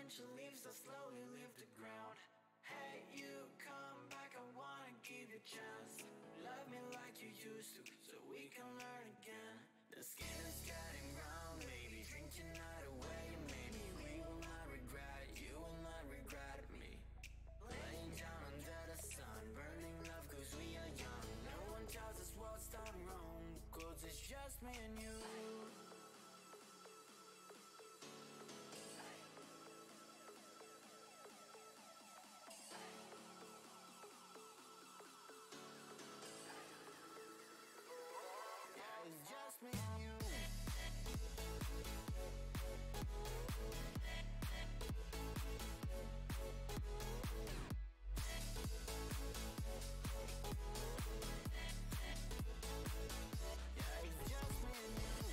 windshield leaves so slowly leave the ground. Hey, you come back, I wanna give you a chance. Love me like you used to, so we can learn again. The skin is getting brown, baby, drink your night away. Maybe we will not regret it, you will not regret me. Laying down under the sun, burning love cause we are young. No one tells us what's done wrong, cause it's just me and you. It's just me and you. Yeah, it's just me and you.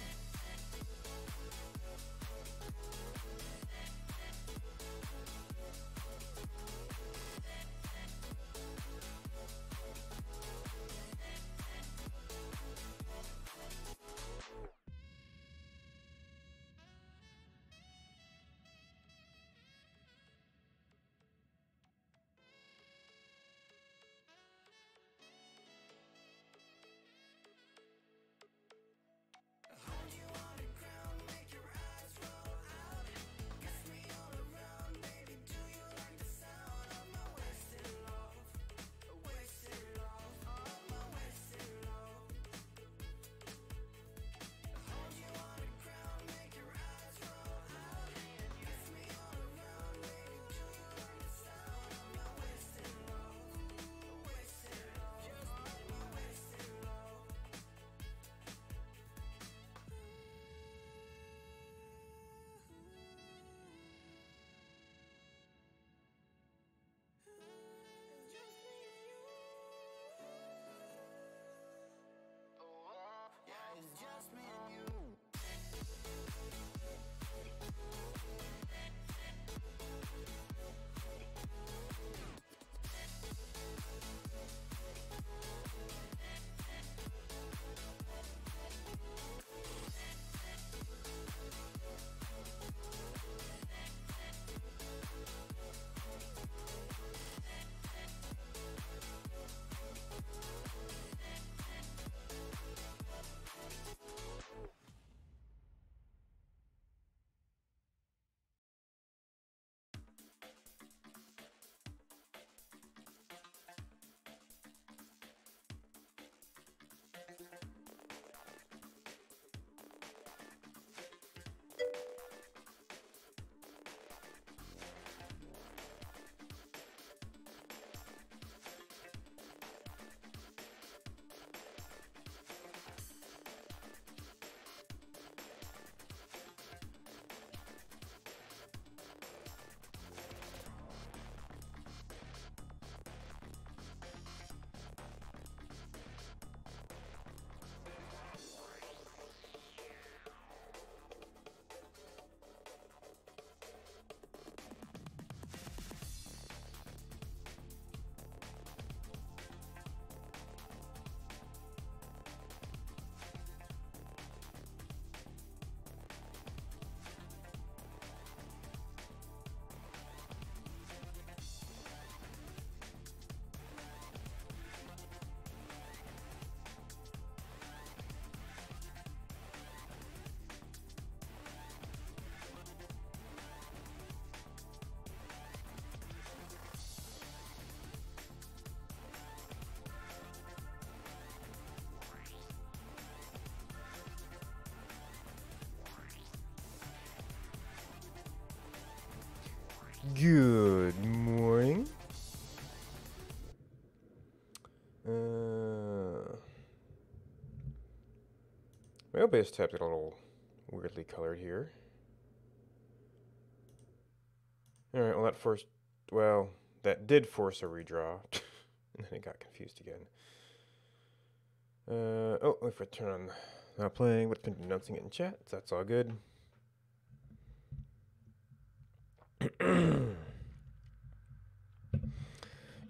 Hold you on the ground, make your eyes roll out. Kiss me all around, baby, do you like the sound of my wasted love? Wasted love, of my wasted love. Hold you on the ground, make your eyes roll out. Kiss me all around, baby, do you like the sound of my wasted love? Wasted love, just of my wasted love. Yeah, it's just me and you. Good morning. My OBS tab's got a little weirdly colored here. Alright, that did force a redraw. And then it got confused again. If I turn on not playing, but been announcing it in chat, so that's all good.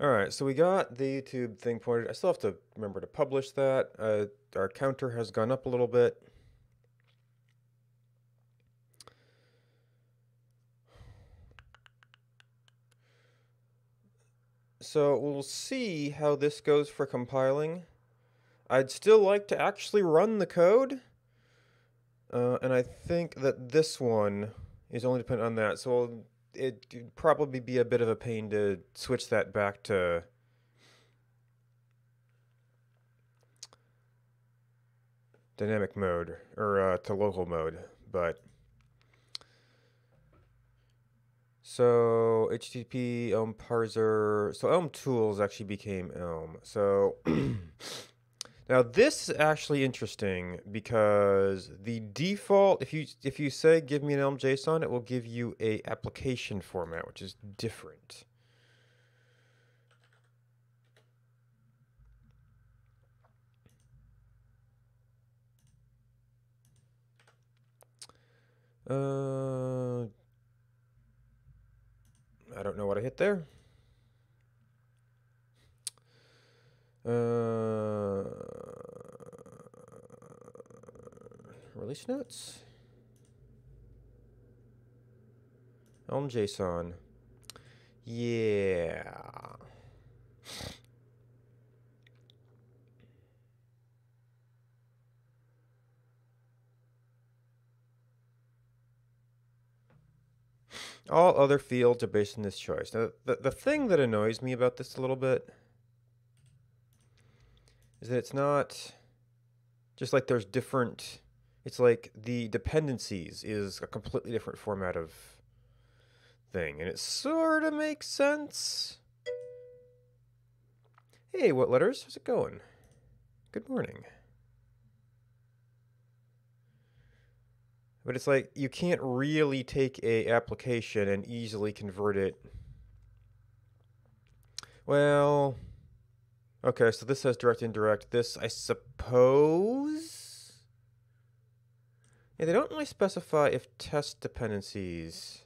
Alright, so we got the YouTube thing pointed. I still have to remember to publish that. Our counter has gone up a little bit. so we'll see how this goes for compiling. I'd still like to actually run the code, and I think that this one is only dependent on that, so it'd probably be a bit of a pain to switch that back to dynamic mode, or to local mode, but so HTTP Elm parser, so Elm tools actually became Elm. So now this is actually interesting because the default, if you say give me an Elm JSON, it will give you a application format, which is different. I don't know what I hit there. Release notes. Elm JSON. Yeah. All other fields are based on this choice. Now, the thing that annoys me about this a little bit is that it's not just like there's different, it's like the dependencies is a completely different format of thing, and it sort of makes sense. Hey, what letters? How's it going? Good morning. But it's like you can't really take a application and easily convert it. Well, okay, so this says direct indirect. This, I suppose. Yeah, they don't really specify if test dependencies.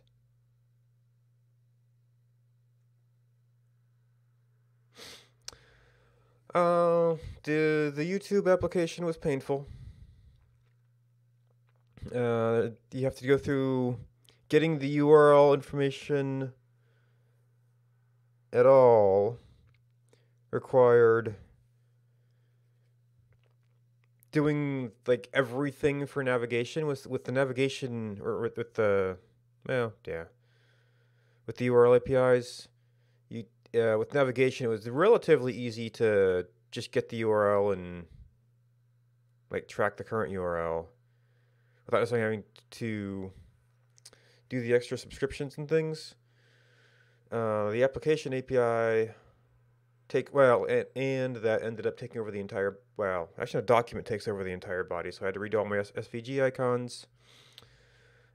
The YouTube application was painful. You have to go through getting the URL information at all required doing like everything for navigation with the navigation or with the with the URL APIs. With navigation, it was relatively easy to just get the URL and like track the current URL without necessarily having to do the extra subscriptions and things. The application API and that ended up taking over the entire, actually a document takes over the entire body, so I had to redo all my SVG icons.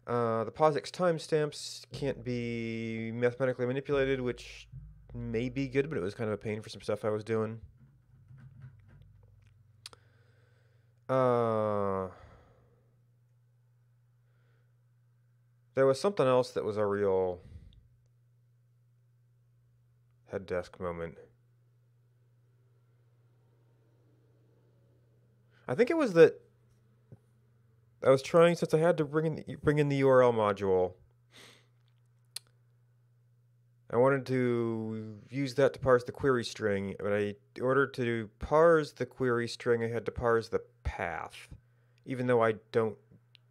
The POSIX timestamps can't be mathematically manipulated, which may be good, but it was kind of a pain for some stuff I was doing. There was something else that was a real head desk moment. I think it was that I was trying, since I had to bring in the URL module, I wanted to use that to parse the query string, but in order to parse the query string, I had to parse the path, even though I don't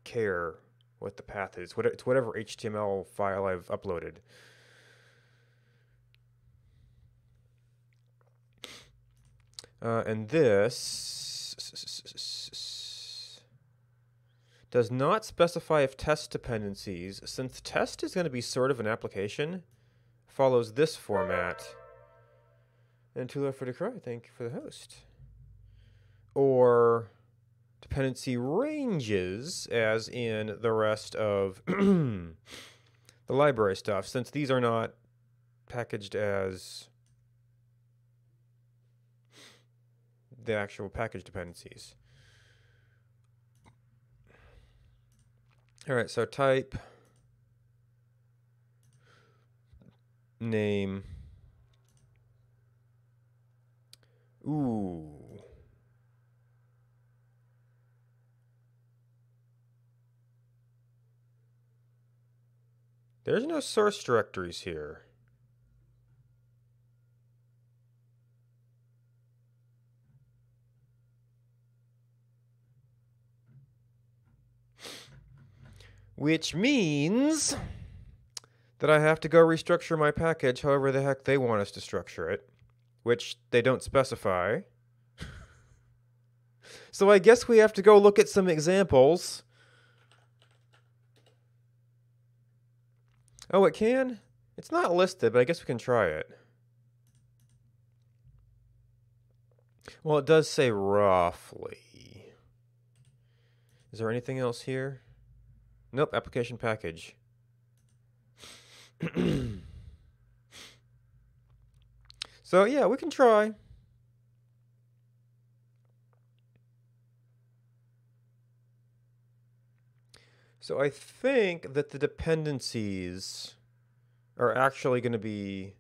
care what the path is. It's whatever HTML file I've uploaded. And this does not specify if test dependencies, since test is going to be sort of an application, follows this format. And too left for decry, thank you for the host. Or dependency ranges, as in the rest of the library stuff, since these are not packaged as the actual package dependencies. All right, so type, name. Ooh. There's no source directories here. Which means that I have to go restructure my package however the heck they want us to structure it, which they don't specify. So I guess we have to go look at some examples. Oh, it can? It's not listed, but I guess we can try it. Well, it does say roughly. Is there anything else here? Nope, application package. So yeah, we can try. So I think that the dependencies are actually going to be,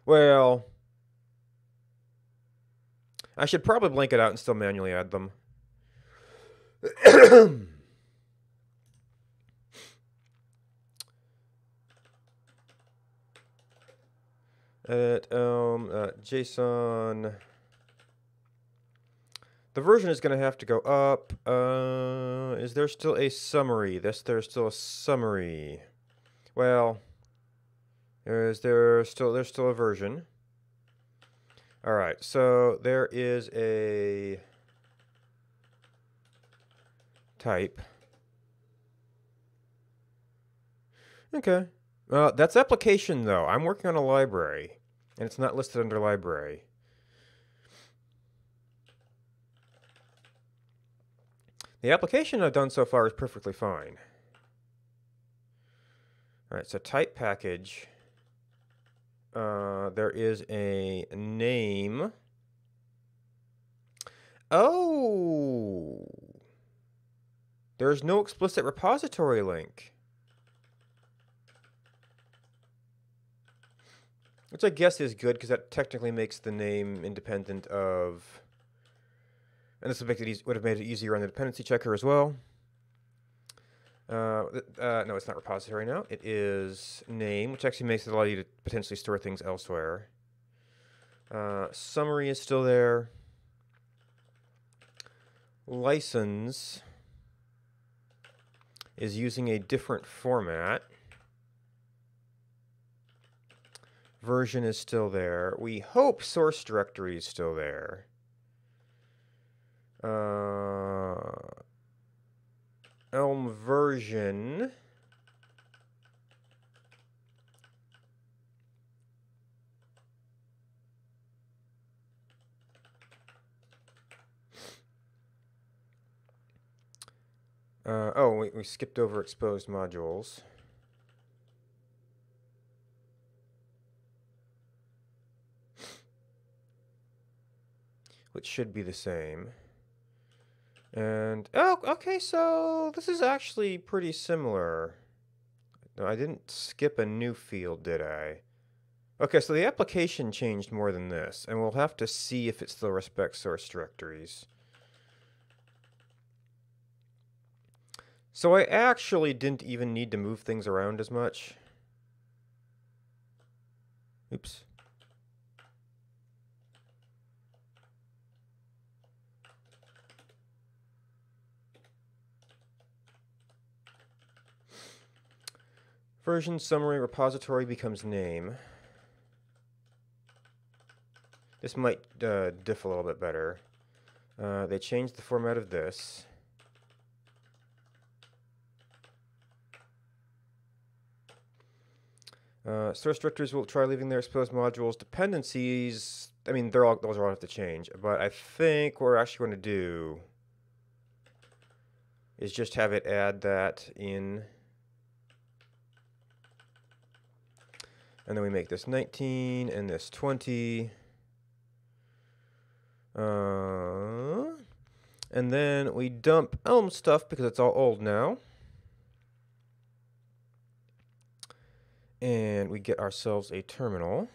well, I should probably blank it out and still manually add them. JSON. The version is going to have to go up. Is there still a summary? There's still a summary. Well, there's still a version. All right, so there is a type. Okay. That's application, though. I'm working on a library, and it's not listed under library. The application I've done so far is perfectly fine. All right, so type package. There is a name. Oh! There's no explicit repository link. Which I guess is good, because that technically makes the name independent of... And this would have made it easier on the dependency checker as well. No, it's not repository now. It is name, which actually makes it allow you to potentially store things elsewhere. Summary is still there. License is using a different format. Version is still there. We hope source directory is still there. Elm version. We skipped over exposed modules. Which should be the same. And, oh, okay, so this is actually pretty similar. No, I didn't skip a new field, did I? Okay, so the application changed more than this, and we'll have to see if it still respects source directories. So I actually didn't even need to move things around as much. Oops. Version summary repository becomes name. This might diff a little bit better. They changed the format of this. Source directories will try leaving their exposed modules. Dependencies, I mean, those are all have to change. But I think what we're actually going to do is just have it add that in. And then we make this 19 and this 20. And then we dump Elm stuff because it's all old now. And we get ourselves a terminal.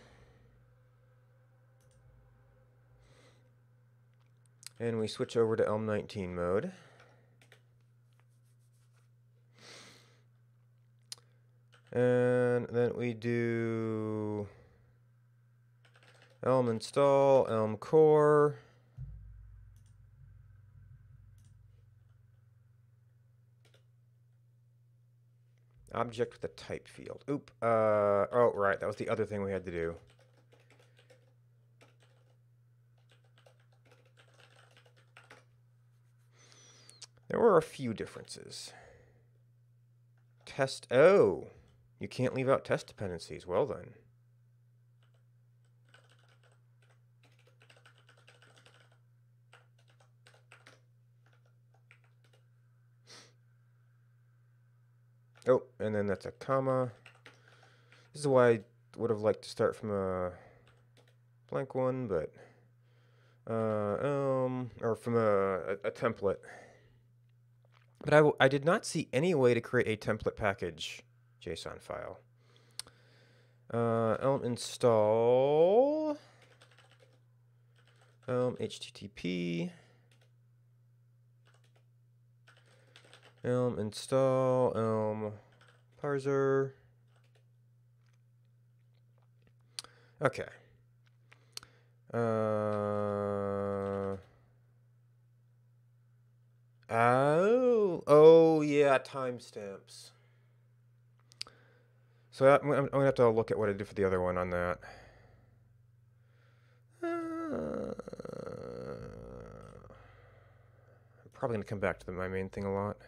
And we switch over to Elm 19 mode. And then we do Elm install, Elm core. Object with a type field. Oop. Oh, right. That was the other thing we had to do. There were a few differences. Test. Oh, you can't leave out test dependencies. Well then. Oh, and then that's a comma. This is why I would have liked to start from a blank one, but or from a template. But I did not see any way to create a template package JSON file. Elm install Elm HTTP Elm install Elm parser. Okay. Oh yeah, timestamps. So I'm gonna have to look at what I did for the other one on that. I'm probably gonna come back to my main thing a lot.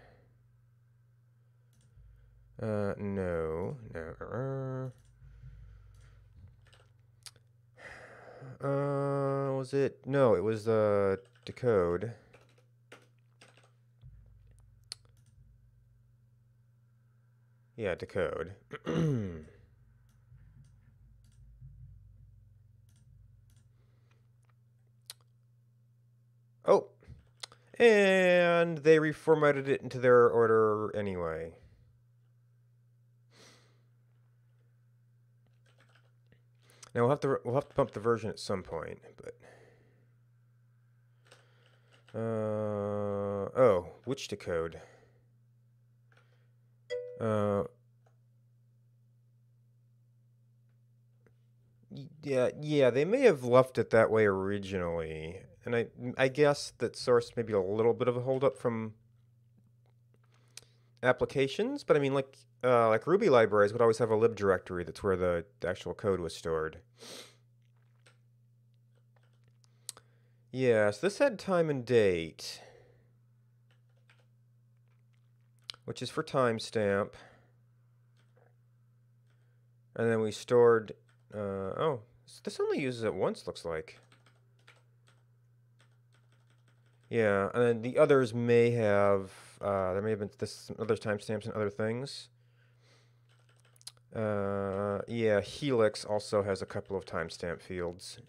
No. Was it? No, it was decode. Yeah, decode. Oh, and they reformatted it into their order anyway. Now we'll have to bump the version at some point, but oh, which decode? Yeah, they may have left it that way originally, and I guess that source may be a little bit of a holdup from applications, but I mean, like Ruby libraries would always have a lib directory that's where the actual code was stored. Yeah, so this had time and date, which is for timestamp. And then we stored, oh, this only uses it once, looks like. Yeah, and then the others may have, there may have been some other timestamps and other things. Yeah, Helix also has a couple of timestamp fields.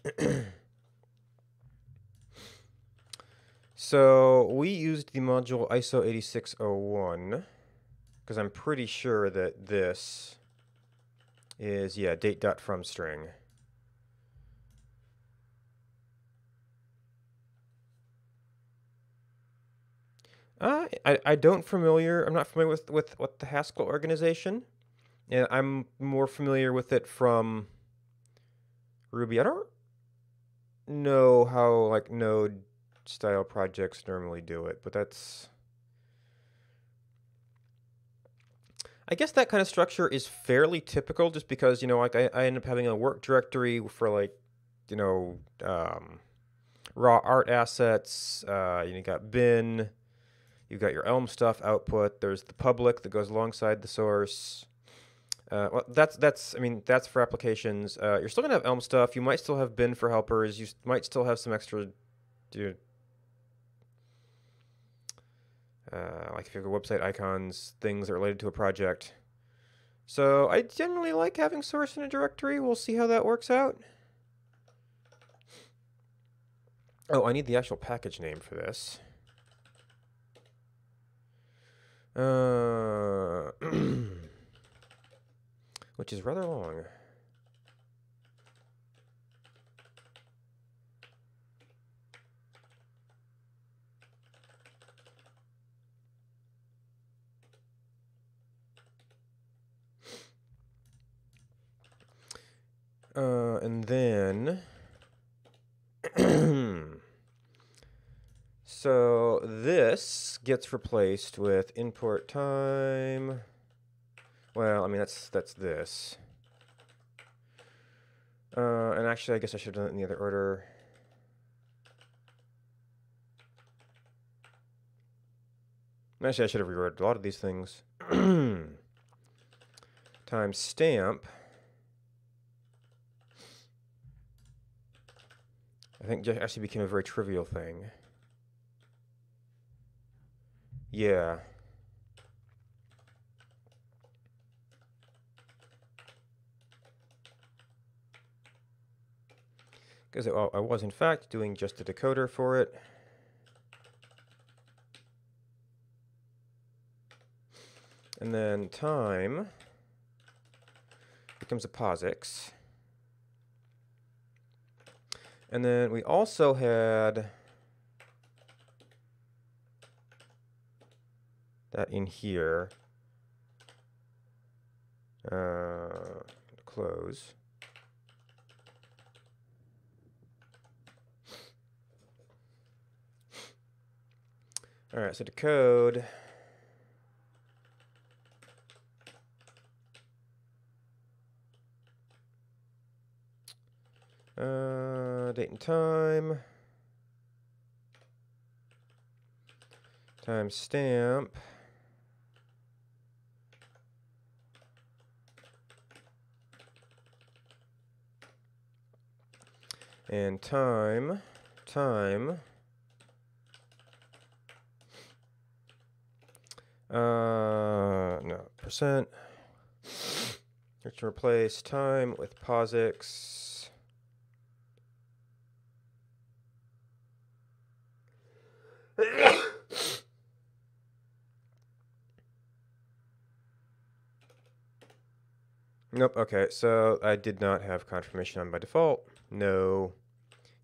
So we used the module ISO 8601 because I'm pretty sure that this is, yeah, date.fromString. I'm not familiar with what the Haskell organization. And I'm more familiar with it from Ruby. I don't know how like Node style projects normally do it, but I guess that kind of structure is fairly typical just because, like I end up having a work directory for like, raw art assets. You got bin, you've got your Elm stuff output. There's the public that goes alongside the source. Well, that's for applications. You're still gonna have Elm stuff. You might still have bin for helpers. You might still have some extra, like if you have website icons, things that are related to a project. So I generally like having source in a directory. We'll see how that works out. Oh, I need the actual package name for this. Which is rather long. And then so this gets replaced with import time. Well, I mean, that's this. And actually, I guess I should have done it in the other order. Actually, I should have reordered a lot of these things. Times stamp. I think just actually became a very trivial thing. Yeah. Because I was, in fact, doing just a decoder for it. And then time becomes a POSIX. And then we also had that in here. Close. All right, so decode. Date and time. Time stamp. And time. No, percent. We're to replace time with POSIX. Nope, okay, so I did not have confirmation on by default. No.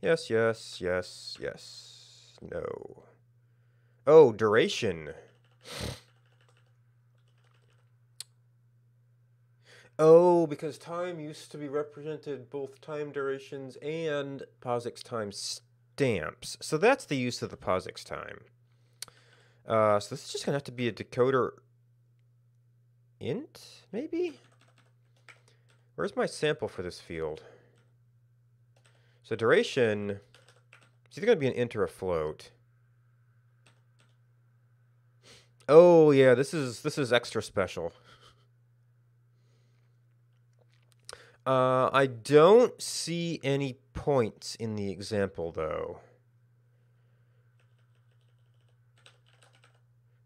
Yes, yes, yes, yes. No. Oh, duration. Oh, because time used to be represented both time durations and POSIX time stamps. So that's the use of the POSIX time. So this is just going to have to be a decoder int, maybe? Where's my sample for this field? So duration, it's either going to be an int or a float. Oh, yeah, this is extra special. I don't see any points in the example, though.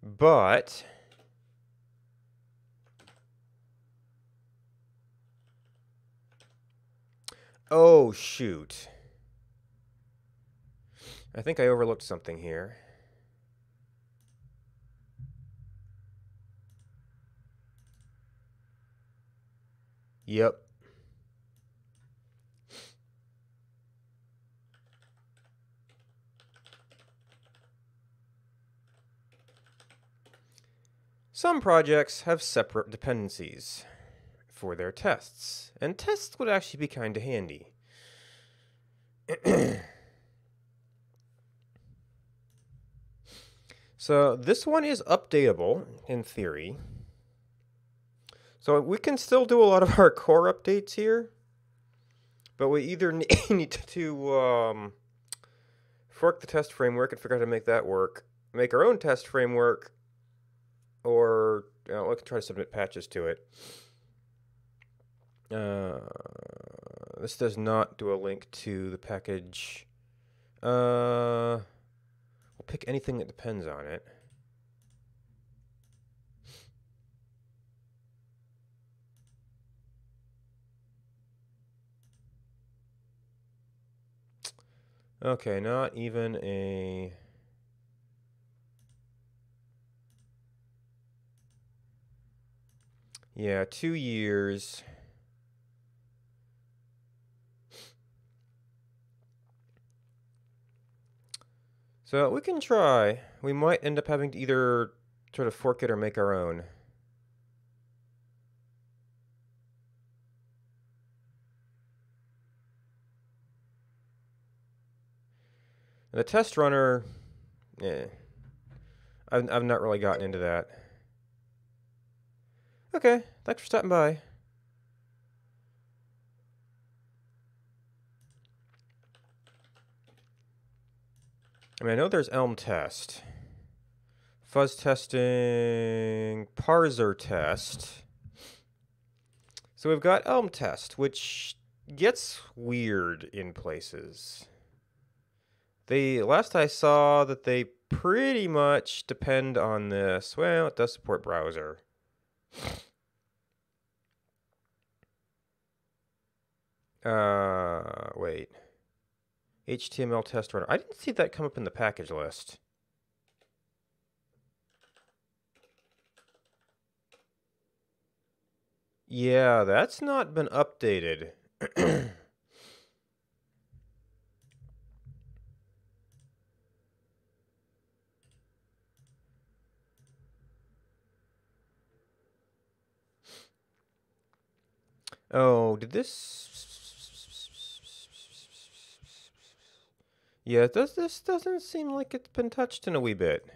But oh, shoot. I think I overlooked something here. Yep. Some projects have separate dependencies for their tests, and tests would actually be kind of handy. So this one is updatable in theory. So we can still do a lot of our core updates here, but we either need to fork the test framework and figure out how to make that work, make our own test framework, or we can try to submit patches to it. This does not do a link to the package. We'll pick anything that depends on it. Okay, not even a... Yeah, 2 years. So we can try. We might end up having to either sort of fork it or make our own. The test runner, I've not really gotten into that. Okay, thanks for stopping by. I mean, I know there's Elm test, fuzz testing, parser test. So we've got Elm test, which gets weird in places. Last I saw that they pretty much depend on this. Well, it does support browser. Wait. HTML test runner. I didn't see that come up in the package list. Yeah, that's not been updated. Oh, did this... Yeah, this doesn't seem like it's been touched in a wee bit.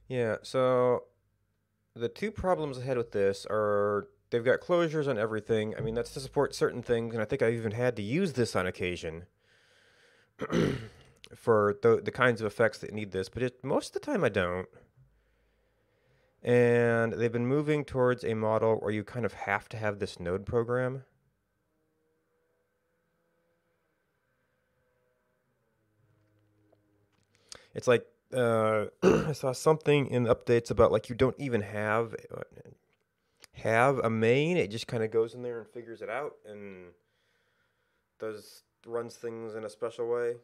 Yeah, so the two problems ahead with this are they've got closures on everything. I mean, that's to support certain things, and I think I've even had to use this on occasion for the kinds of effects that need this, but most of the time I don't. And they've been moving towards a model where you kind of have to have this node program. It's like I saw something in the updates about like you don't even have a main. It just kind of goes in there and figures it out and runs things in a special way.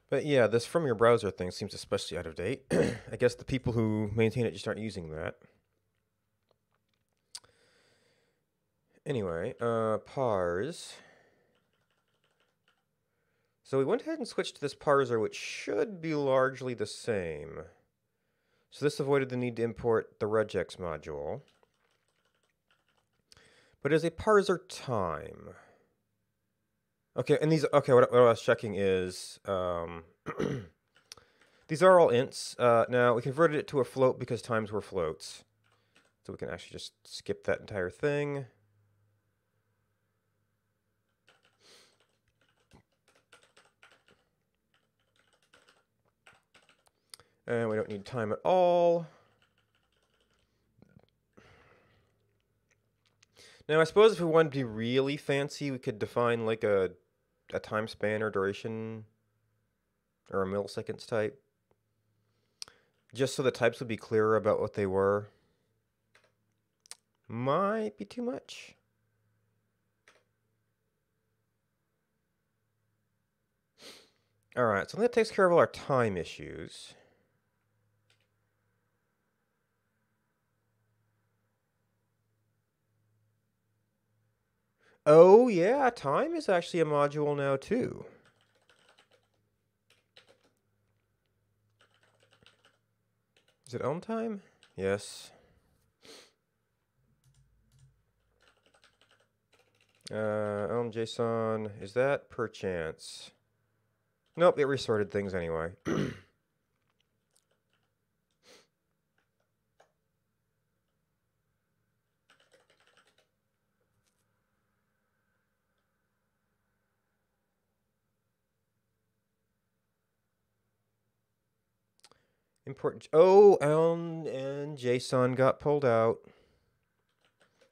But yeah, this from your browser thing seems especially out of date. I guess the people who maintain it just aren't using that. Anyway, parse. So we went ahead and switched to this parser, which should be largely the same. So this avoided the need to import the regex module. But as a parser time. Okay, and what I was checking is, these are all ints. Now, we converted it to a float because times were floats. So we can actually just skip that entire thing. And we don't need time at all. Now, I suppose if we wanted to be really fancy, we could define like a time span or duration or a milliseconds type. Just so the types would be clearer about what they were. Might be too much. Alright, so that takes care of all our time issues. Oh, yeah, time is actually a module now, too. Is it Elm time? Yes. Elm JSON, is that perchance? Nope, it resorted things anyway. Import. Oh, Elm and JSON got pulled out.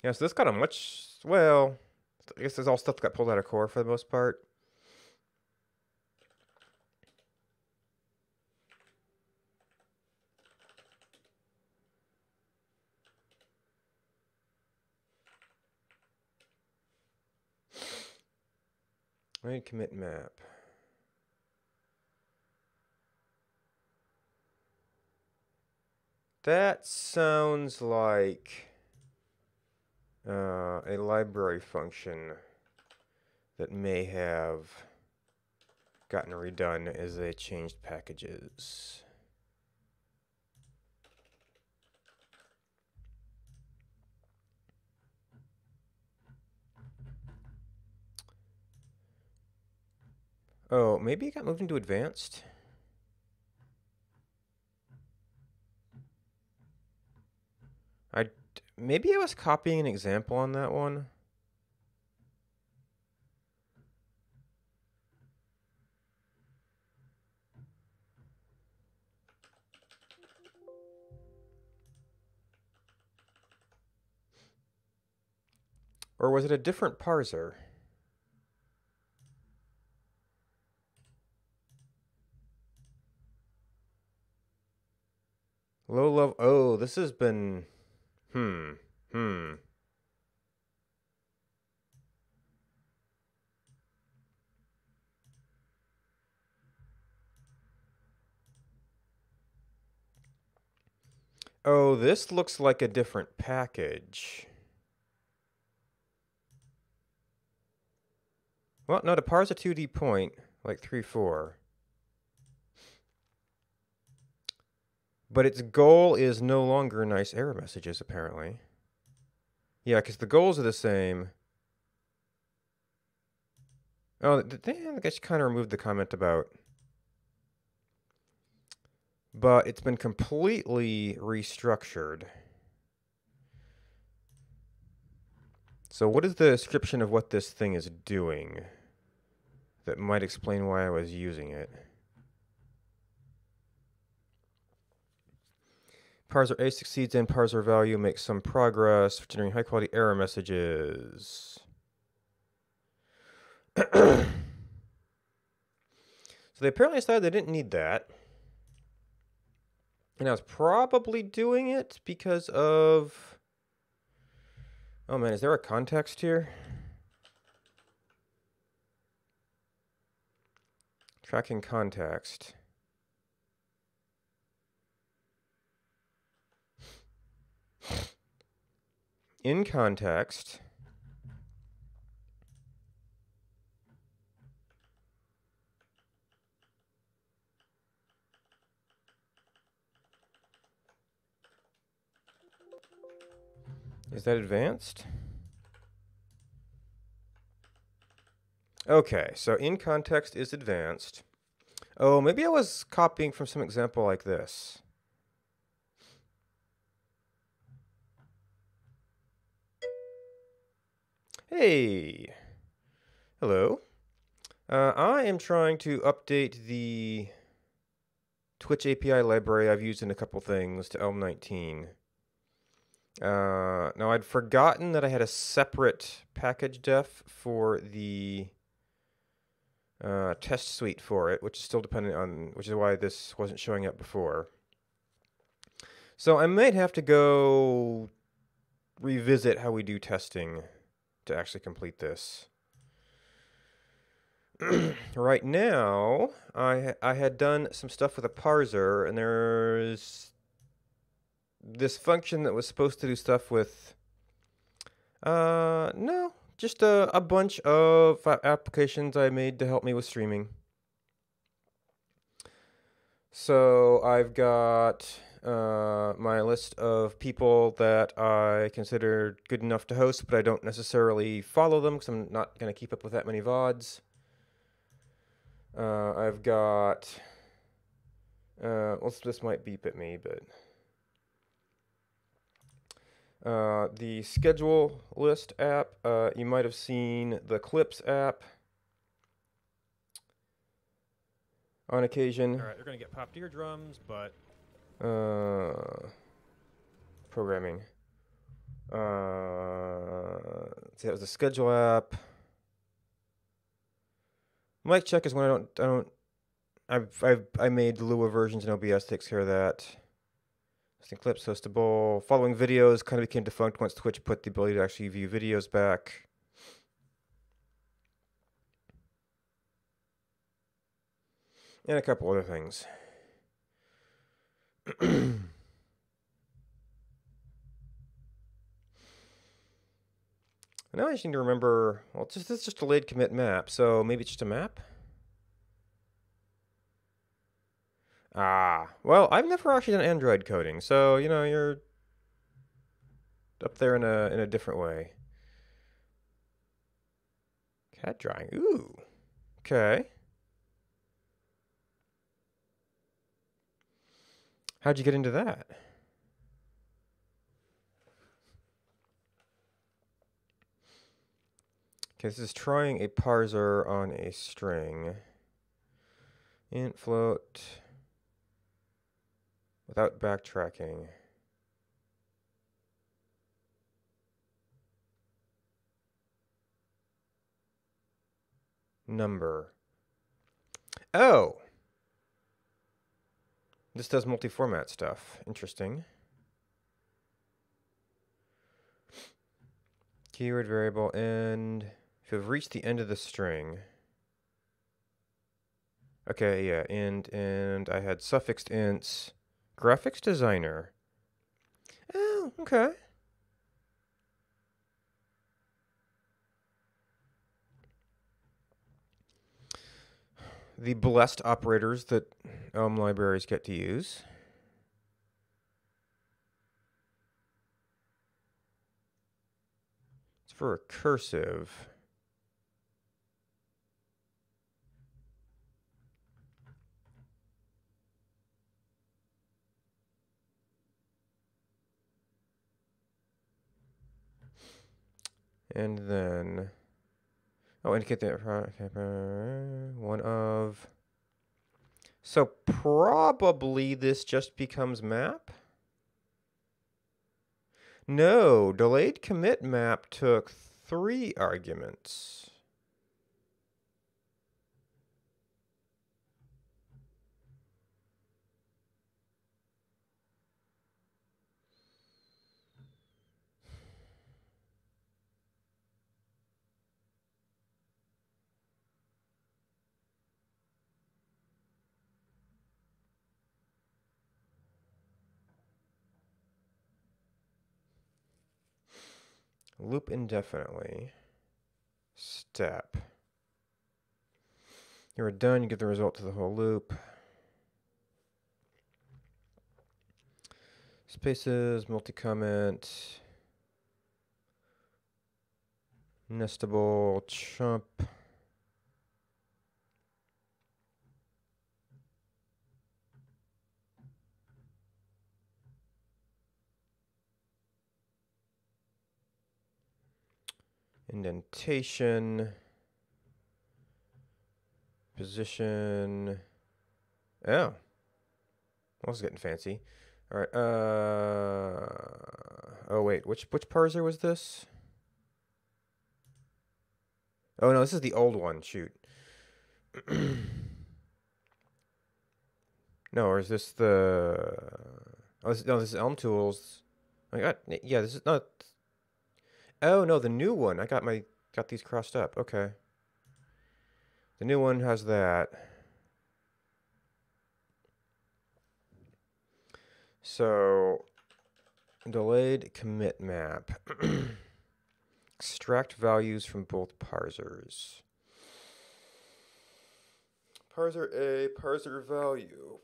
Yeah, so this got a much. Well, I guess there's all stuff that got pulled out of core for the most part. Right, commit map. That sounds like a library function that may have gotten redone is they changed packages. Oh, maybe it got moved into advanced? Maybe I was copying an example on that one. Or was it a different parser? Low level. Oh, this has been. Hmm. Oh, this looks like a different package. Well, no, to parse a 2D point, like 3.4. But its goal is no longer nice error messages, apparently. Yeah, because the goals are the same. Oh, I guess you kind of removed the comment about. But it's been completely restructured. So what is the description of what this thing is doing that might explain why I was using it? Parser A succeeds in parser value, makes some progress, generating high quality error messages. So they apparently decided they didn't need that. And I was probably doing it because of... Oh man, is there a context here? Tracking context. In context. Is that advanced? Okay, so in context is advanced. Oh, maybe I was copying from some example like this. Hey. Hello. I am trying to update the Twitch API library I've used in a couple things to Elm 19. Now, I'd forgotten that I had a separate package def for the test suite for it, which is still dependent on, which is why this wasn't showing up before. So I might have to go revisit how we do testing to actually complete this. Right now, I had done some stuff with a parser, and there's this function that was supposed to do stuff with, no, just a bunch of applications I made to help me with streaming. So I've got my list of people that I consider good enough to host, but I don't necessarily follow them because I'm not going to keep up with that many VODs. I've got, well, this might beep at me, but the schedule list app, you might have seen the Clips app on occasion. All right, they're going to get popped eardrums, but programming. See, that was the schedule app. Mic check is when I made Lua versions and OBS takes care of that. Hosting clips, hostable. Following videos kind of became defunct once Twitch put the ability to actually view videos back. And a couple other things. Now I just need to remember, well, this is just a delayed commit map, so maybe it's just a map? Ah, well, I've never actually done Android coding, so you know you're up there in a different way. Cat drawing. Ooh. Okay. How'd you get into that? Okay, this is trying a parser on a string. Int float without backtracking. Number. Oh! This does multi-format stuff. Interesting. Keyword variable end. If you've reached the end of the string. Okay, yeah, end, and I had suffixed ints. Graphics designer. Oh, okay. The blessed operators that Elm libraries get to use. It's for recursive. And then, oh, indicate the one of. So probably this just becomes map. No, delayed commit map took 3 arguments. Loop indefinitely. Step. You're done, you get the result to the whole loop. Spaces, multi-comment. Nestable, chump. Indentation. Position. Oh. I was getting fancy. All right. Oh wait, which parser was this? Oh no, this is the old one. Shoot. No, or is this the? Oh, no, this is Elm Tools. I got yeah. This is not. Oh no, the new one. Got these crossed up. Okay. The new one has that. So, delayed commit map. Extract values from both parsers. Parser A, parser value.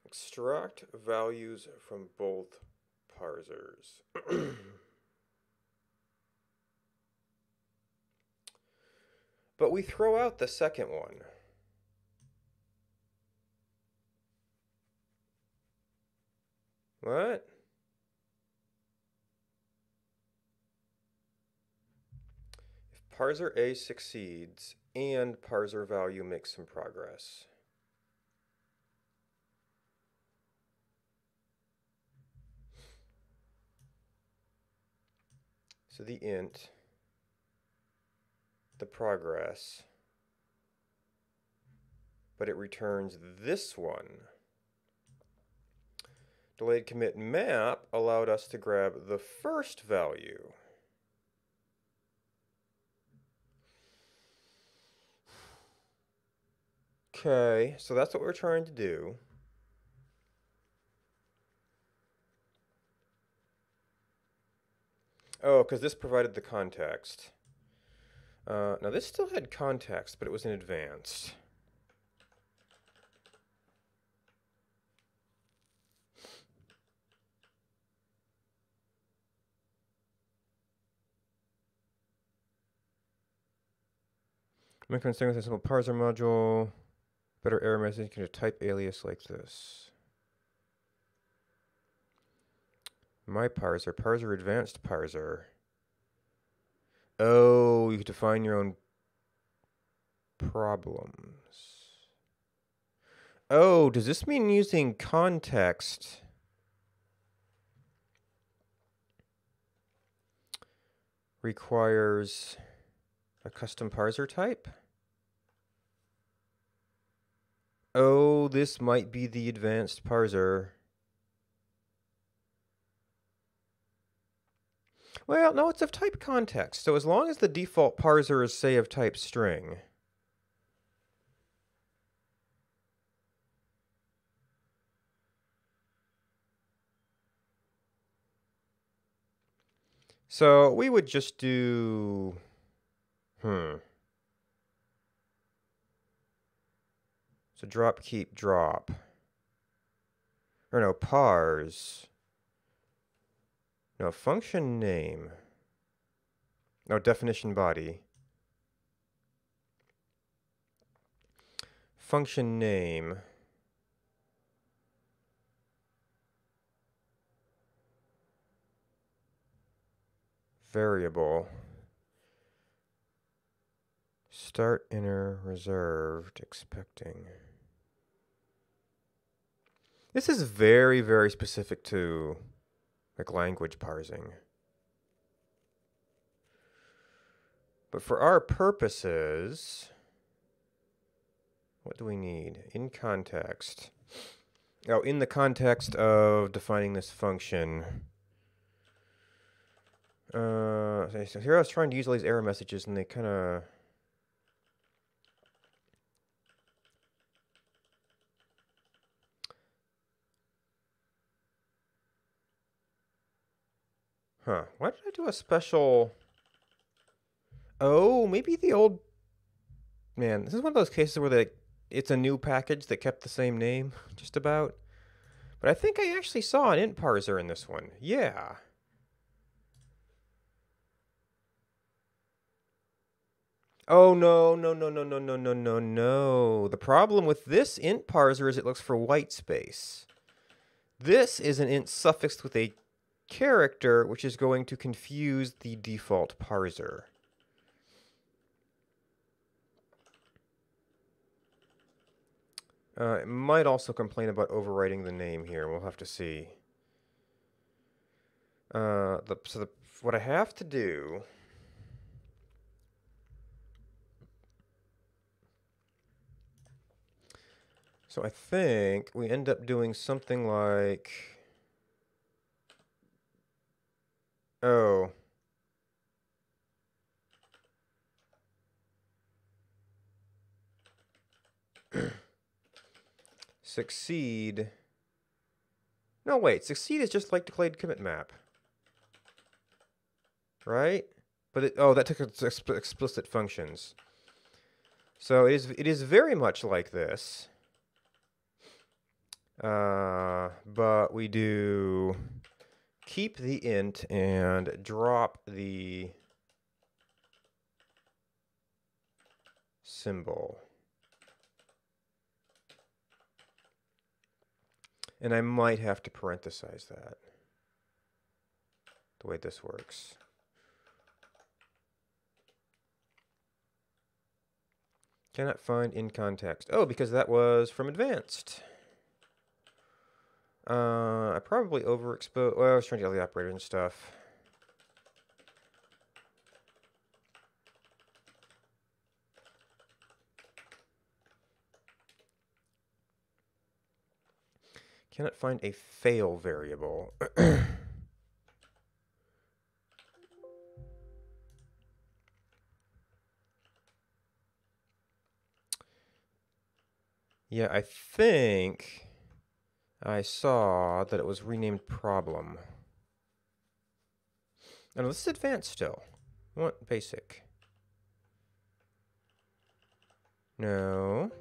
Extract values from both parsers. But we throw out the second one. What? If parser A succeeds and parser value makes some progress. So the int, the progress, but it returns this one. Delayed commit map allowed us to grab the first value. Okay, so that's what we're trying to do. Oh, because this provided the context. Now this still had context, but it was in advanced. I'm concerned with a simple parser module. Better error message can a type alias like this. My parser advanced parser. Oh, you can define your own problems. Oh, does this mean using context requires a custom parser type? Oh, this might be the advanced parser. Well, no, it's of type context. So as long as the default parser is, say, of type string. So we would just do, So drop, keep, drop. Or no, parse. No, function name. No, definition body. Function name. Variable. Start, inner, reserved, expecting. This is very, very specific to like language parsing. But for our purposes, what do we need? In context. Oh, in the context of defining this function. So here I was trying to use all these error messages and they kind of... Why did I do a special... Oh, maybe the old... Man, this is one of those cases where it's a new package that kept the same name, just about. But I think I actually saw an int parser in this one. Yeah. Oh, no. The problem with this int parser is it looks for white space. This is an int suffixed with a character, which is going to confuse the default parser. It might also complain about overwriting the name here. We'll have to see. What I have to do... So I think we end up doing something like... Oh. Succeed. No, wait. Succeed is just like declared commit map. Right? But that took explicit functions. So it is very much like this. But we do keep the int and drop the symbol. And I might have to parenthesize that, the way this works. Cannot find in context. Oh, because that was from advanced. I probably overexposed. Well, I was trying to get all the operators and stuff. Cannot find a fail variable. Yeah, I think I saw that it was renamed problem. Oh, no, this is advanced still. I want basic. No.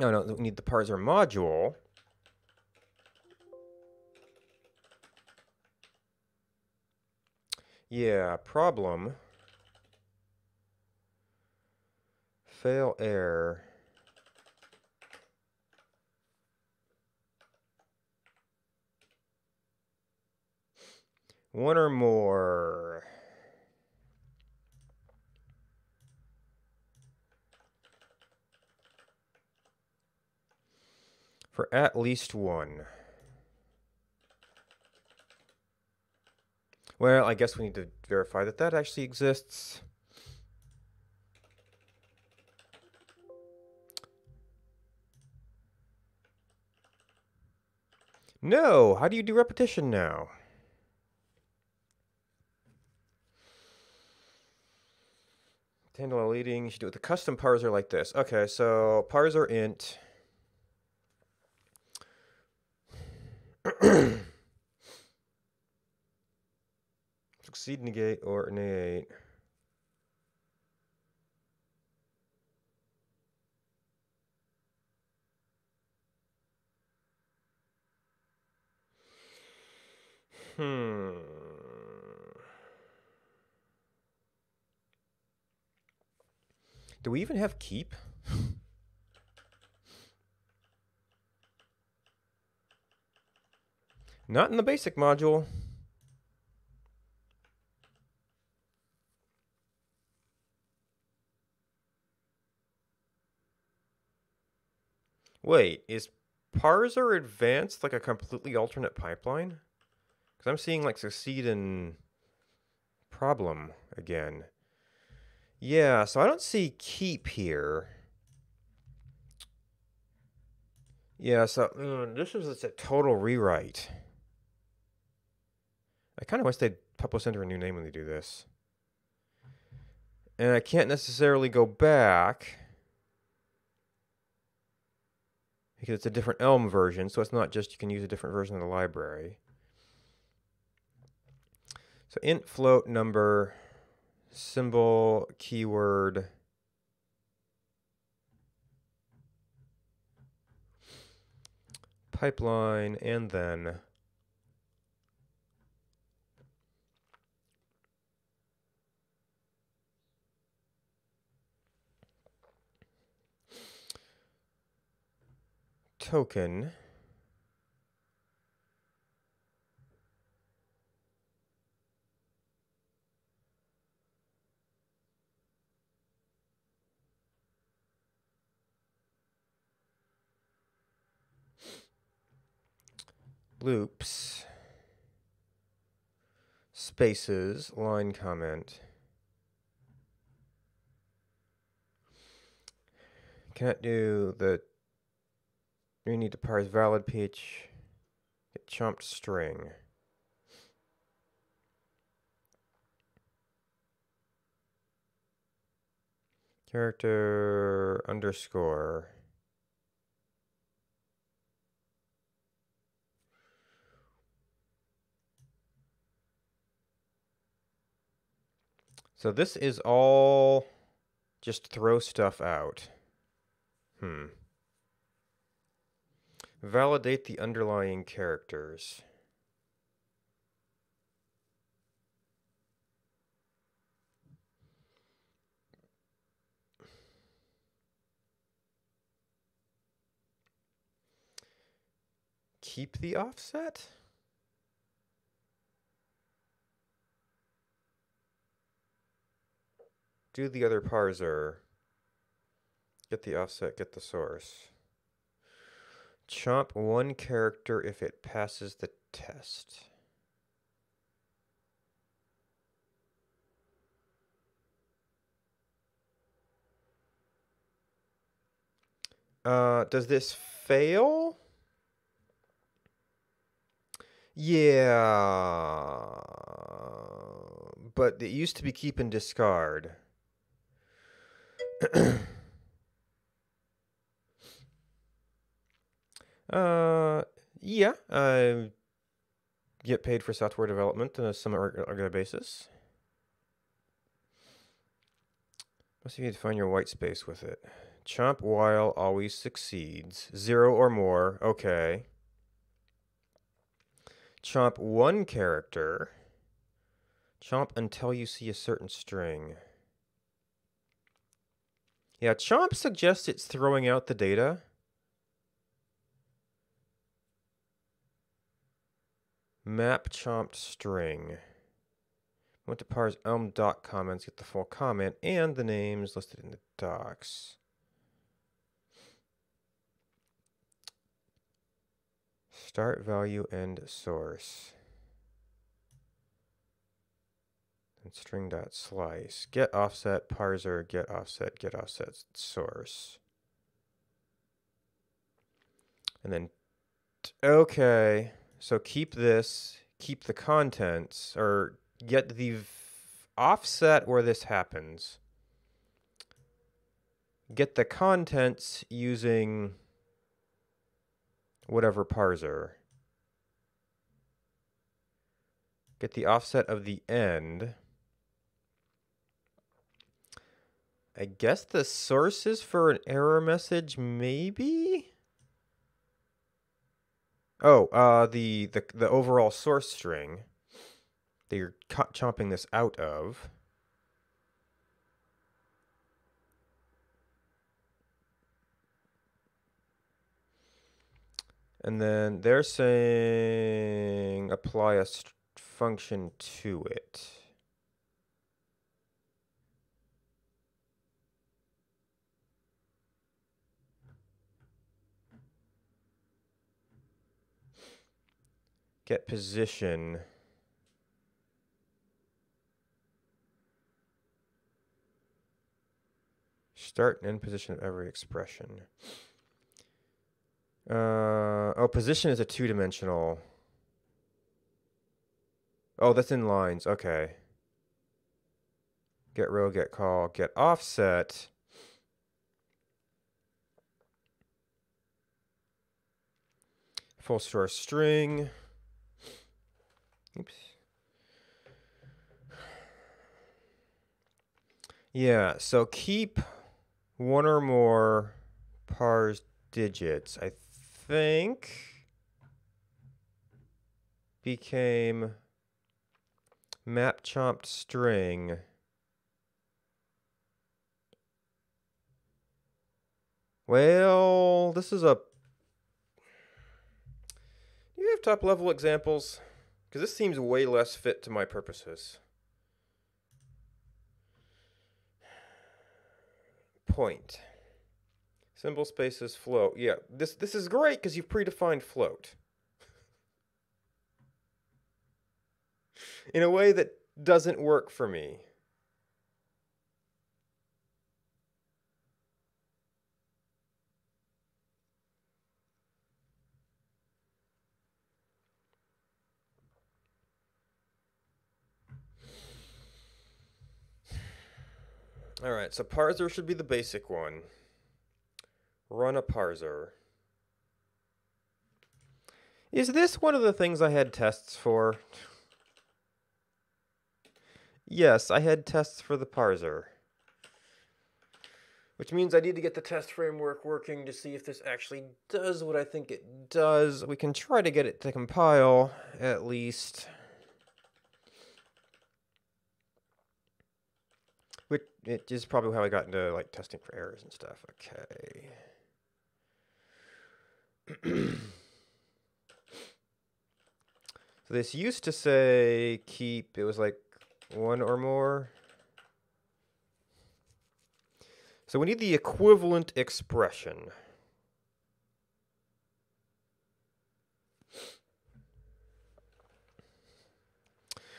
Oh, no, we need the parser module. Yeah, problem. Fail error. One or more. For at least one. Well, I guess we need to verify that that actually exists. No! How do you do repetition now? Handle leading, you should do it with a custom parser like this. Okay, so parser int. Succeed, negate, or negate. Do we even have keep? Not in the basic module. Wait, is parser advanced like a completely alternate pipeline? Because I'm seeing like succeed and problem again. Yeah, so I don't see keep here. Yeah, so this is a total rewrite. I kind of wish they'd publish under a new name when they do this. And I can't necessarily go back because it's a different Elm version, so it's not just you can use a different version of the library. So int float number, symbol, keyword, pipeline, and then token. Loops, spaces, line comment. Can't do the, we need to parse valid pitch, get chomped string. Character underscore. So this is all just throw stuff out. Validate the underlying characters. Keep the offset? Do the other parser. Get the offset, get the source. Chomp one character if it passes the test. Does this fail? Yeah. But it used to be keep and discard. Yeah, I get paid for software development on a somewhat regular basis. Must you define your white space with it. Chomp while always succeeds. 0 or more. Okay. Chomp one character. Chomp until you see a certain string. Yeah, chomp suggests it's throwing out the data. Map chomped string. Want to parse elm doc comments, get the full comment, and the names listed in the docs. Start value and source. And string dot slice. Get offset parser, get offset source. And then, okay. So keep this, keep the contents, or get the offset where this happens. Get the contents using whatever parser. Get the offset of the end. I guess the source is for an error message, maybe? Oh, the overall source string that you're chomping this out of. And then they're saying apply a function to it. Get position. Start and end position of every expression. Oh, position is a two-dimensional. Oh, that's in lines. Okay. Get row, get call, get offset. Full source string. Oops. Yeah, so keep one or more parse digits. I think became map chomped string. Well, this is a... Do you have top level examples? Because this seems way less fit to my purposes. Point. Symbol spaces float. Yeah, this is great because you've predefined float. In a way that doesn't work for me. All right, so parser should be the basic one. Run a parser. Is this one of the things I had tests for? Yes, I had tests for the parser. Which means I need to get the test framework working to see if this actually does what I think it does. We can try to get it to compile, at least. Which it is probably how I got into like testing for errors and stuff. Okay. So this used to say keep, it was like one or more. So we need the equivalent expression.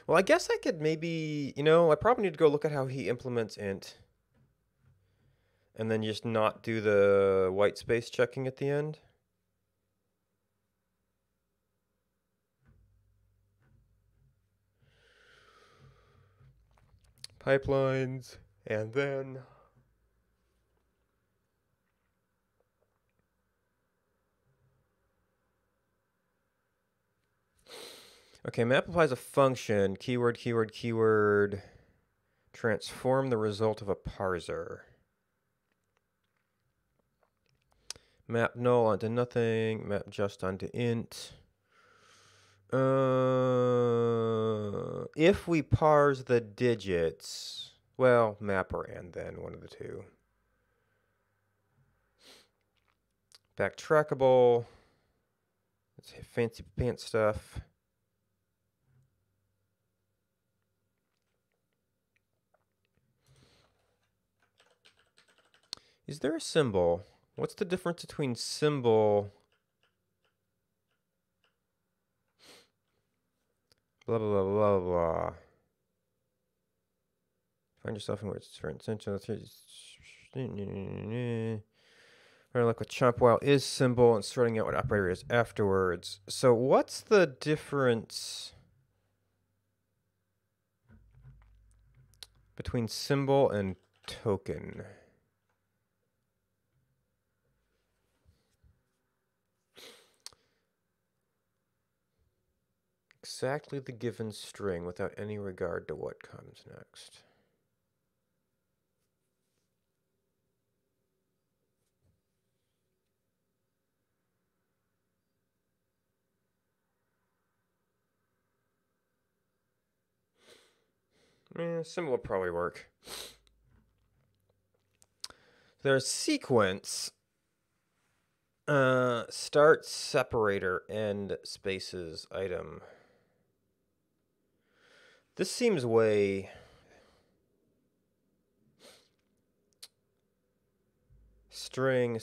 Well, I guess I could maybe, I probably need to go look at how he implements int. And then just not do the white space checking at the end. Pipelines, and then... Okay, map applies a function, keyword, Transform the result of a parser. Map null onto nothing. Map just onto int. If we parse the digits, well, map or and then, one of the two. Backtrackable. Let's hit fancy pants stuff. Is there a symbol? What's the difference between symbol, blah, blah, blah, blah, blah. Find yourself in which different essential. Or like what chomp while is symbol and sorting out what operator is afterwards. So what's the difference between symbol and token? Exactly the given string without any regard to what comes next. Symbol will probably work. There's sequence. Start separator end spaces item. This seems way... String,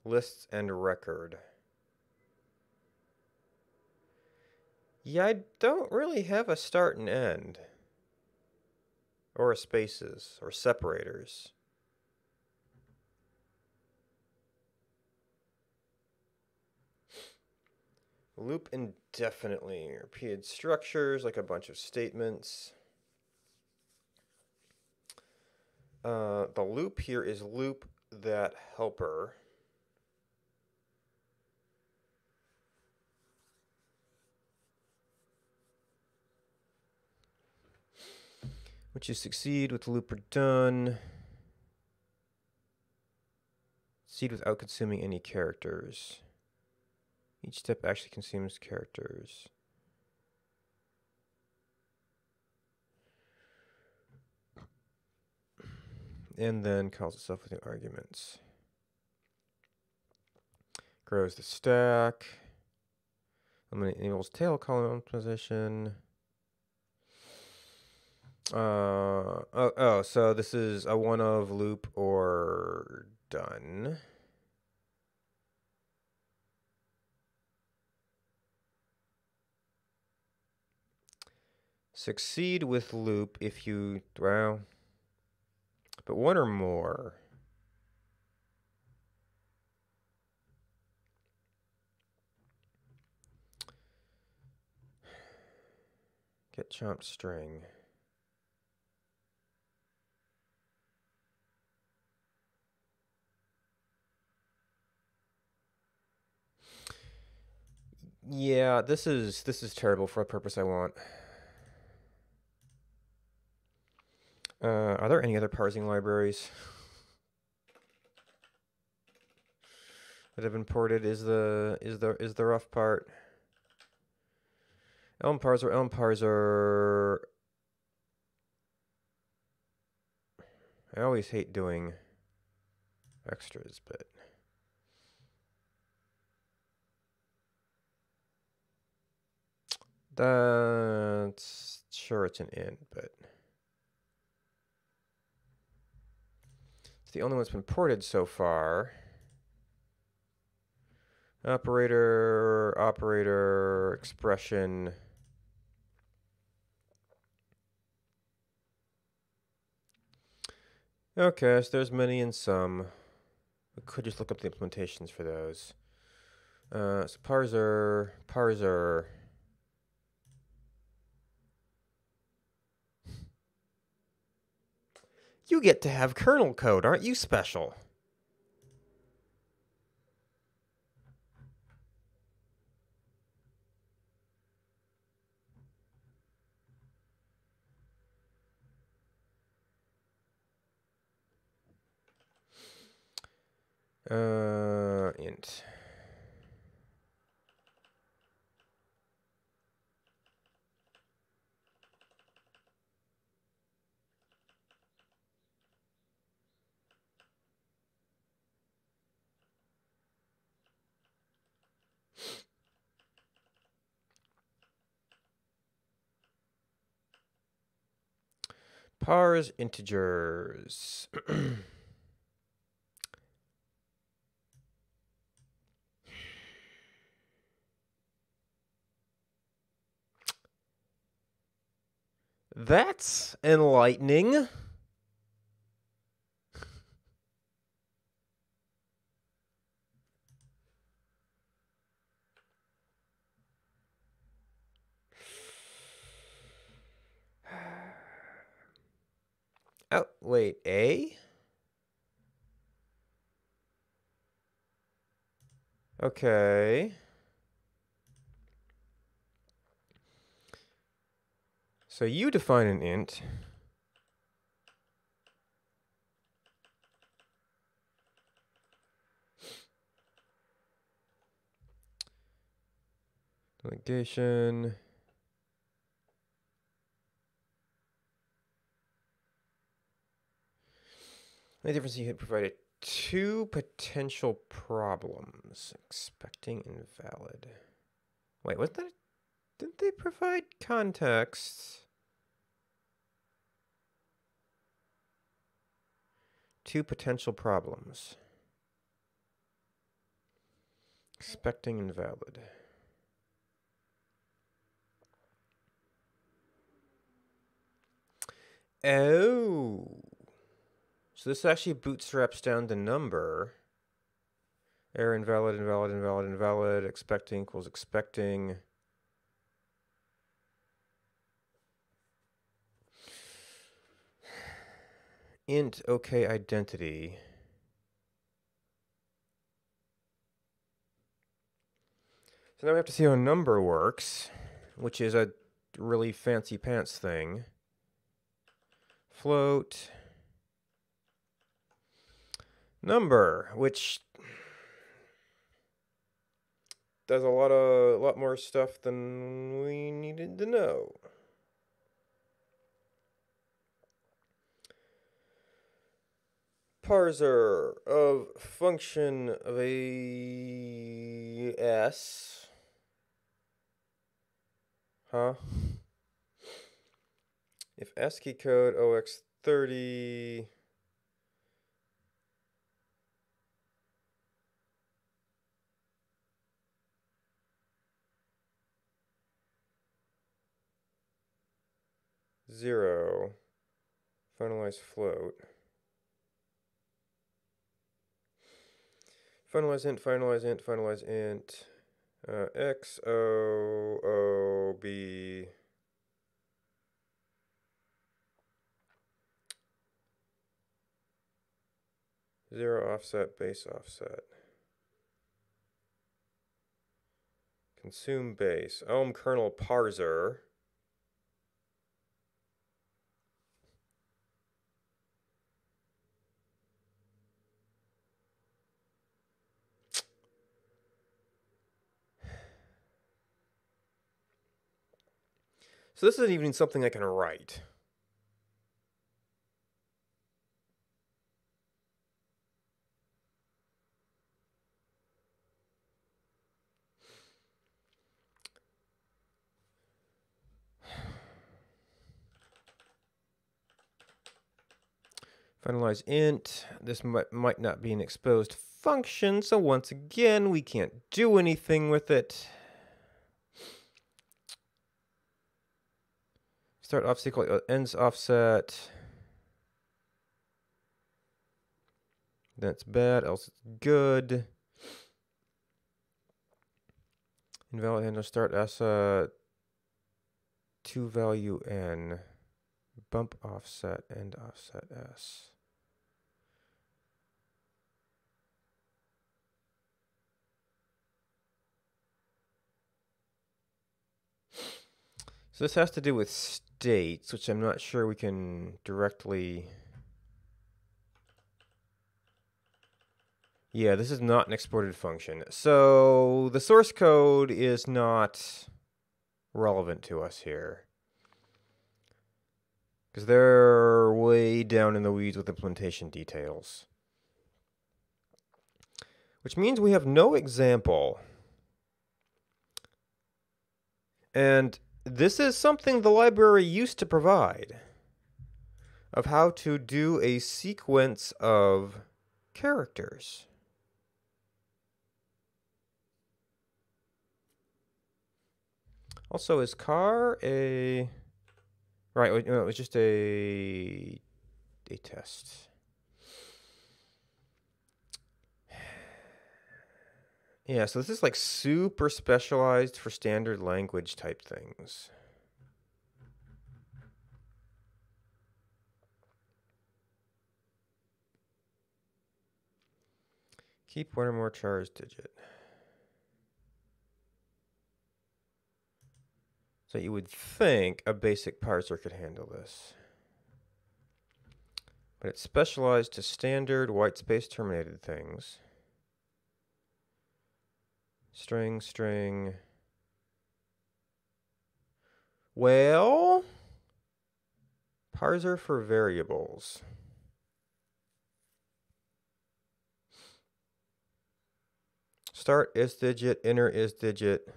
lists and record. Yeah, I don't really have a start and end. Or a spaces, or separators. Loop indefinitely. Repeated structures, like a bunch of statements. The loop here is loop that helper. Which you succeed with the looper done. Succeed without consuming any characters. Each step actually consumes characters. And then calls itself with new arguments. Grows the stack. Enables tail column position. So this is a one of loop or done. Succeed with loop if you, well, but one or more. Get chomped string. Yeah, this is terrible for the purpose I want. Are there any other parsing libraries that have been ported? Is the rough part? Elm parser. I always hate doing extras, but that's sure it's an int, but it's the only one that's been ported so far. Operator, expression. Okay, so there's many and some. We could just look up the implementations for those. So parser. You get to have kernel code, aren't you special? Int. Parse integers. That's enlightening. Oh, wait, A? Okay. So you define an int. Delegation. The difference you had provided two potential problems. Expecting invalid. Wait, wasn't that? Didn't they provide context? Two potential problems. Expecting invalid. Oh. So this actually bootstraps down the number. Error invalid, invalid, invalid, invalid. Expecting equals expecting. Int OK identity. So now we have to see how number works, which is a really fancy pants thing. Float. Number, which does a lot more stuff than we needed to know. Parser of function of a s. Huh? If ASCII code OX30 0 finalize float. Finalize int, finalize int, finalize int. X O O B 0 offset base offset. Consume base. Elm kernel parser. So this isn't even something I can write. Finalize int. This might not be an exposed function, so once again, we can't do anything with it. Start offset equal ends offset. That's bad, else it's good. Invalid handler start as a 2 value n. Bump offset and offset s. So this has to do with states, which I'm not sure we can directly Yeah, this is not an exported function. So the source code is not relevant to us here, because they're way down in the weeds with implementation details. Which means we have no example. And this is something the library used to provide, of how to do a sequence of characters. Also, is car a... Right, no, it was just a test. Yeah, so this is like super specialized for standard language type things. Keep one or more chars digit. So you would think a basic parser could handle this. But it's specialized to standard white space terminated things. String, string. Well, parser for variables. Start is digit, enter is digit.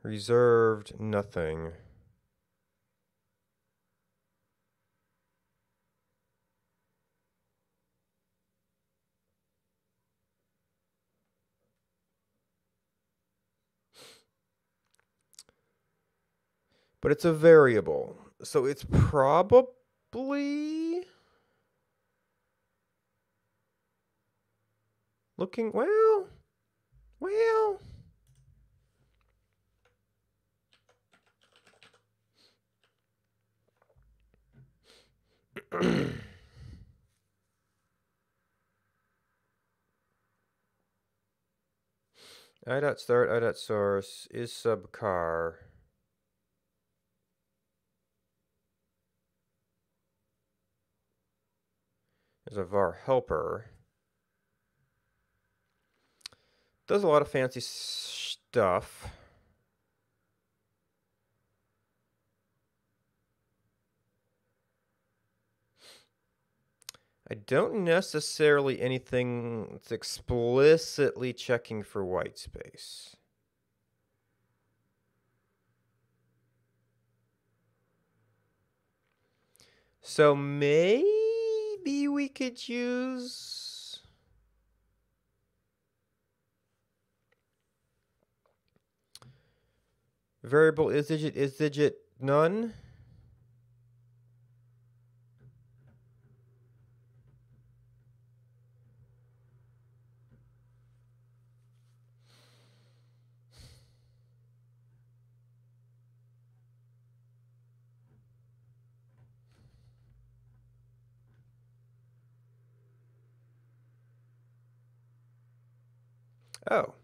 Reserved, nothing. But it's a variable, so it's probably looking, well. I.start, I.source is subcar. There's a var helper. Does a lot of fancy stuff. I don't necessarily anything that's explicitly checking for white space. So maybe we could use variable is digit none. Oh,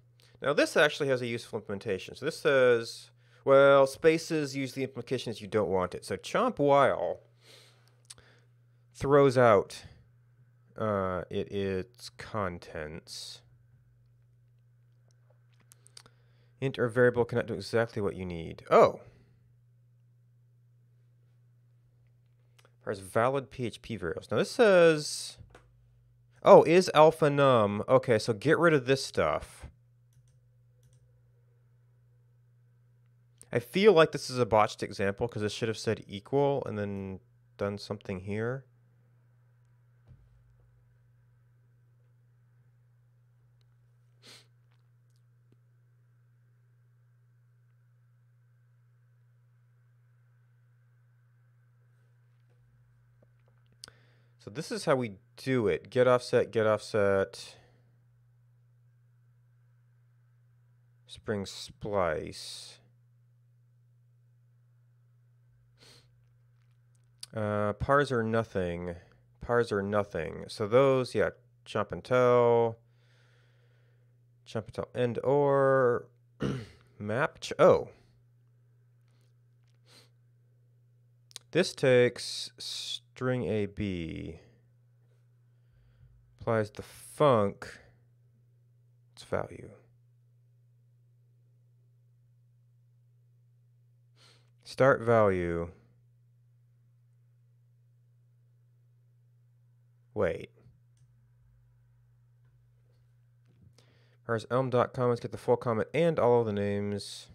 now this actually has a useful implementation. So this says, well, spaces use the implications you don't want it. So chomp while throws out its contents. Int or variable cannot do exactly what you need. Oh. There's valid PHP variables. Now this says, oh, is alpha num. Okay, so get rid of this stuff. I feel like this is a botched example because it should have said equal and then done something here. So this is how we do it. Get offset, get offset. Spring splice. Parser nothing. Parser nothing. So those, yeah, chomp and tell. Chomp and tell end or map. Oh. This takes string AB applies the func its value. Start value. Wait. Parse elm.comments, get the full comment and all of the names.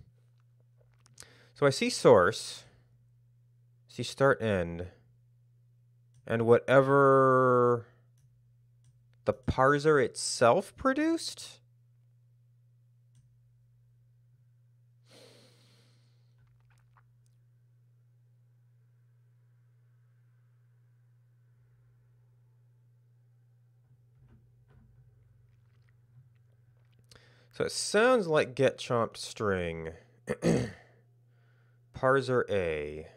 So I see source, see start end, and whatever the parser itself produced. So it sounds like get chomped string. Parser A.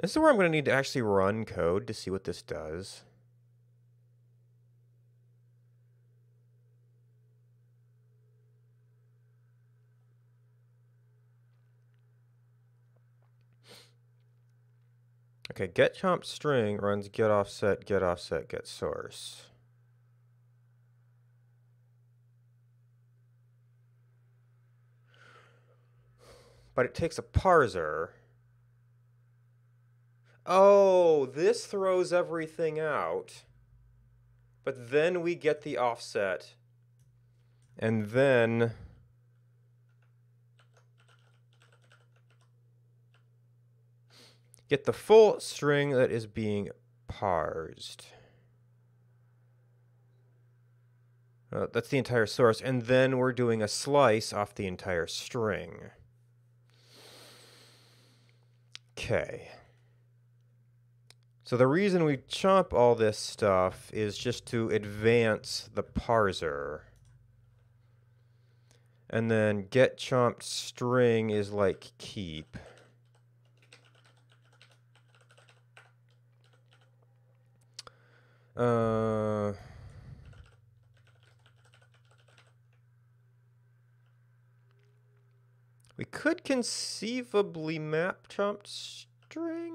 This is where I'm going to need to actually run code to see what this does. Okay, get chomp string runs get offset, get source. But it takes a parser. Oh, this throws everything out. But then we get the offset. And then get the full string that is being parsed. That's the entire source. And then we're doing a slice off the entire string. Okay. So the reason we chomp all this stuff is just to advance the parser. And then get chomped string is like keep. We could conceivably map chomped string.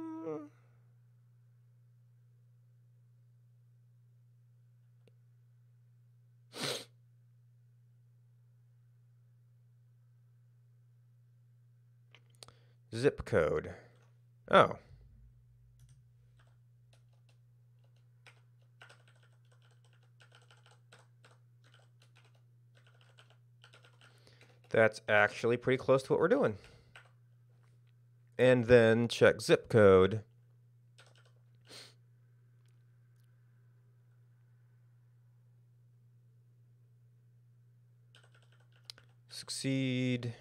Zip code. Oh. That's actually pretty close to what we're doing. And then check zip code. Succeed.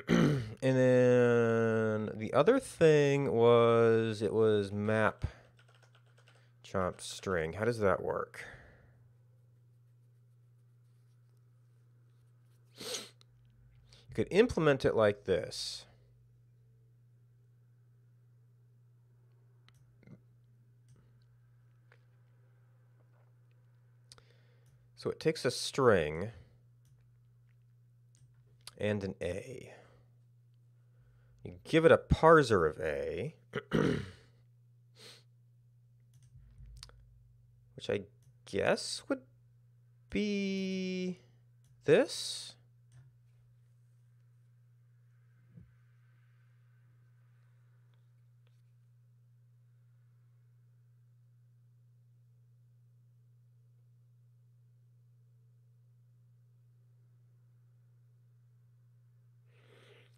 And then the other thing was, it was map chomped string. How does that work? You could implement it like this. So it takes a string and an A. You give it a parser of A, which I guess would be this.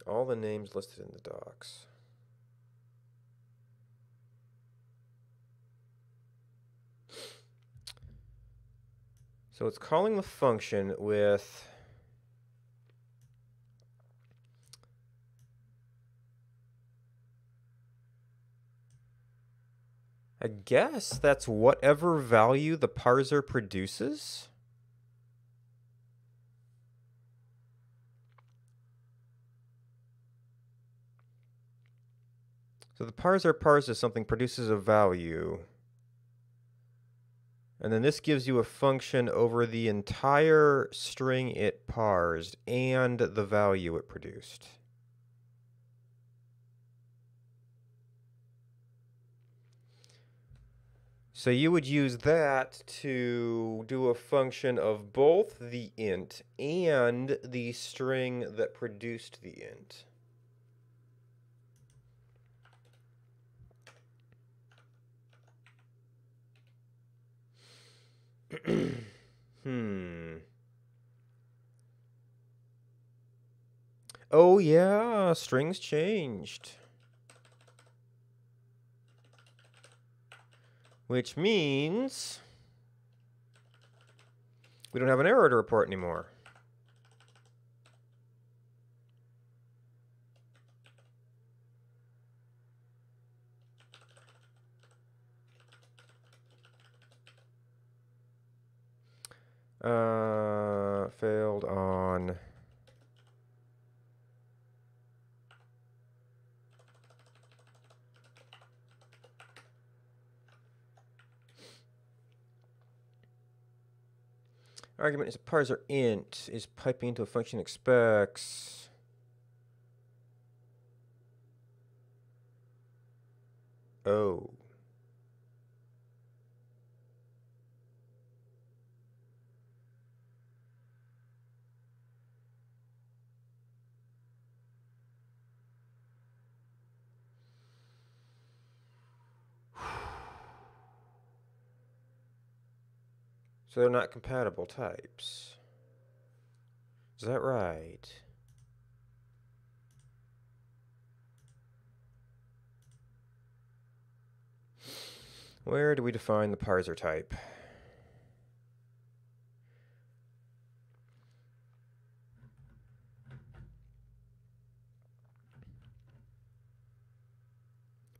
All the names listed in the docs. So it's calling the function with I guess that's whatever value the parser produces. So the parser parses something, produces a value. And then this gives you a function over the entire string it parsed and the value it produced. So you would use that to do a function of both the int and the string that produced the int. Oh yeah, strings changed. Which means we don't have an error to report anymore. Failed on argument is a parser int is piping into a function expects. Oh. So they're not compatible types. Is that right? Where do we define the parser type?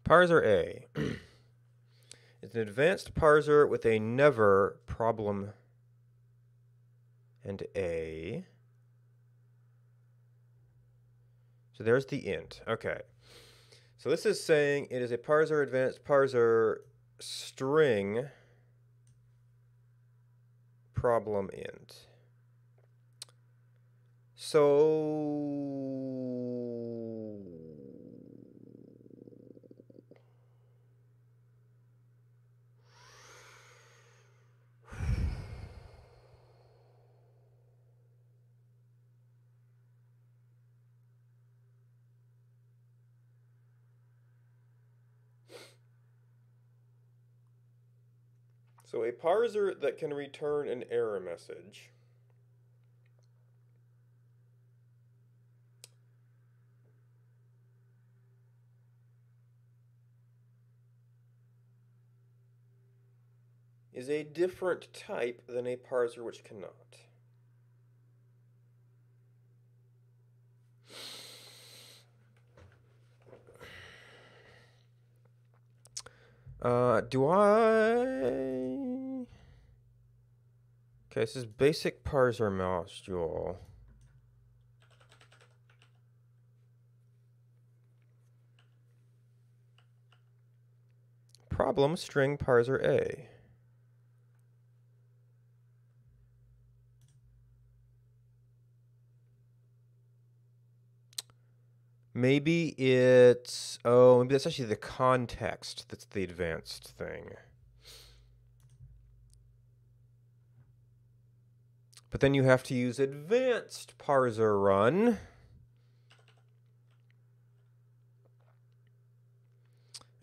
Parser A is an advanced parser with a never problem and A. So there's the int. Okay. So this is saying it is a parser advanced parser string problem int. So a parser that can return an error message is a different type than a parser which cannot. Do I? Okay, this is basic parser module. Problem string parser A. Maybe it's, oh, maybe that's actually the context that's the advanced thing. But then you have to use advanced parser run.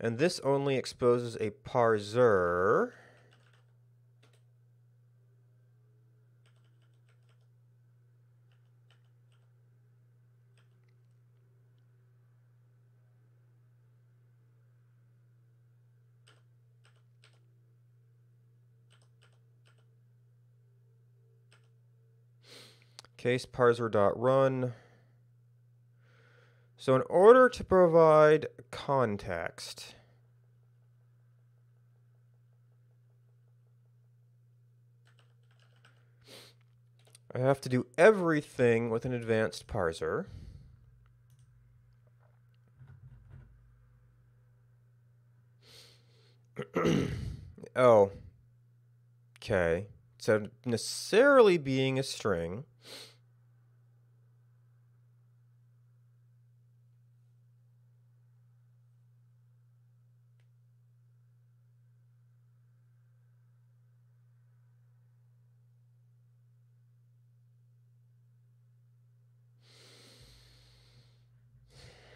And this only exposes a parser. Case parser.run. So in order to provide context, I have to do everything with an advanced parser. Oh, okay. So necessarily being a string.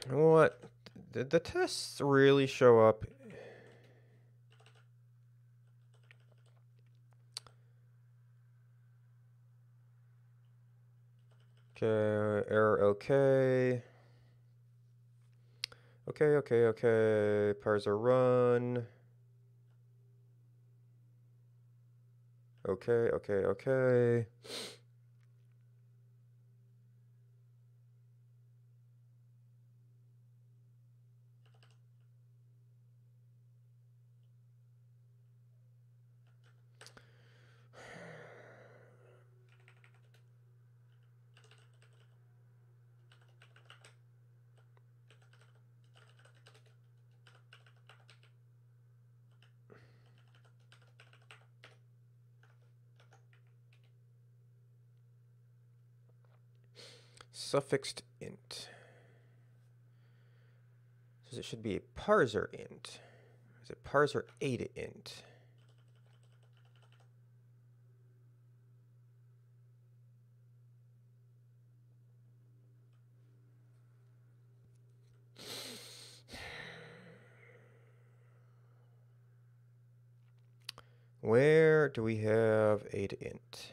What? Did the tests really show up? Okay, error okay. Okay. Parser run. Okay. Suffixed int. So it should be a parser int. Is it parser eta int? Where do we have eta int?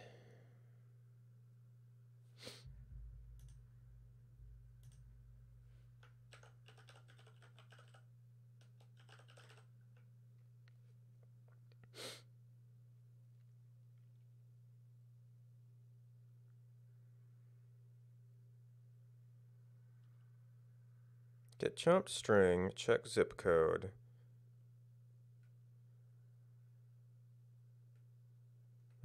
Get chomp string, check zip code.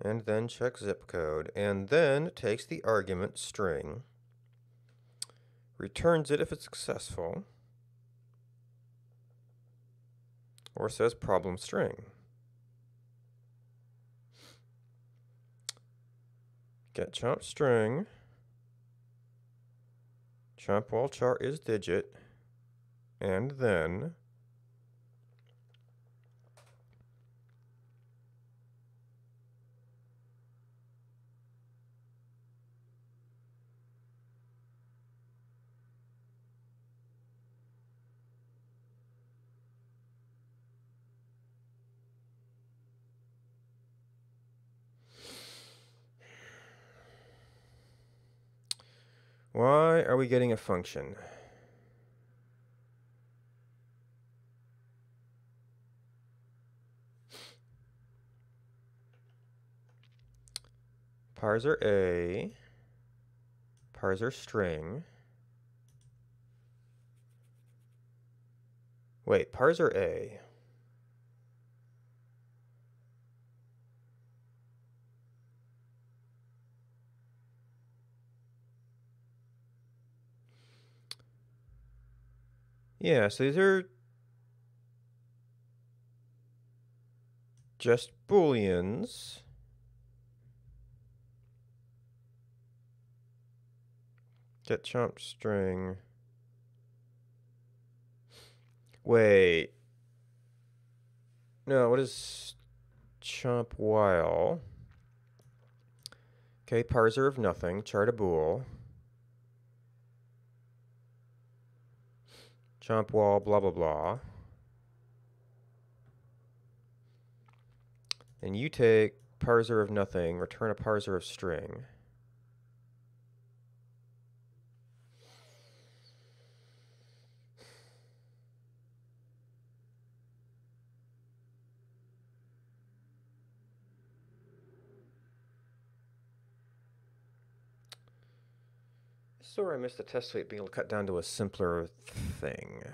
And then check zip code, and then takes the argument string, returns it if it's successful, or says problem string. Get chomp string, chomp while char is digit, and then why are we getting a function? Parser A, parser string. Wait, parser A. Yeah, so these are just booleans. Get chomp string. Wait. No, what is chomp while? Okay, parser of nothing, char to bool. Chomp wall, blah, blah, blah. And you take parser of nothing, return a parser of string. This is where I missed the test suite being able to cut down to a simpler thing.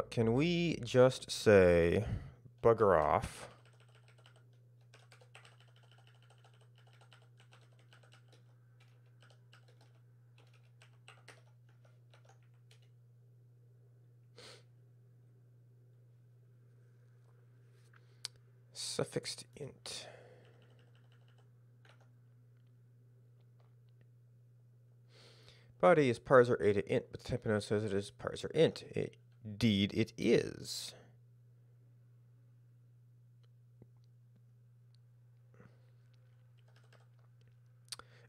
Can we just say bugger off? suffixed int. Body is parser a to int, but the type note says it is parser int. Indeed, it is.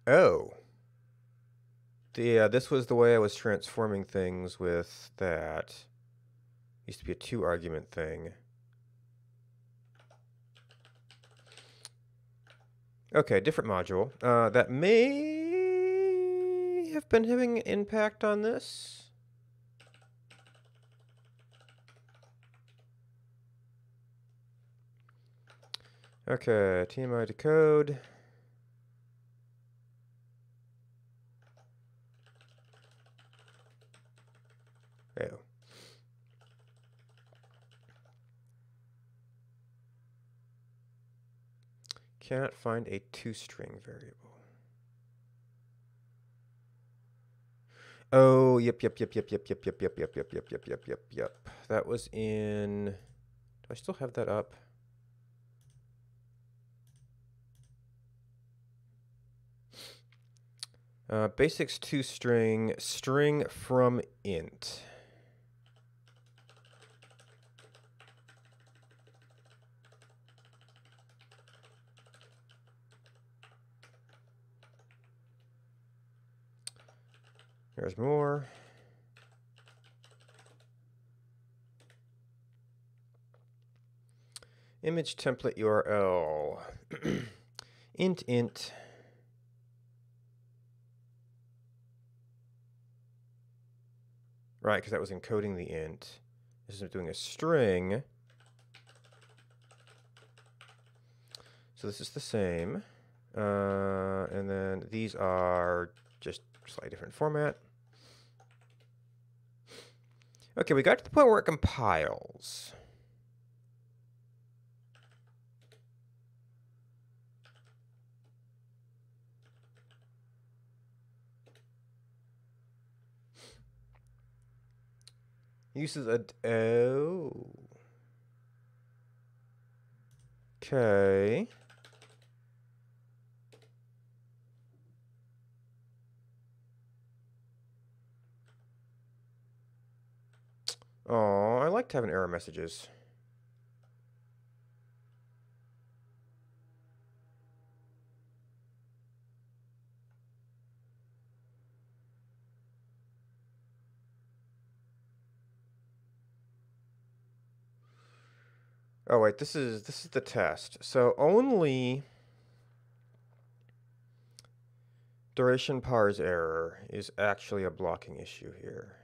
Oh. This was the way I was transforming things with that. Used to be a 2-argument thing. Okay, different module. That may have been having an impact on this. Okay, TMI decode. Oh. Cannot find a toString variable. Oh, yep. That was in... Do I still have that up? Basics toString, string from int. There's more. Image template URL. int. Right, because that was encoding the int. This is doing a string. So this is the same. And then these are just slightly different format. Okay, we got to the point where it compiles. Uses a... Oh. Okay. Oh, I liked having error messages. Oh wait, this is the test. So only duration parse error is actually a blocking issue here.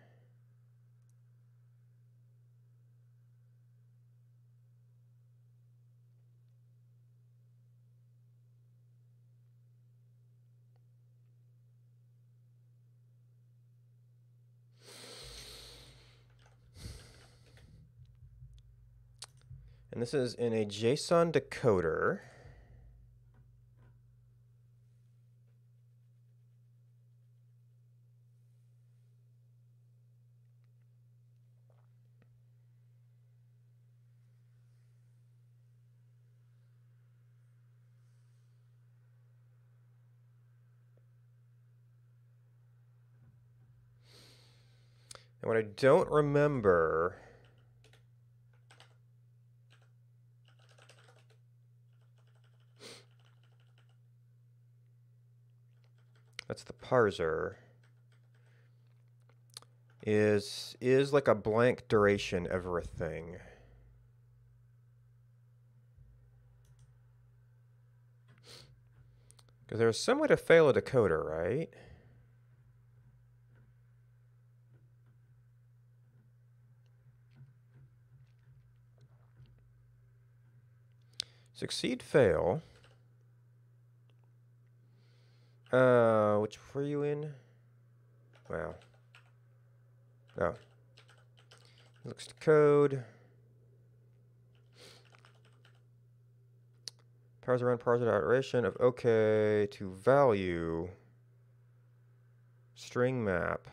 And this is in a JSON decoder. And what I don't remember that's the parser is like a blank duration ever a thing? Because there's some way to fail a decoder, right? Succeed, fail. Which were you in? Wow. Oh. Looks to code. Parser run parser iteration of OK to value string map.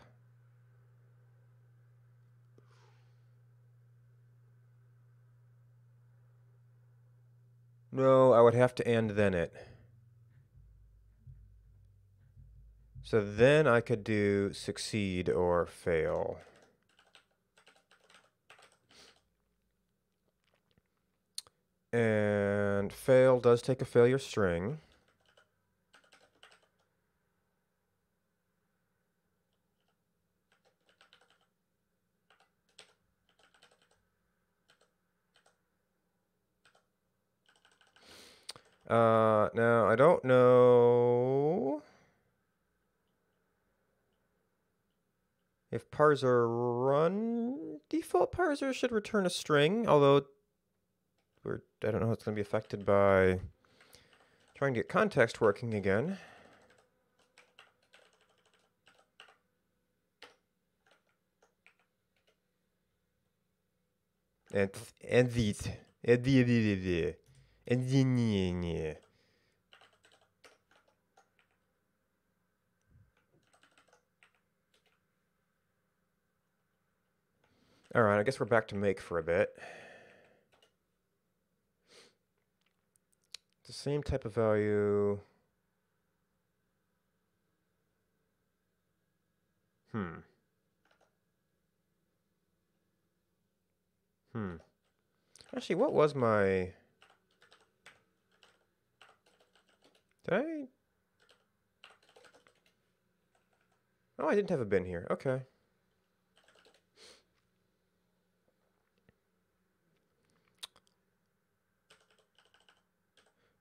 No, I would have to and then it. So then I could do succeed or fail. And fail does take a failure string. Now I don't know if parser run. Default parser should return a string, although I don't know how it's going to be affected by trying to get context working again. And these. All right, I guess we're back to make for a bit. The same type of value. Actually, what was my... Did I... Oh, I didn't have a bin here. Okay.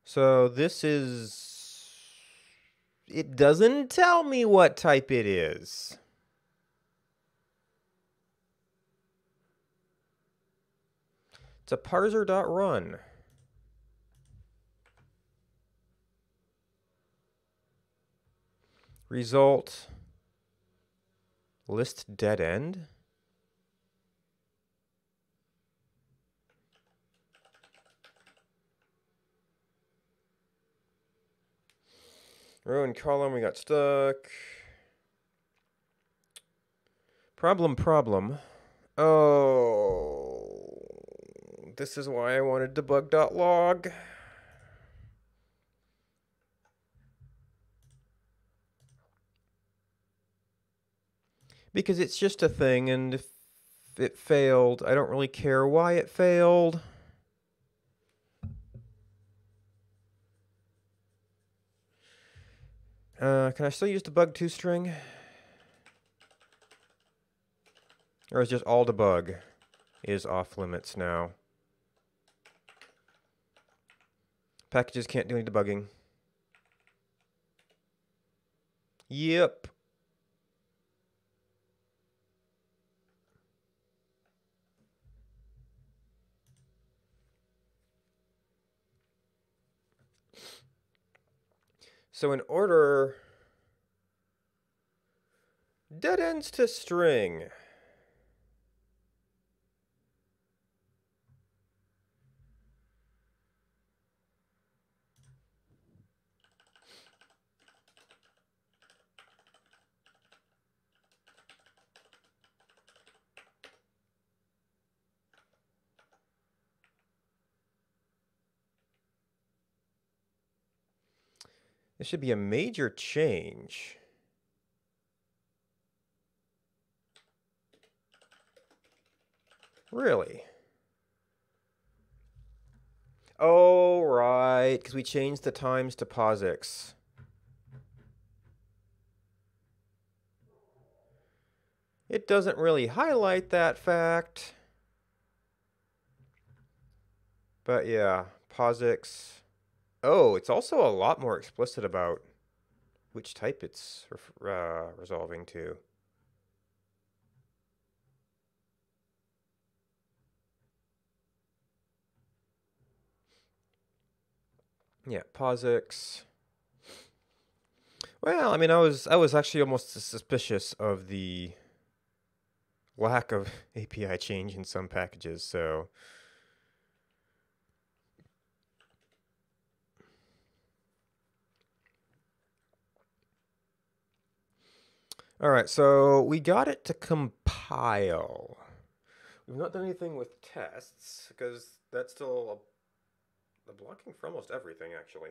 So this is... It doesn't tell me what type it is. It's a parser.run. Result list dead end. Row and column, we got stuck. Problem. Oh, this is why I wanted debug.log. Because it's just a thing, and if it failed, I don't really care why it failed. Can I still use debug toString? Or is just all debug is off limits now? Packages can't do any debugging. Yep. So in order dead ends to string. This should be a major change. Really? Oh, right, because we changed the times to POSIX. It doesn't really highlight that fact. But yeah, POSIX. Oh, it's also a lot more explicit about which type it's resolving to. Yeah, POSIX. Well, I mean, I was actually almost suspicious of the lack of API change in some packages, so all right, so we got it to compile. We've not done anything with tests because that's still the blocking for almost everything, actually.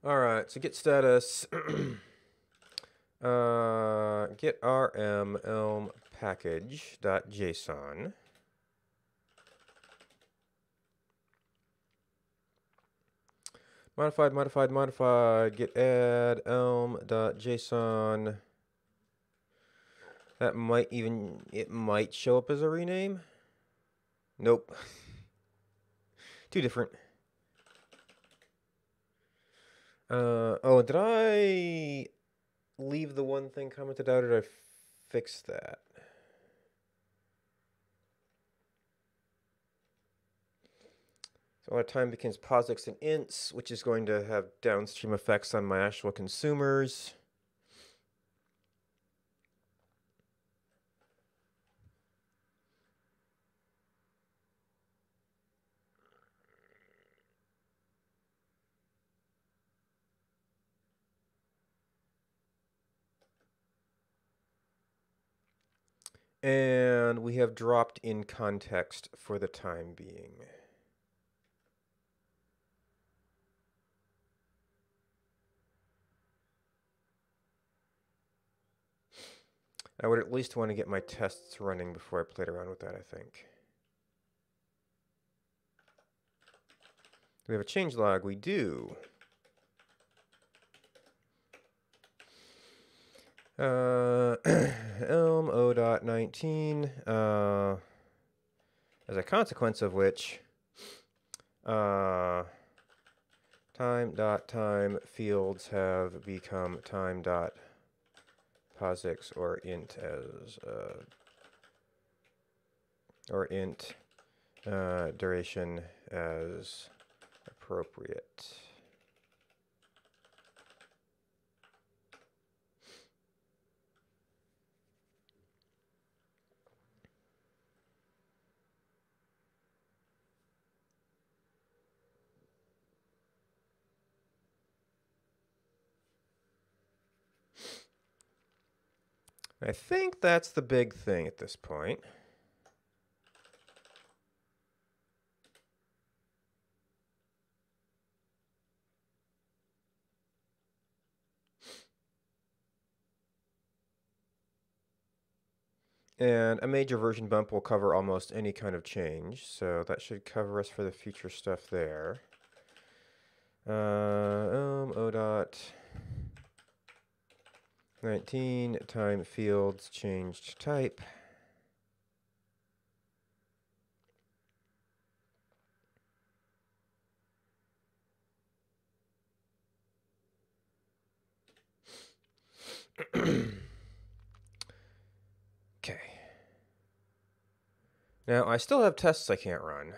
All right, so git status. Get rm elm package.json. Modified, get add elm.json. That might it might show up as a rename. Nope. Too different. Oh, did I leave the one thing commented out, or did I fix that? So a lot of time becomes POSIX and ints, which is going to have downstream effects on my actual consumers. And we have dropped in context for the time being. I would at least want to get my tests running before I played around with that, I think. Do we have a changelog? We do. Elm O.19, as a consequence of which, time fields have become time.POSIX or int as, or int duration as appropriate. I think that's the big thing at this point. And a major version bump will cover almost any kind of change, so that should cover us for the future stuff there. O.19 time fields changed type. Okay. Now, I still have tests I can't run.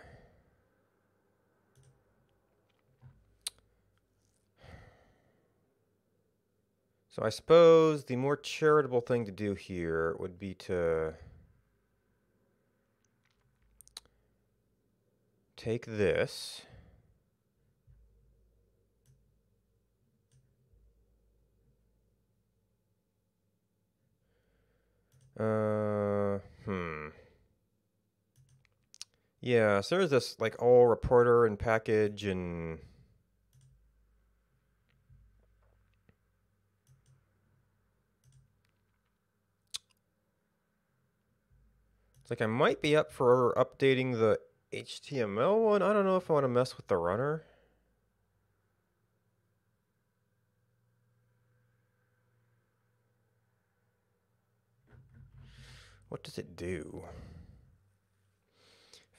So I suppose the more charitable thing to do here would be to take this. Yeah, so there's this like all reporter and package and it's like I might be up for updating the HTML one. I don't know if I want to mess with the runner. What does it do?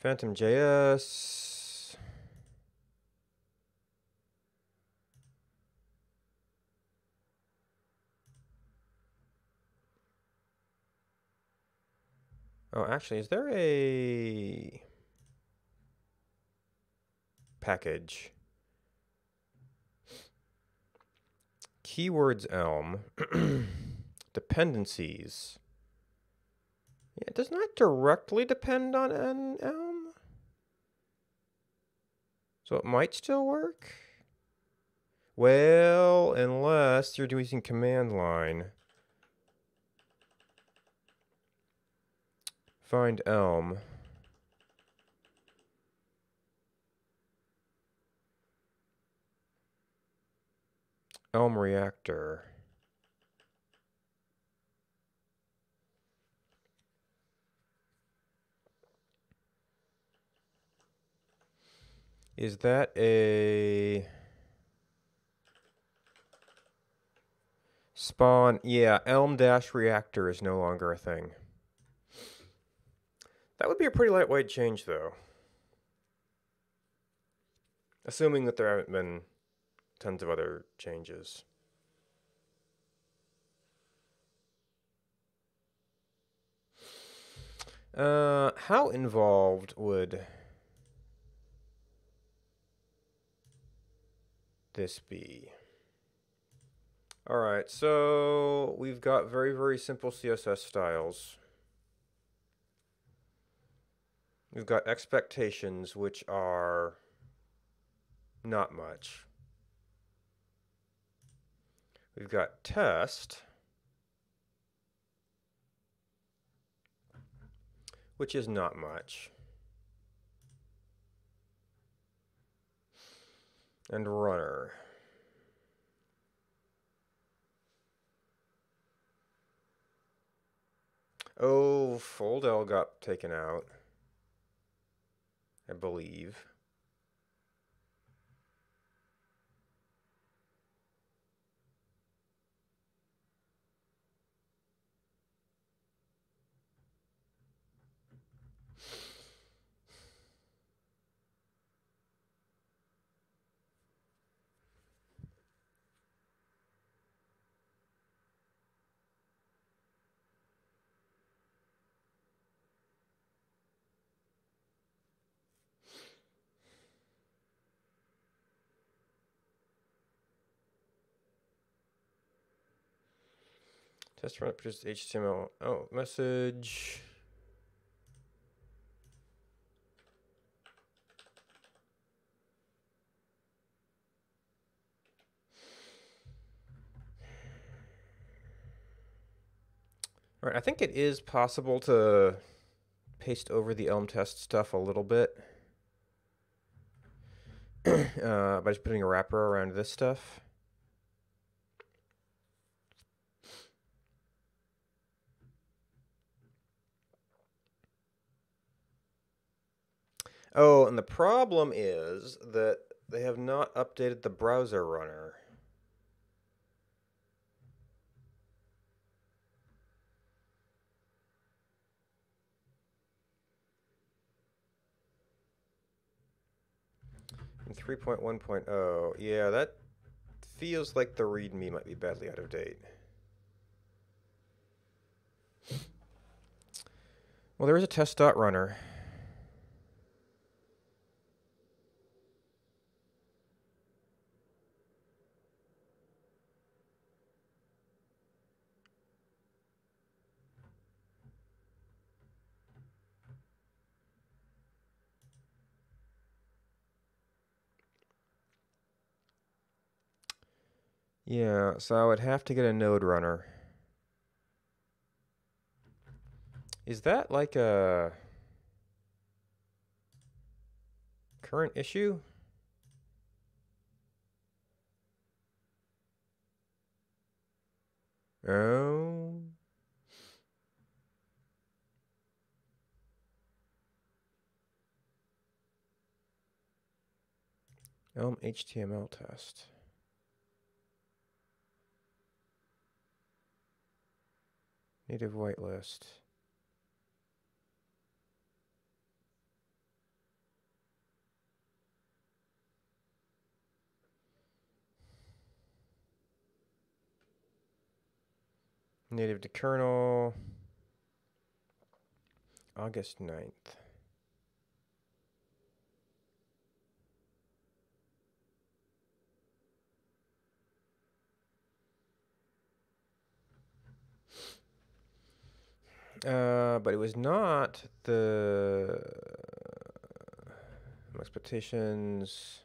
Phantom.js. Oh, actually, is there a package? Keywords Elm. Dependencies. Yeah, it does not directly depend on an Elm. So it might still work? Well, unless you're using command line. Find Elm. Elm reactor. Is that a spawn? Yeah, Elm-reactor is no longer a thing. That would be a pretty lightweight change, though. Assuming that there haven't been tons of other changes. How involved would this be? All right, so we've got very, very simple CSS styles. We've got expectations, which are not much. We've got test, which is not much. And runner. Oh, Foldel got taken out, I believe. Test run produces HTML. Oh, message. All right, I think it is possible to paste over the Elm test stuff a little bit by just putting a wrapper around this stuff. Oh, and the problem is that they have not updated the browser runner. In 3.1.0, yeah, that feels like the README might be badly out of date. Well, there is a test.runner. Yeah, so I would have to get a node runner. Is that like a current issue? Oh. Elm HTML test. Native whitelist. Native to kernel. August 9th. But it was not the expectations.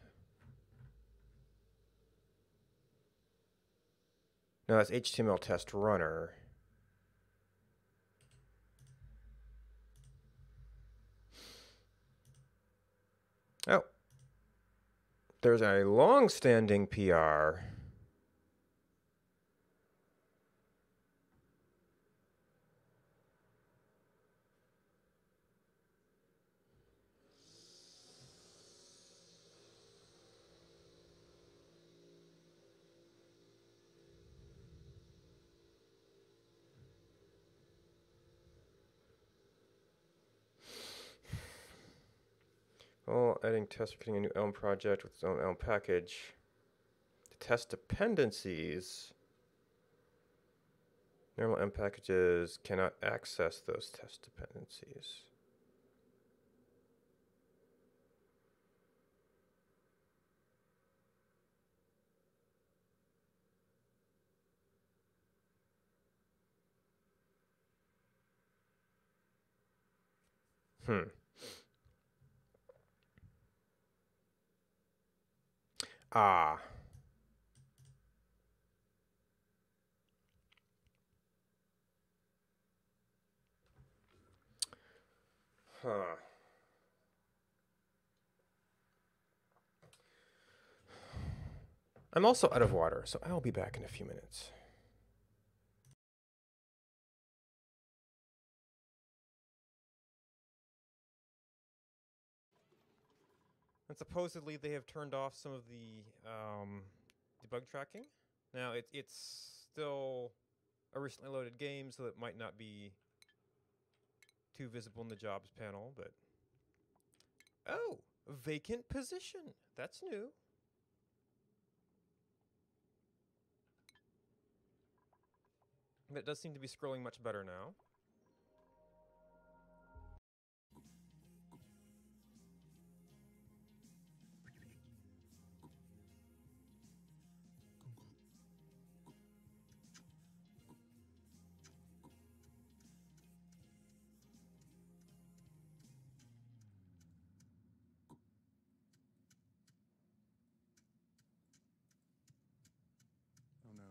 No, that's HTML test runner. Oh, there's a long-standing PR. Oh, adding tests, creating a new Elm project with its own Elm package. To test dependencies. Normal Elm packages cannot access those test dependencies. Ah. Huh. I'm also out of water, so I'll be back in a few minutes. And supposedly they have turned off some of the debug tracking. Now it's still a recently loaded game, so it might not be too visible in the jobs panel, but oh, vacant position. That's new. That does seem to be scrolling much better now. Oh no.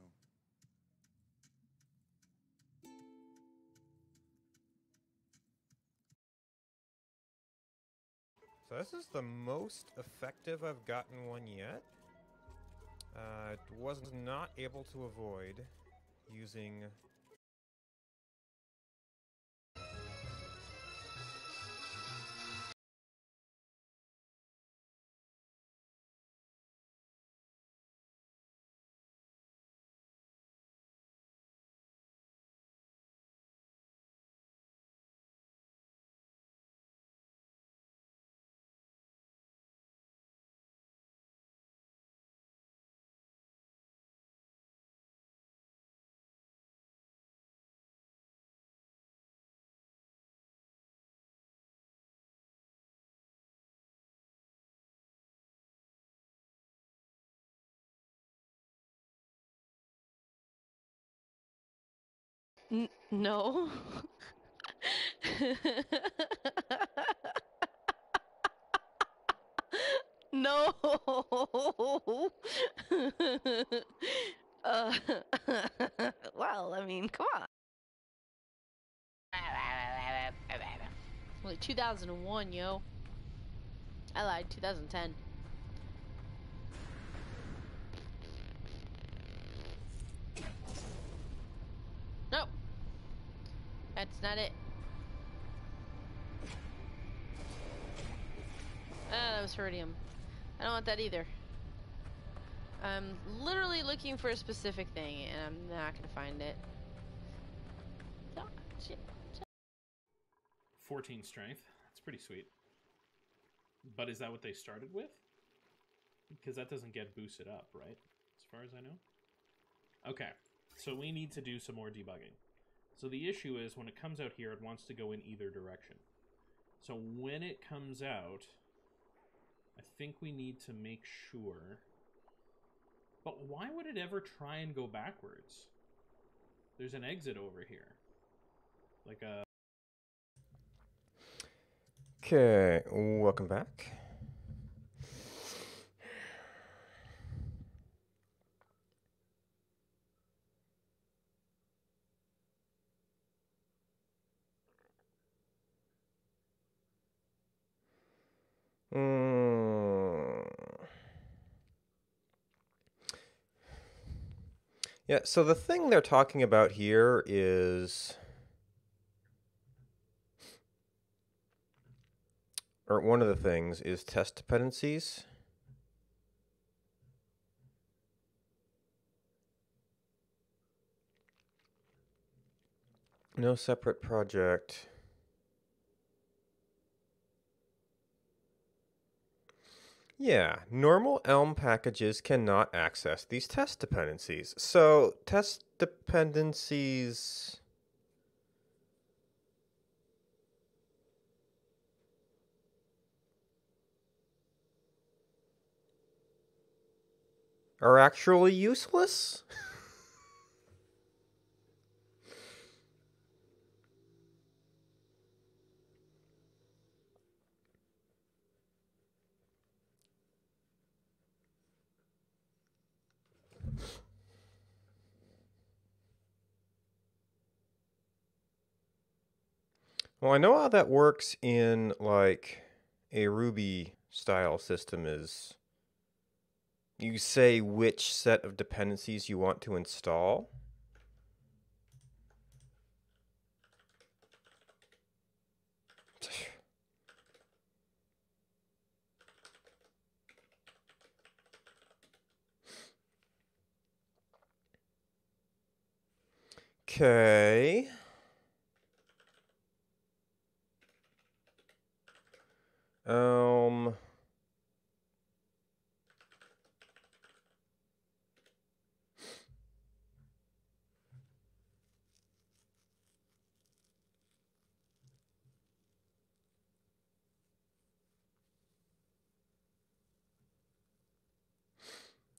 So this is the most effective I've gotten one yet. It was not able to avoid using No. No. uh, well, I mean, come on. Like 2001, yo. I lied, 2010. Nope. That's not it. Ah, that was Herdium. I don't want that either. I'm literally looking for a specific thing, and I'm not gonna find it. Oh, shit. 14 strength. That's pretty sweet. But is that what they started with? Because that doesn't get boosted up, right? As far as I know. Okay, so we need to do some more debugging. So the issue is when it comes out here, it wants to go in either direction. So when it comes out, I think we need to make sure. But why would it ever try and go backwards? There's an exit over here. Like a Okay, welcome back. Yeah, so the thing they're talking about here is, or one of the things is test dependencies. No separate project. Yeah, normal Elm packages cannot access these test dependencies. So test dependencies are actually useless? Well, I know how that works in like a Ruby style system is you say which set of dependencies you want to install. Okay. Um,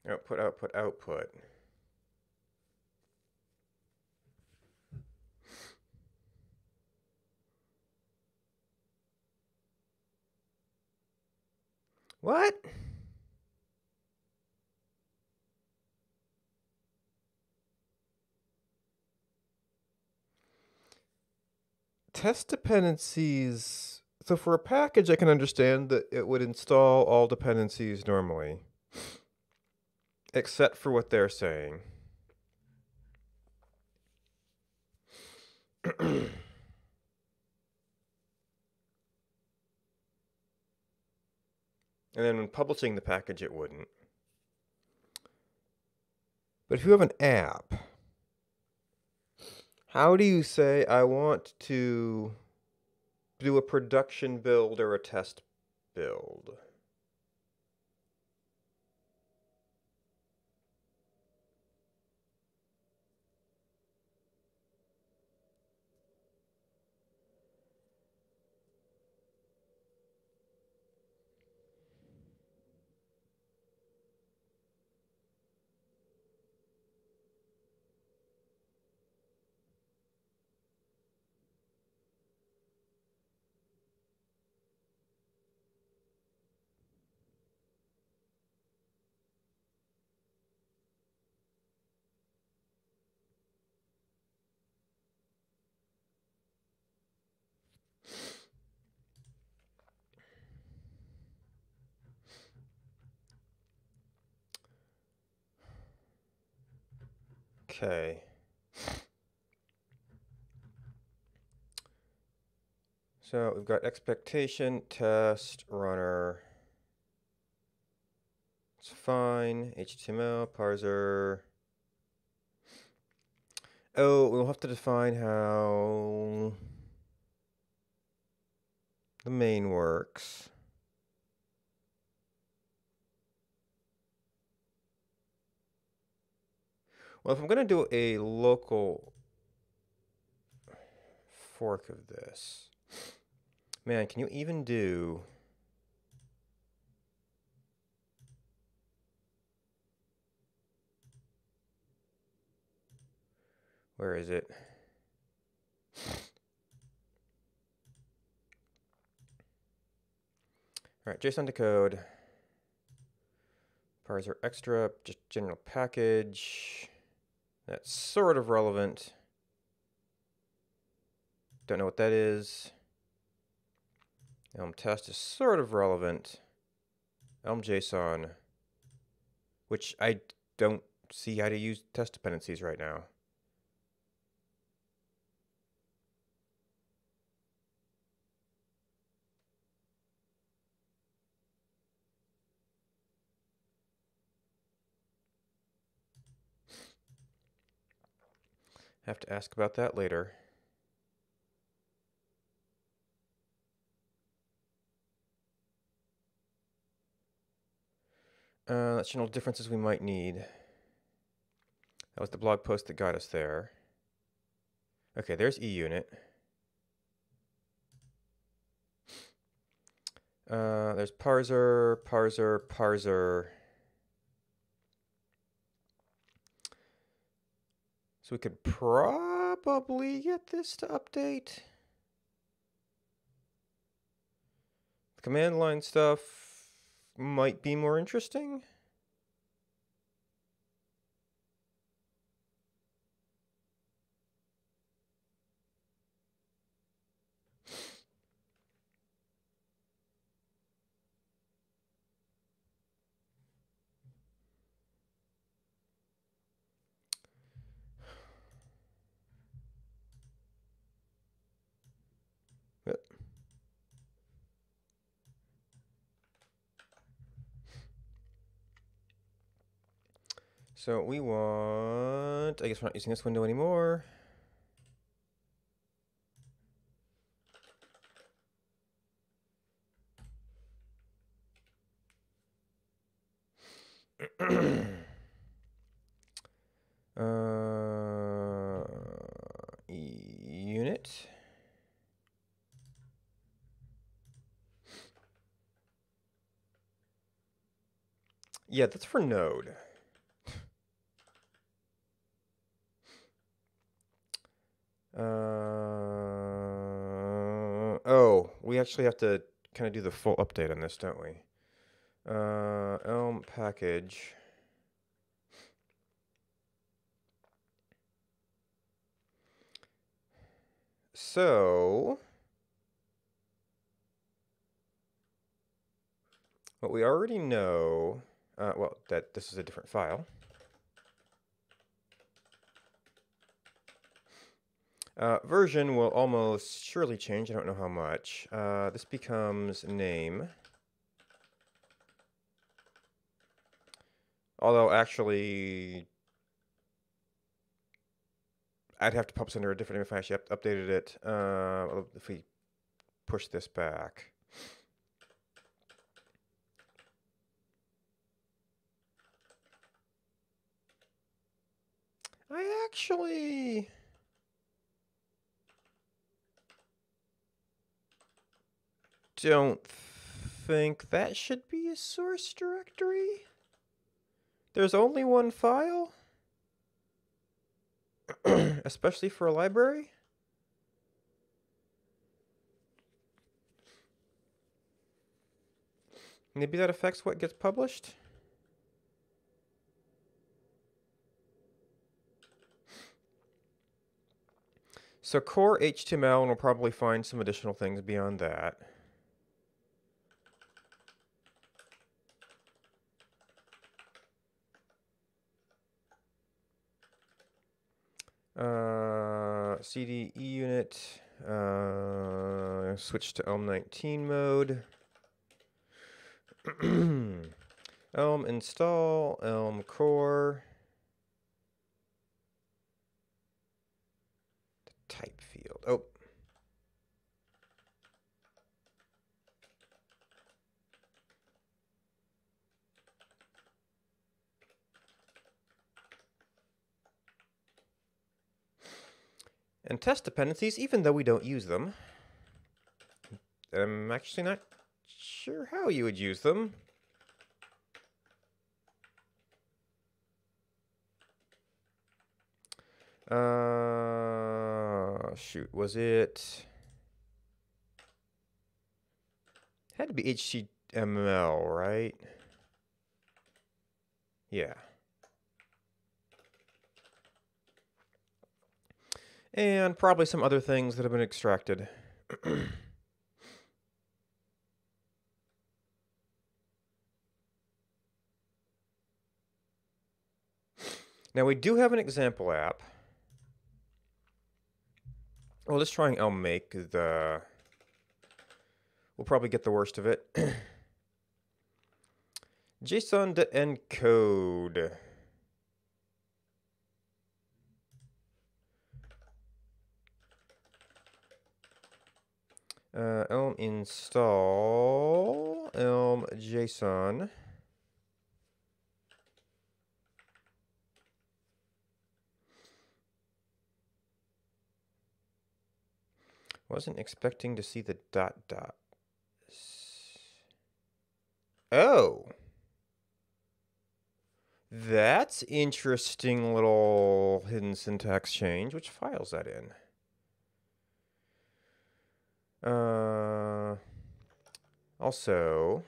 output, output, output. What? Test dependencies. So for a package, I can understand that it would install all dependencies normally, except for what they're saying. And then when publishing the package, it wouldn't. But if you have an app, how do you say, I want to do a production build or a test build? Okay. So we've got expectation, test, runner. It's fine. HTML, parser. Oh, we'll have to define how the main works. Well, if I'm going to do a local fork of this, man, can you even do... Where is it? All right, JSON decode. Parser extra, just general package. That's sort of relevant. Don't know what that is. Elm test is sort of relevant. Elm JSON, which I don't see how to use test dependencies right now. Have to ask about that later. Let's channel differences we might need. That was the blog post that got us there. Okay, there's eUnit. There's parser, parser, parser. So we could probably get this to update. The command line stuff might be more interesting. So we want, I guess we're not using this window anymore. Unit. Yeah, that's for Node. Oh, we actually have to kind of do the full update on this, don't we? Elm package. So, what we already know, well, that this is a different file. Version will almost surely change. I don't know how much. This becomes name. Although, actually, I'd have to publish under a different name if I actually updated it. If we push this back. I actually don't think that should be a source directory. There's only one file, especially for a library. Maybe that affects what gets published. So core HTML, and we'll probably find some additional things beyond that. CD eUnit, switch to Elm 19 mode. Elm install, Elm core. The type field. Oh. And test dependencies, even though we don't use them. I'm actually not sure how you would use them. Shoot, was it? Had to be ml, right? Yeah. And probably some other things that have been extracted. Now we do have an example app. Well, let's try Elm make the... We'll probably get the worst of it. JSON to encode. Elm install Elm JSON. Wasn't expecting to see the dot. Oh. That's interesting little hidden syntax change. Which file's that in? Also,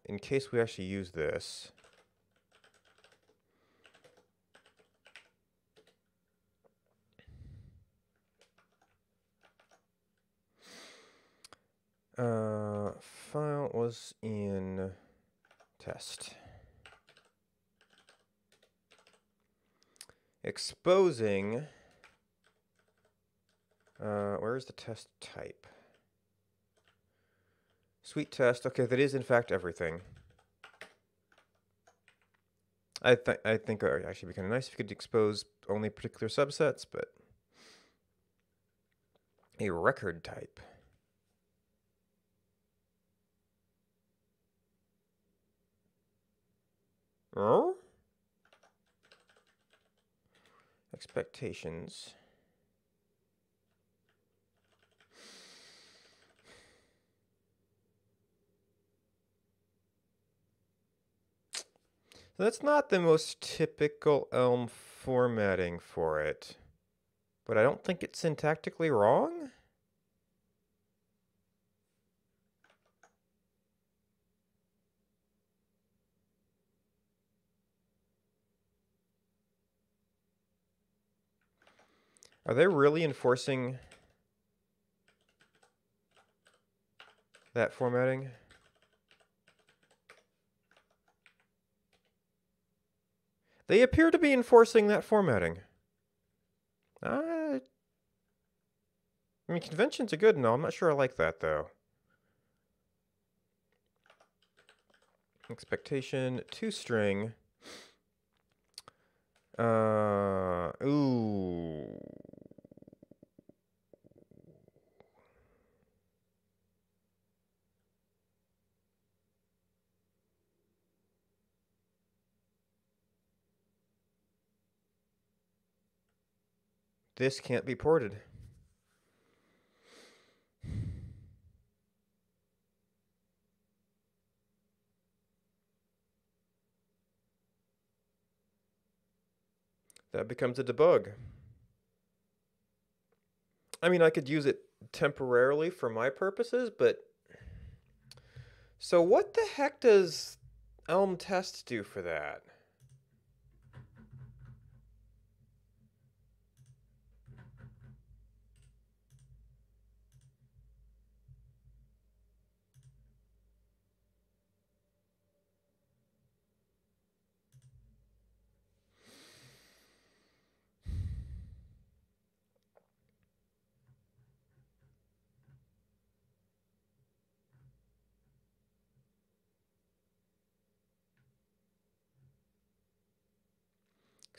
in case we actually use this, file was in test. Exposing, where's the test type? Sweet test. Okay, that is in fact everything. I think it would actually be kind of nice if you could expose only particular subsets, but a record type. Oh? Expectations. So that's not the most typical Elm formatting for it, but I don't think it's syntactically wrong. Are they really enforcing that formatting? They appear to be enforcing that formatting. I mean, conventions are good and all. I'm not sure I like that, though. Expectation, toString. Ooh. This can't be ported. That becomes a debug. I mean, I could use it temporarily for my purposes, but... So what the heck does Elm test do for that?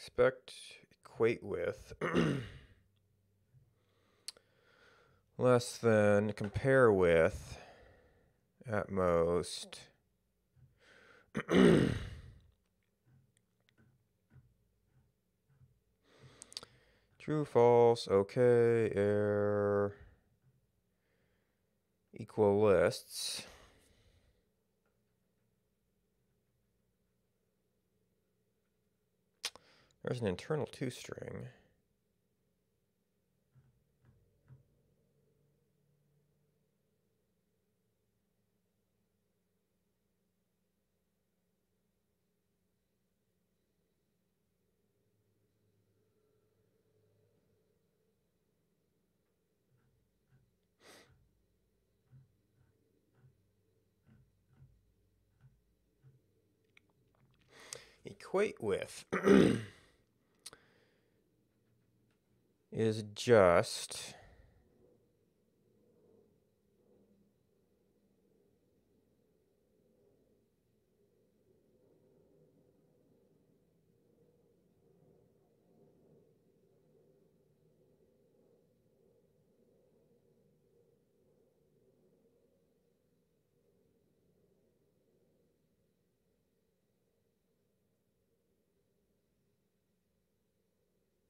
Expect equate with less than compare with at most. True, false, okay, error, equal lists. There's an internal toString. equate with is just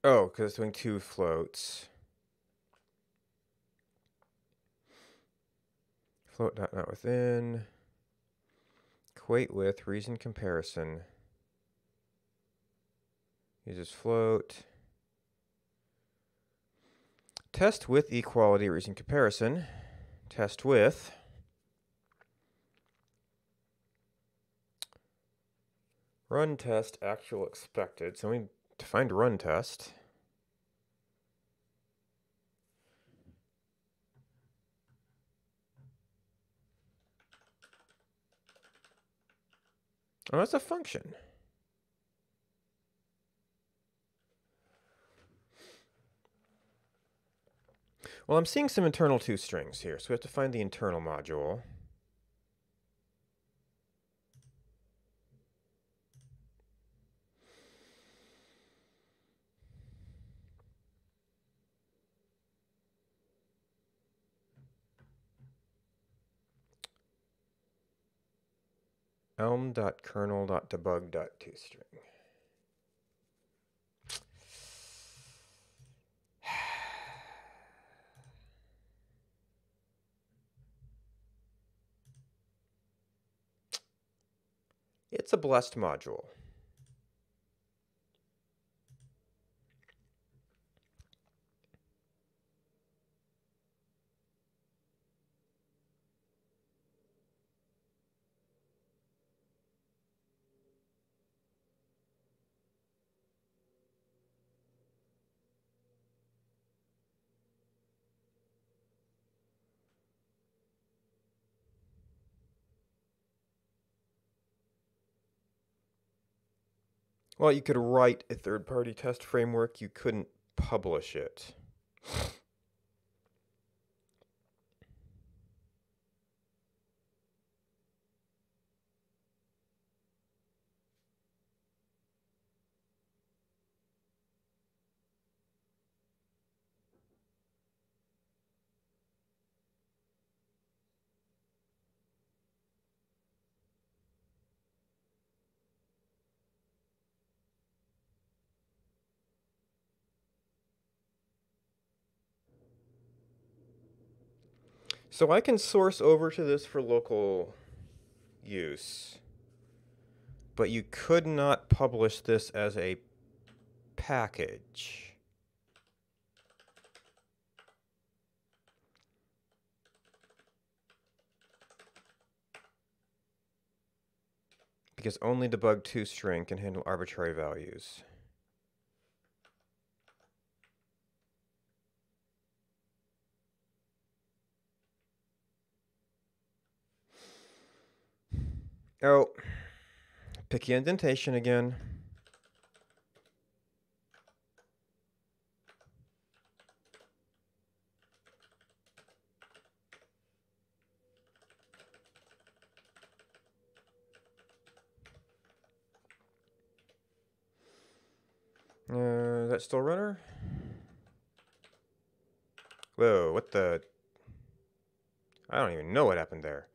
oh, because it's doing two floats. Float dot not within. Equate with reason comparison. Uses float. Test with equality reason comparison. Test with run test actual expected. So we defined run test. Oh, that's a function. Well, I'm seeing some internal toStrings here, so we have to find the internal module. elm.kernel.debug.toString. It's a blessed module. Well, you could write a third-party test framework. You couldn't publish it. So I can source over to this for local use, but you could not publish this as a package. Because only debug toString can handle arbitrary values. Oh, picky indentation again. Is that still runner? Whoa, what the? I don't even know what happened there.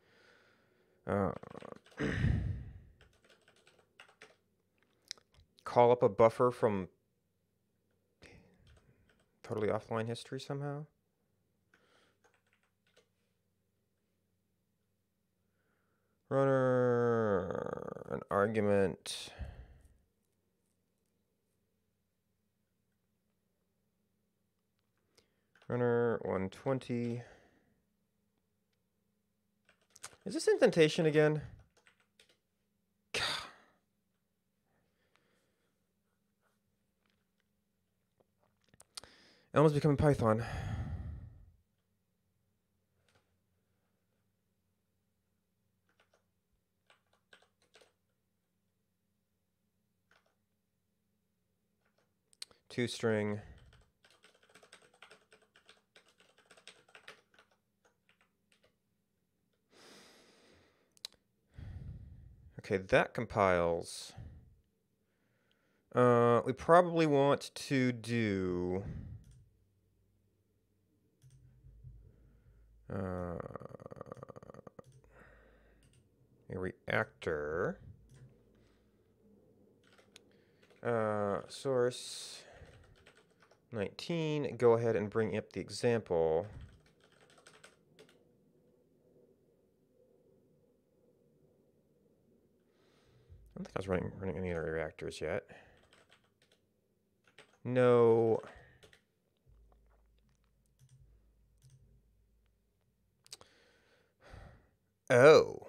Call up a buffer from totally offline history somehow? Runner, an argument. Runner 120. Is this indentation again? Elm is becoming Python. toString. Okay, that compiles. We probably want to do a reactor. Source 19. Go ahead and bring up the example. I don't think I was running any other reactors yet. No. Oh.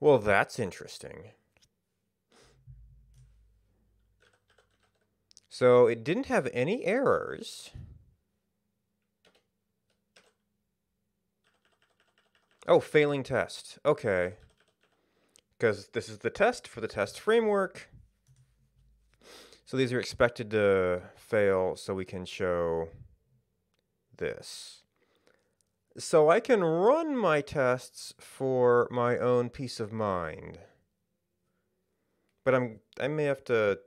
Well, that's interesting. So it didn't have any errors. Oh, failing test. Okay. Because this is the test for the test framework. So these are expected to fail, so we can show this. So I can run my tests for my own peace of mind. But I may have to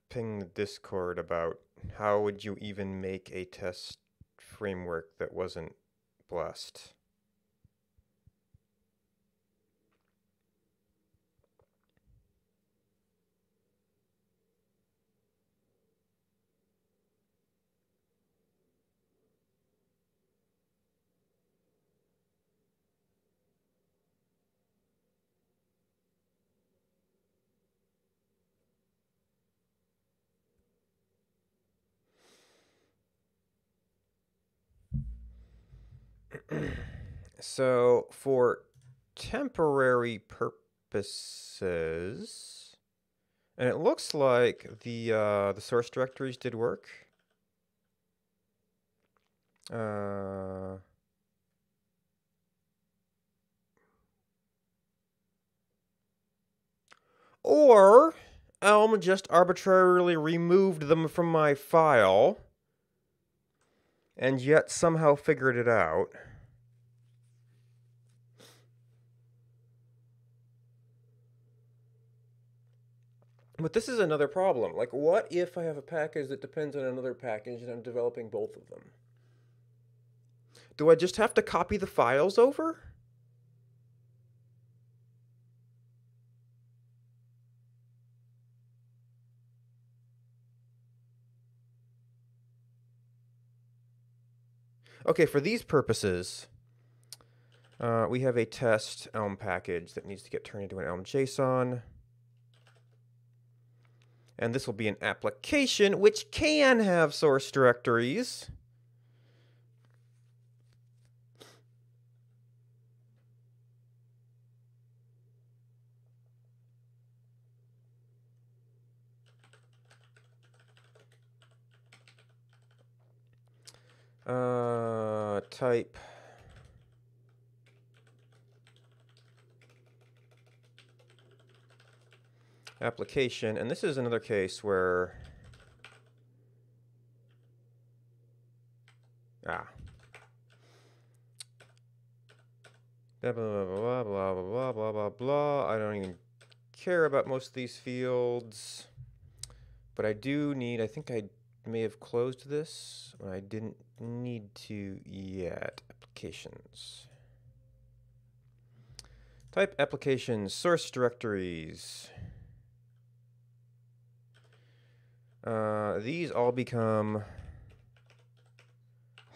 ping the Discord about how would you even make a test framework that wasn't blessed. So for temporary purposes, and it looks like the source directories did work. Or Elm just arbitrarily removed them from my file and yet somehow figured it out. But this is another problem. Like, what if I have a package that depends on another package and I'm developing both of them? Do I just have to copy the files over? Okay, for these purposes, we have a test Elm package that needs to get turned into an Elm JSON. And this will be an application which can have source directories. Type application, and this is another case where blah blah blah blah blah blah blah blah blah. I don't even care about most of these fields, but I do need, I think I may have closed this when I didn't need to yet. Applications. Type applications, source directories. These all become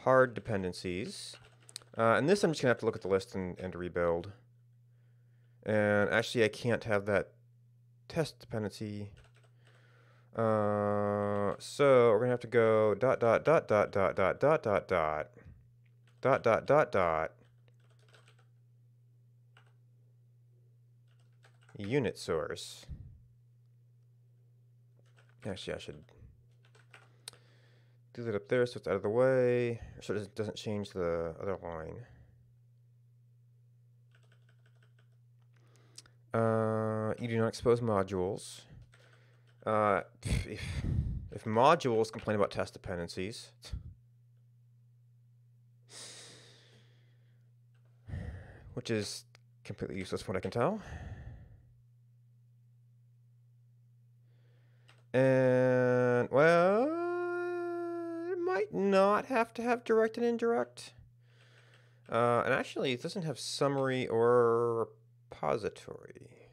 hard dependencies. And this I'm just going to have to look at the list and rebuild. And actually I can't have that test dependency. So we're going to have to go dot dot dot dot dot dot dot dot dot dot dot dot dot unit source. Actually, I should do that up there so it's out of the way, so it doesn't change the other line. You do not expose modules. If modules complain about test dependencies, which is completely useless from what I can tell. And, well, it might not have to have direct and indirect. And actually, it doesn't have summary or repository.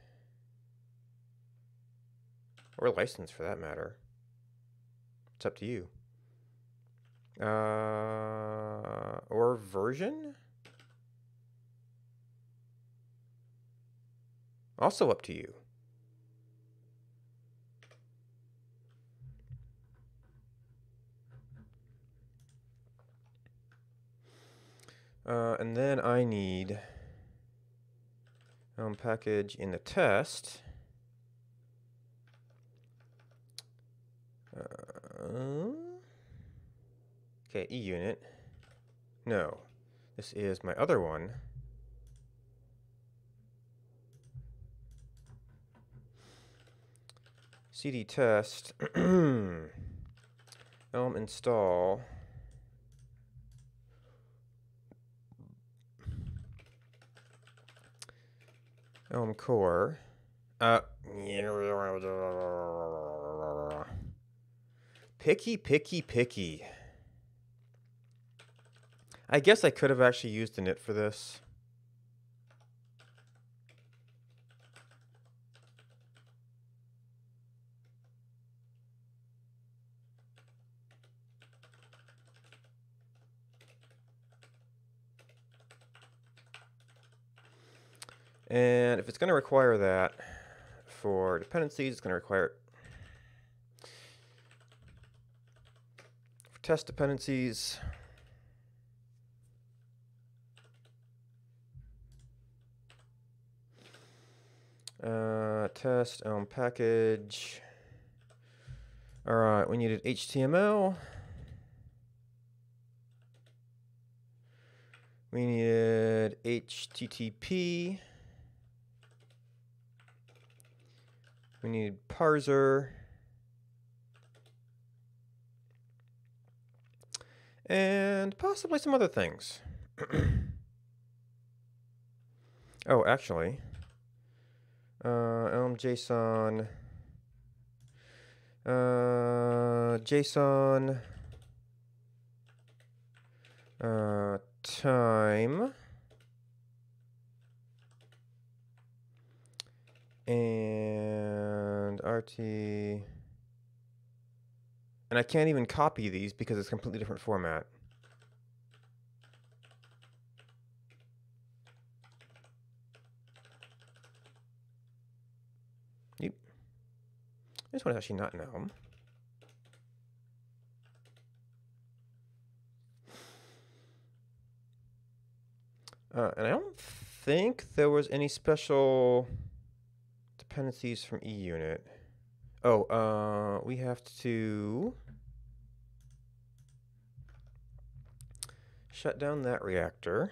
Or license, for that matter. It's up to you. Or version? Also up to you. And then I need package in the test. Okay, eUnit. No, this is my other one. CD test. Install. Core. Picky. I guess I could have actually used init for this. And if it's going to require that for dependencies, it's going to require it for test dependencies. Test package. All right, we needed HTML. We needed HTTP. We need parser. And possibly some other things. Oh, actually. JSON. JSON. Time. And RT. And I can't even copy these because it's a completely different format. Yep. This one is actually not in Elm. And I don't think there was any special dependencies from eUnit. Oh, we have to shut down that reactor.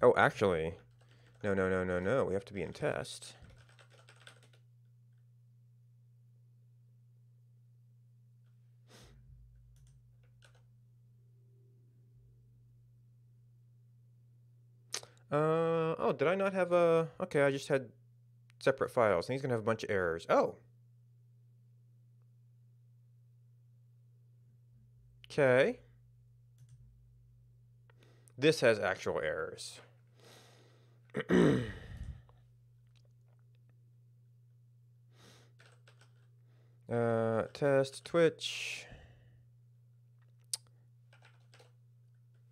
Oh, actually, no. We have to be in test. Oh, did I not have a... Okay, I just had separate files, and he's going to have a bunch of errors. Oh. Okay. This has actual errors. Test Twitch.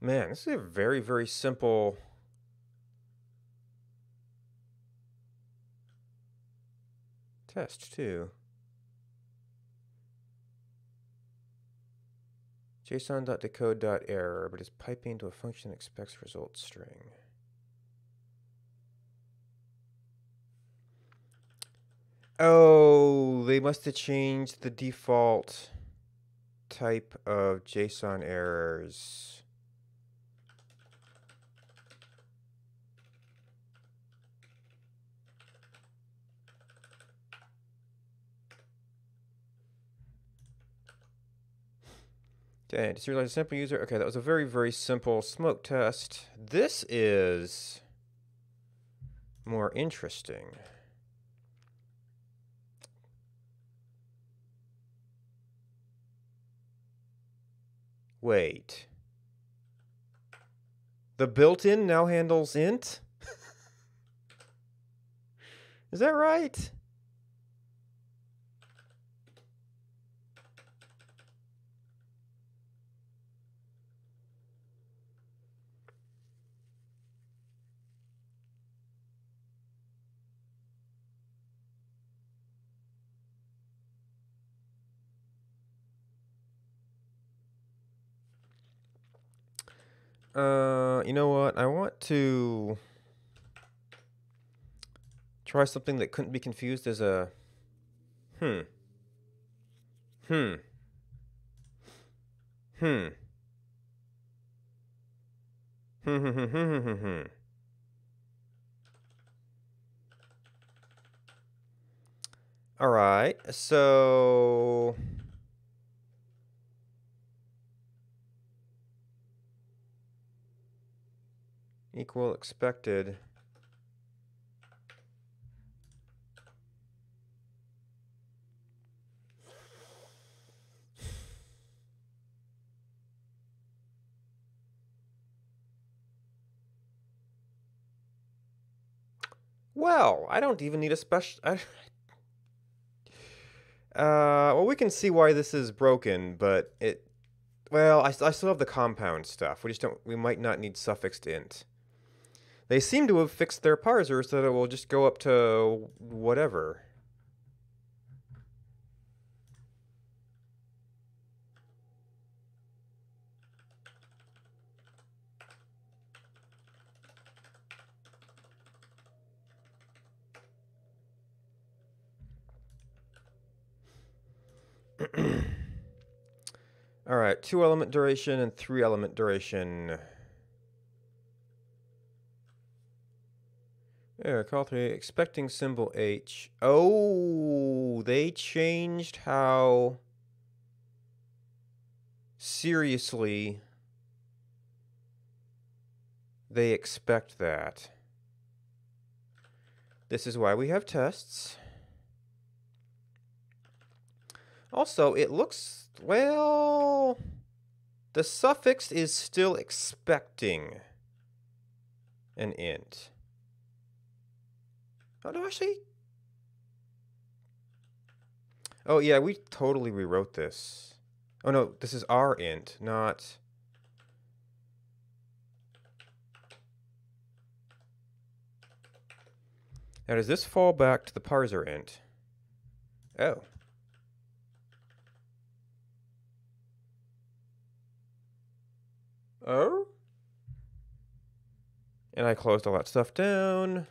Man, this is a very, very simple... test, too. JSON.decode.error, but is piping to a function that expects result string. Oh, they must have changed the default type of JSON errors. Okay, just realize a simple user. Okay, that was a very, very simple smoke test. This is more interesting. Wait. The built-in now handles int? Is that right? You know what? I want to try something that couldn't be confused as a Hmm. All right. So equal expected. Well, I don't even need a special. Well, we can see why this is broken, but it. Well, I still have the compound stuff. We just don't. We might not need suffixed int. They seem to have fixed their parser so that it will just go up to whatever. All right, 2-element duration and 3-element duration. Yeah, call 3, expecting symbol H. Oh, they changed how seriously they expect that. This is why we have tests. Also, it looks, well, the suffix is still expecting an int. Oh, no, actually. Oh, yeah, we totally rewrote this. Oh, no, this is our int, not... Now, does this fall back to the parser int? Oh. Oh? And I closed all that stuff down.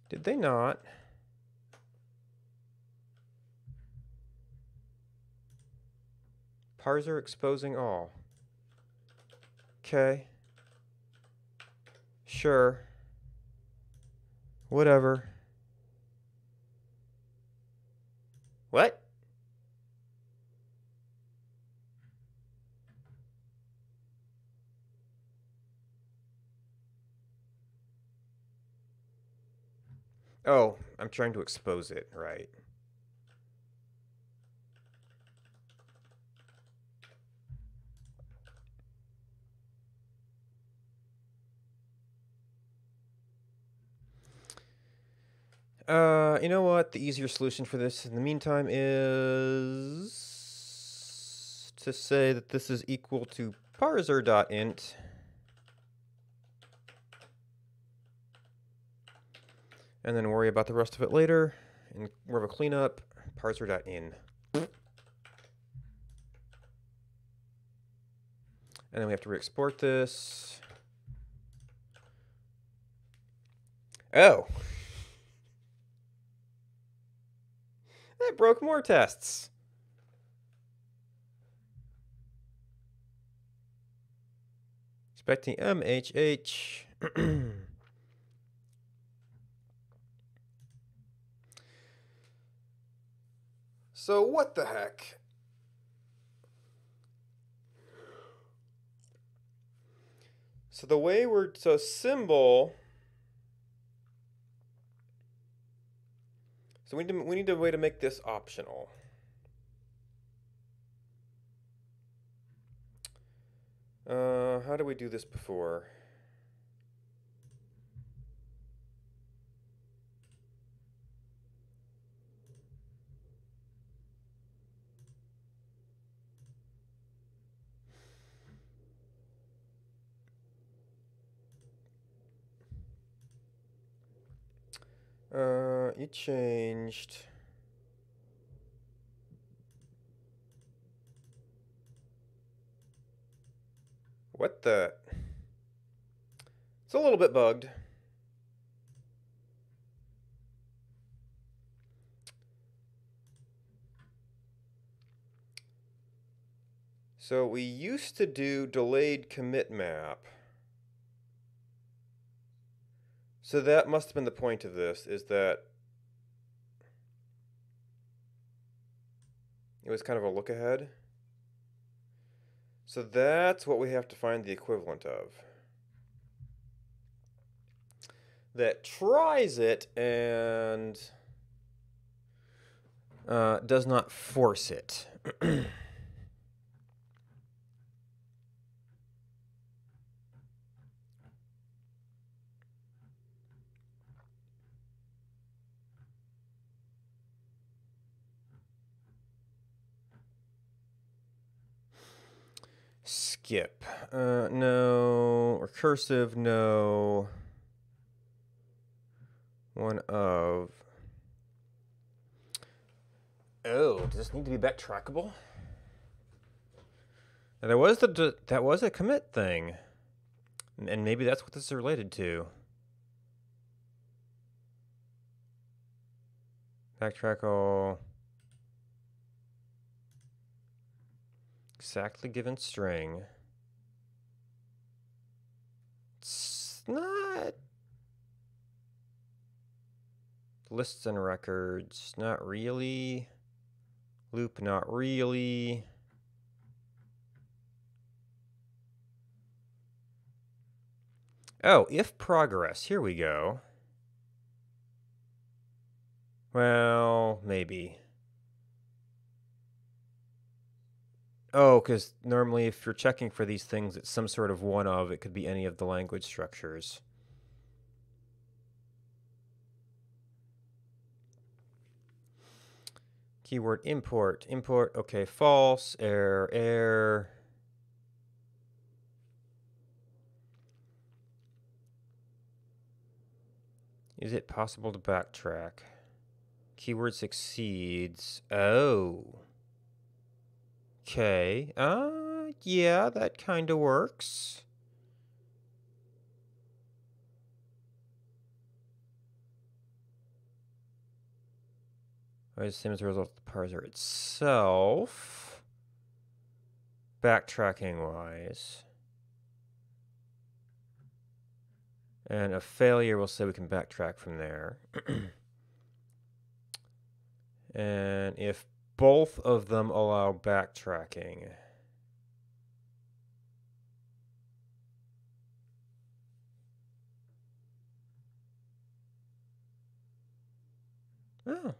Did they not? Parser exposing all. Okay. Sure. Whatever. What? Oh, I'm trying to expose it, right. You know what? The easier solution for this in the meantime is to say that this is equal to parser.int. And then worry about the rest of it later. And more of a cleanup, parser.in. And then we have to re-export this. Oh. That broke more tests. Expecting MHH. So what the heck? So the way so symbol. So we need a way to make this optional. How did we do this before? You changed. What the? It's a little bit bugged. So we used to do delayed commit map. So that must have been the point of this, is that it was kind of a look ahead. So that's what we have to find the equivalent of. That tries it and does not force it. Skip. No. Recursive, no. One of. Oh, does this need to be backtrackable? Now, that was a commit thing. And maybe that's what this is related to. Backtrack all. Exactly given string. It's not. Lists and records, not really. Loop, not really. Oh, if progress. Here we go. Well, maybe. Oh, because normally if you're checking for these things, it's some sort of one of. It could be any of the language structures. Keyword import. Import, okay, false, error, error. Is it possible to backtrack? Keyword succeeds. Oh. Okay. Yeah, that kind of works. The same as the result of the parser itself. Backtracking wise. And a failure, we'll say we can backtrack from there. And if both of them allow backtracking. Oh.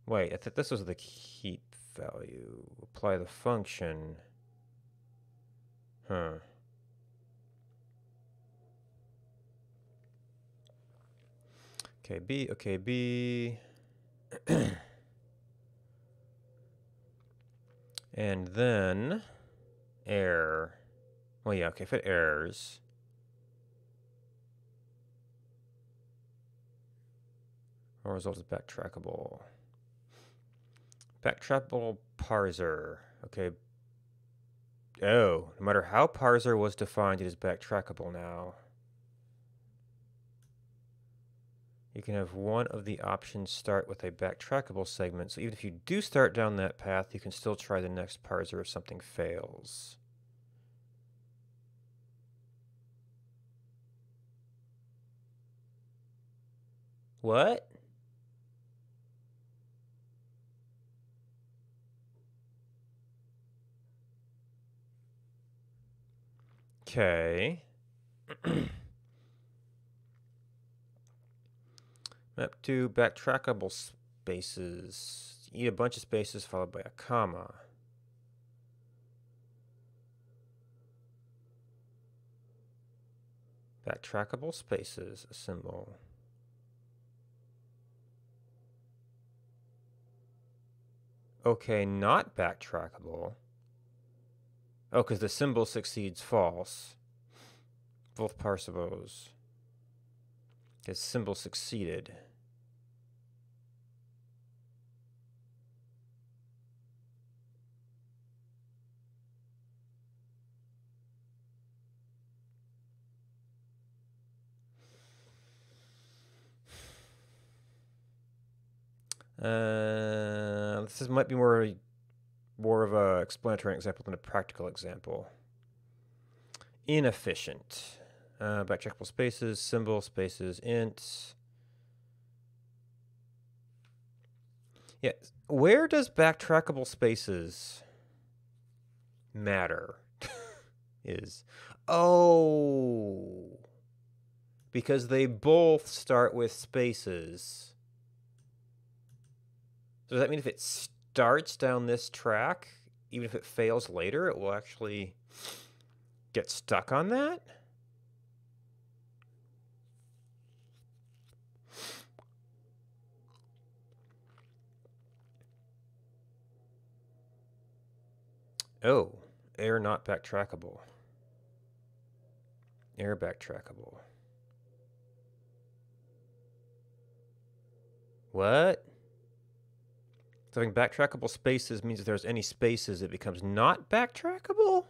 Wait, I thought this was the keep value. Apply the function. Huh. Okay, B, okay, B. And then error. Well, yeah, okay, if it errors. Our result is backtrackable. Backtrackable parser. Okay, Oh, no matter how parser was defined, it is backtrackable now. You can have one of the options start with a backtrackable segment. So even if you do start down that path, you can still try the next parser if something fails. What? Okay. Map to backtrackable spaces. You need a bunch of spaces followed by a comma. Backtrackable spaces, a symbol. Okay, not backtrackable. Oh, because the symbol succeeds false. Both parsibos. Because symbol succeeded. This might be more of a explanatory example than a practical example. Inefficient. Backtrackable spaces, symbol, spaces, int. Yeah, where does backtrackable spaces matter? Oh, because they both start with spaces. So does that mean if it starts down this track, even if it fails later, it will actually get stuck on that? Oh, error not backtrackable. Error backtrackable. What? So having backtrackable spaces means if there's any spaces, it becomes not backtrackable?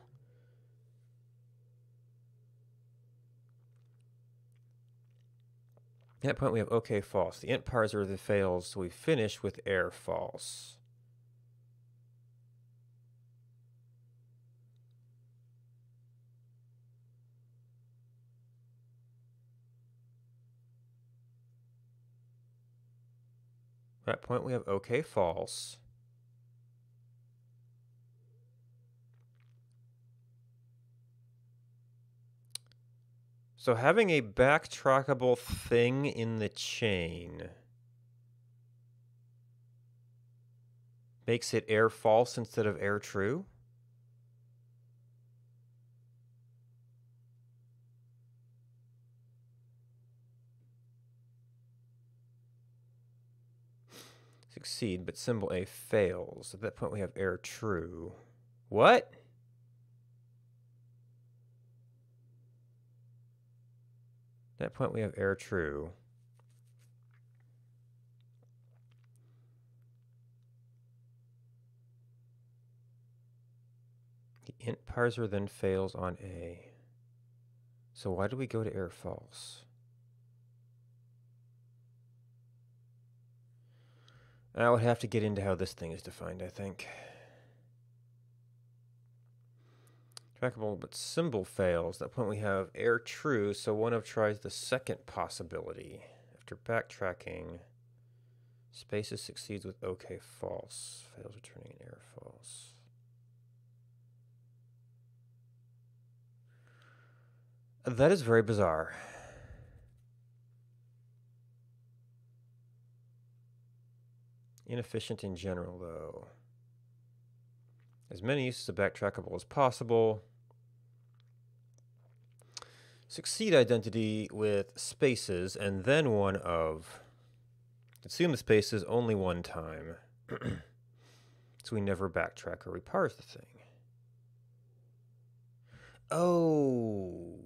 At that point, we have OK false. The int parser that fails, so we finish with error false. At that point, we have OK false. So having a backtrackable thing in the chain makes it error false instead of error true? Succeed, but symbol A fails. At that point, we have error true. What? At that point, we have error true. The int parser then fails on A. So why do we go to error false? I would have to get into how this thing is defined, I think. Trackable, but symbol fails. At that point we have error true, so one of tries the second possibility. After backtracking, spaces succeeds with OK false. Fails returning an error false. That is very bizarre. Inefficient in general, though. As many uses of backtrackable as possible. Succeed identity with spaces, and then one of. Consume the spaces only one time. So we never backtrack or reparse the thing. Oh.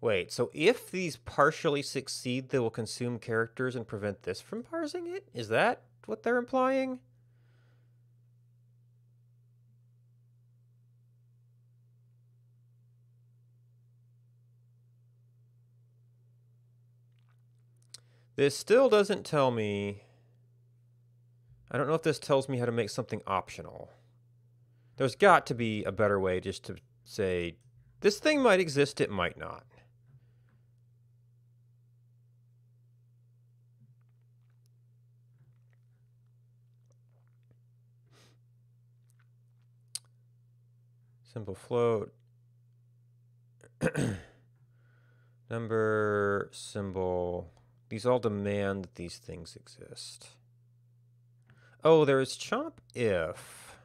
Wait, so if these partially succeed, they will consume characters and prevent this from parsing it? Is that what they're implying? This still doesn't tell me... I don't know if this tells me how to make something optional. There's got to be a better way just to say, this thing might exist, it might not. Simple float. Number, symbol. These all demand that these things exist. Oh, there's chomp if.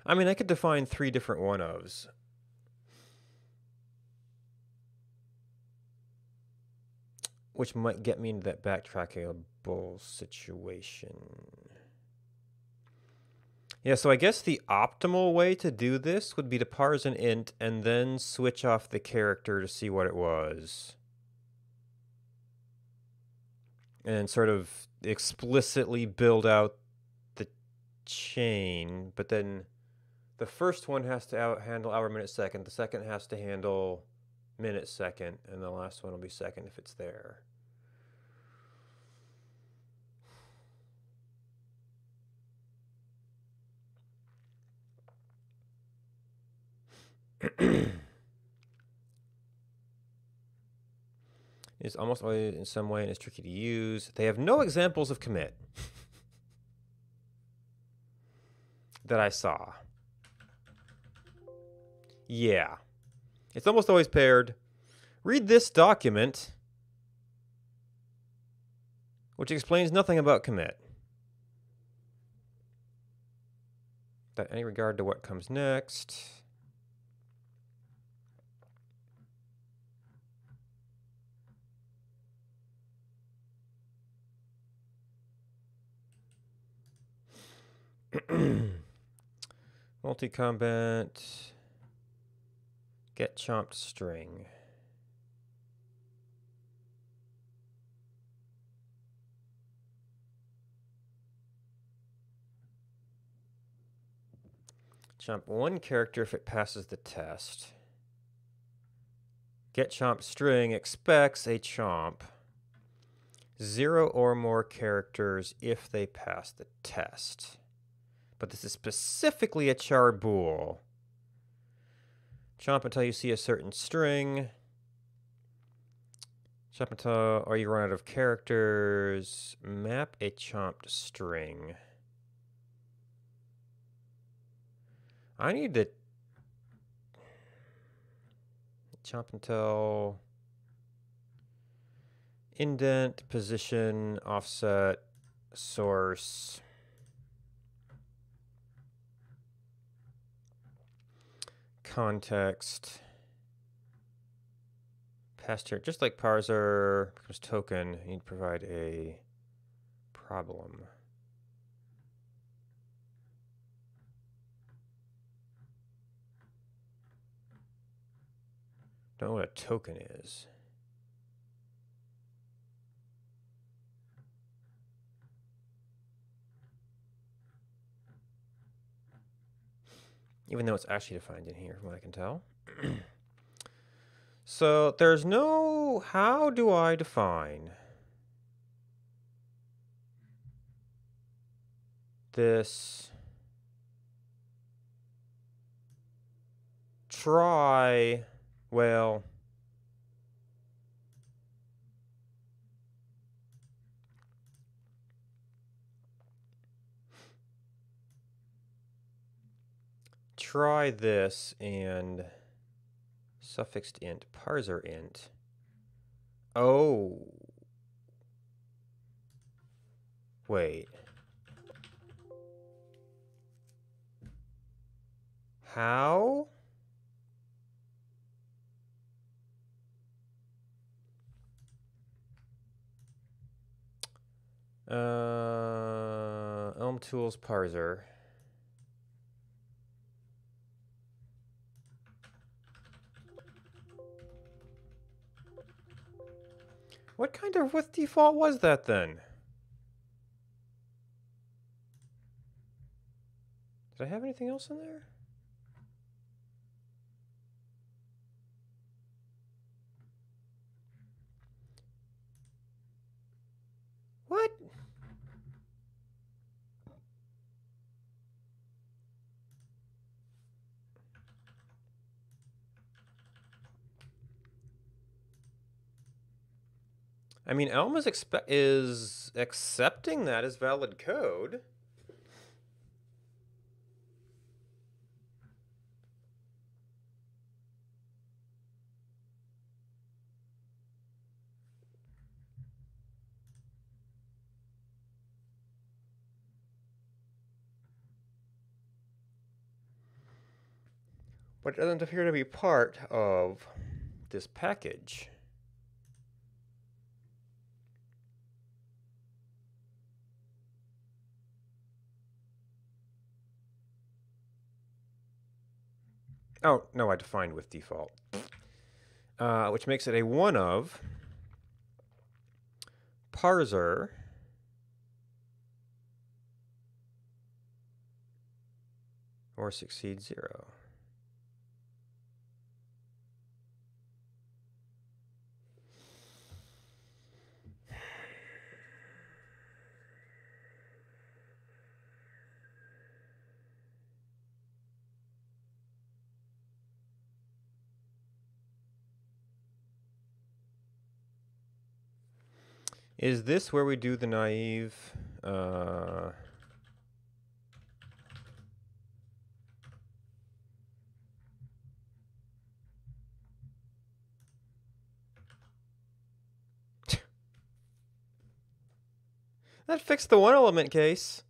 I mean, I could define 3 different one-ofs. Which might get me into that backtrackable situation. Yeah, so I guess the optimal way to do this would be to parse an int and then switch off the character to see what it was. And sort of explicitly build out the chain, but then the first one has to handle hour, minute, second. The second has to handle minute, second, and the last one will be second if it's there. It's almost always in some way and it's tricky to use. They have no examples of commit that I saw. Yeah. It's almost always paired. Read this document, which explains nothing about commit. Without any regard to what comes next. Multi-combat. Get chomped string. Chomp one character if it passes the test. Get chomped string expects a chomp 0 or more characters if they pass the test. But this is specifically a char bool. Chomp until you see a certain string. Chomp until or you run out of characters. Map a chomped string. I need to chomp until indent, position, offset, source. Context. Past here, just like parser becomes token, you need to provide a problem. Don't know what a token is. Even though it's actually defined in here, from what I can tell. So there's no, how do I define this try, well, try this and suffixed int, parser int. Oh. Wait. How? Elm Tools parser. What kind of with default was that then? Did I have anything else in there? I mean, Elm is accepting that as valid code. But it doesn't appear to be part of this package. Oh, no, I defined with default. Which makes it a one of parser or succeed 0. Is this where we do the naive? That fixed the one element case.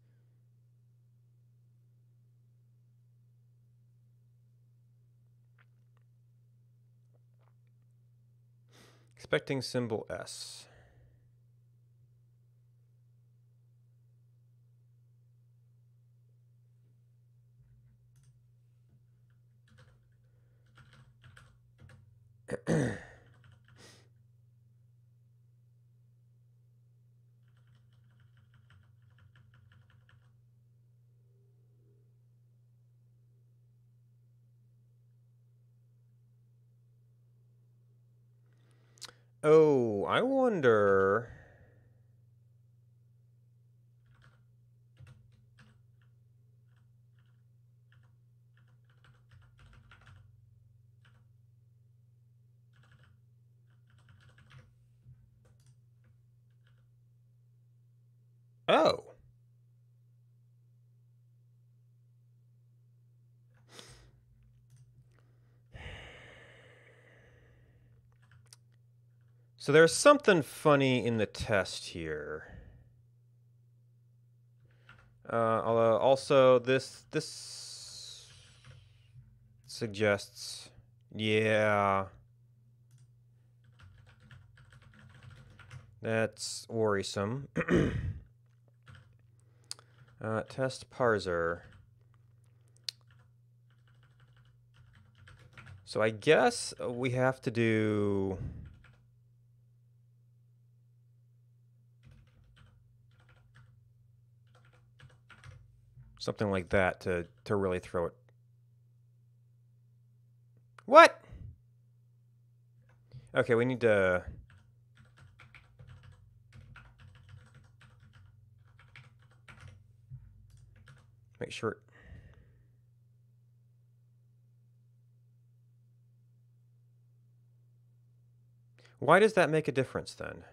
Expecting symbol S. Oh, I wonder. Oh. So there's something funny in the test here. Although also this suggests, yeah, that's worrisome. Test parser. So I guess we have to do something like that to really throw it. What? Okay, we need to make sure. Why does that make a difference then?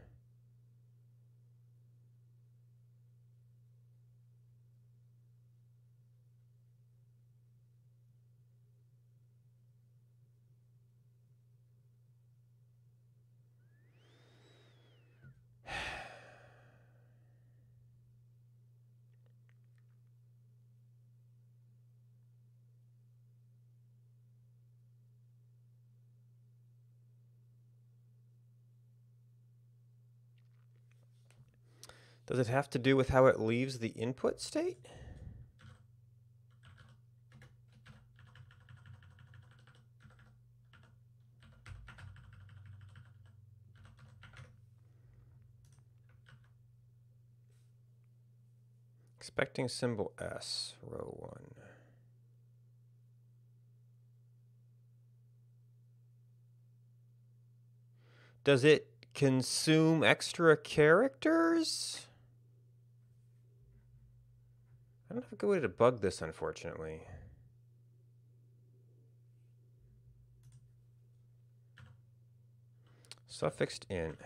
Does it have to do with how it leaves the input state? Expecting symbol S, row 1. Does it consume extra characters? I don't have a good way to debug this, unfortunately. Suffixed int.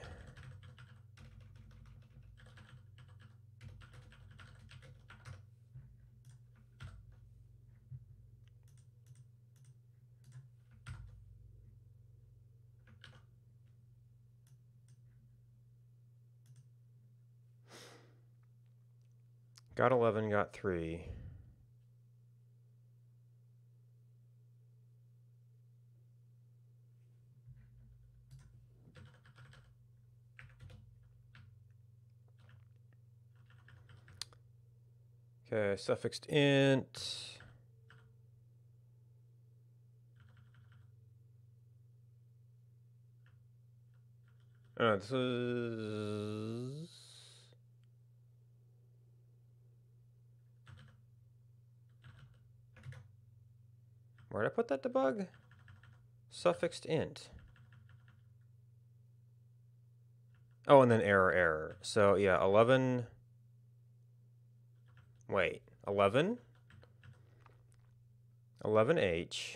Got 11, got 3. Okay, suffixed int. This is... Where'd I put that debug? Suffixed int. Oh, and then error. So, yeah, 11... Wait, 11? 11H.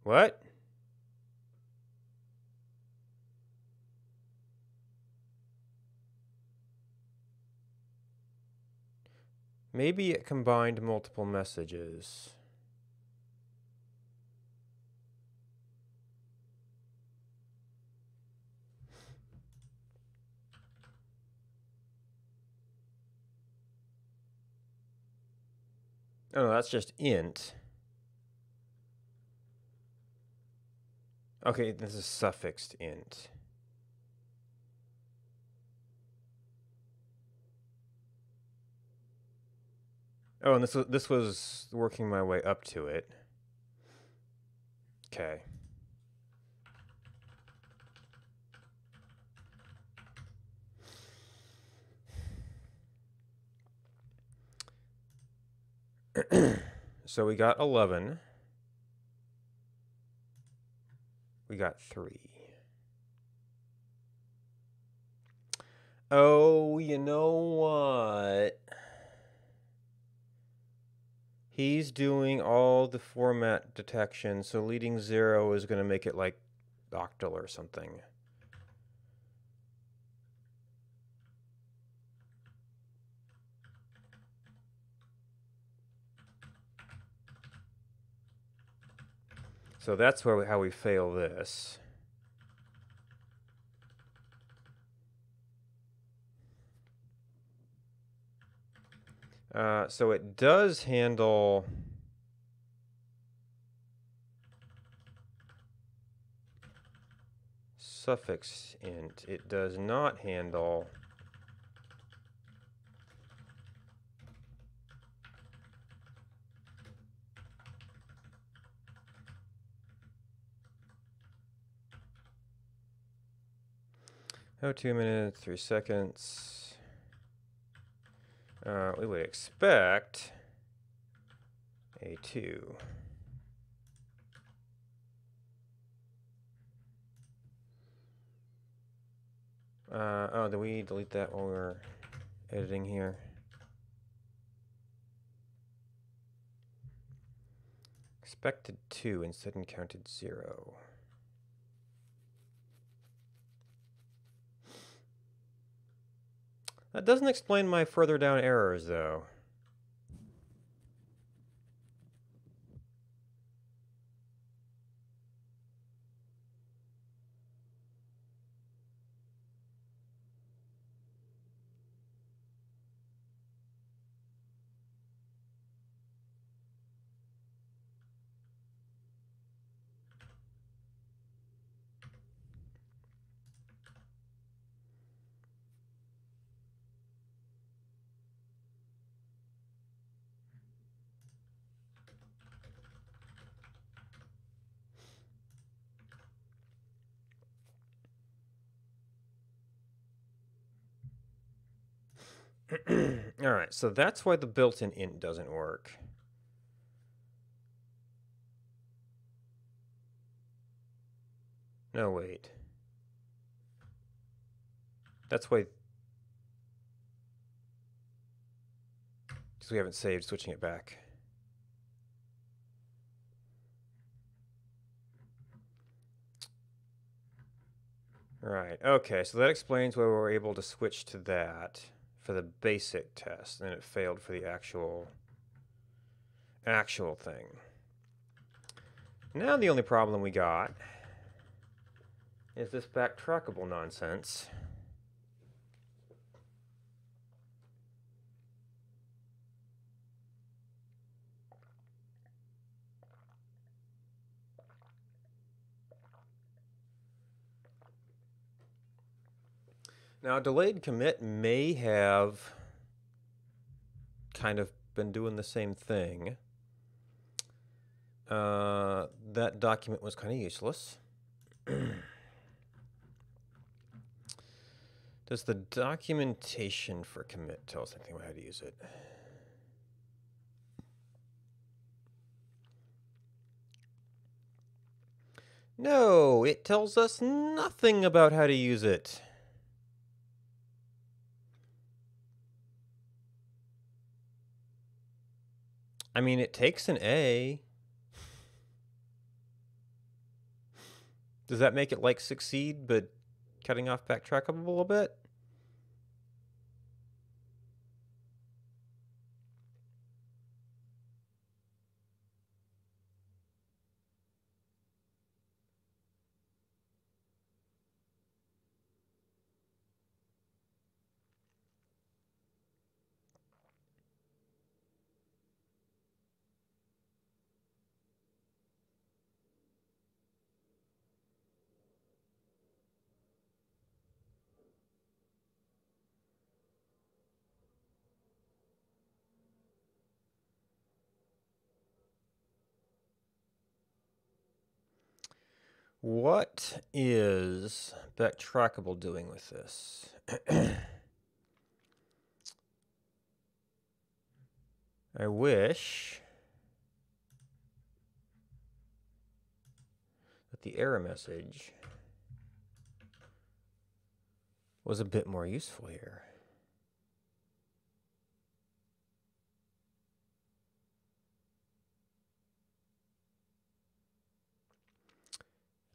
What? Maybe it combined multiple messages. Oh, no, that's just int. Okay, this is suffixed int. Oh, and this was working my way up to it. Okay. So we got 11. We got 3. Oh, you know what? He's doing all the format detection, so leading 0 is going to make it like octal or something. So that's how we fail this. So it does handle suffix int. It does not handle Oh, 2 minutes, 3 seconds. We would expect a 2. Oh, did we delete that while we were editing here? Expected 2 instead and counted 0. That doesn't explain my further down errors, though. All right, so that's why the built-in int doesn't work. No, wait. That's why... Because we haven't saved, switching it back. Right, okay, so that explains why we were able to switch to that for the basic test, and it failed for the actual thing. Now the only problem we got is this backtrackable nonsense. Now, delayed commit may have kind of been doing the same thing. That document was kind of useless. Does the documentation for commit tell us anything about how to use it? No, it tells us nothing about how to use it. I mean, it takes an A. Does that make it like succeed, but cutting off backtrackable a little bit? What is backtrackable doing with this? I wish that the error message was a bit more useful here.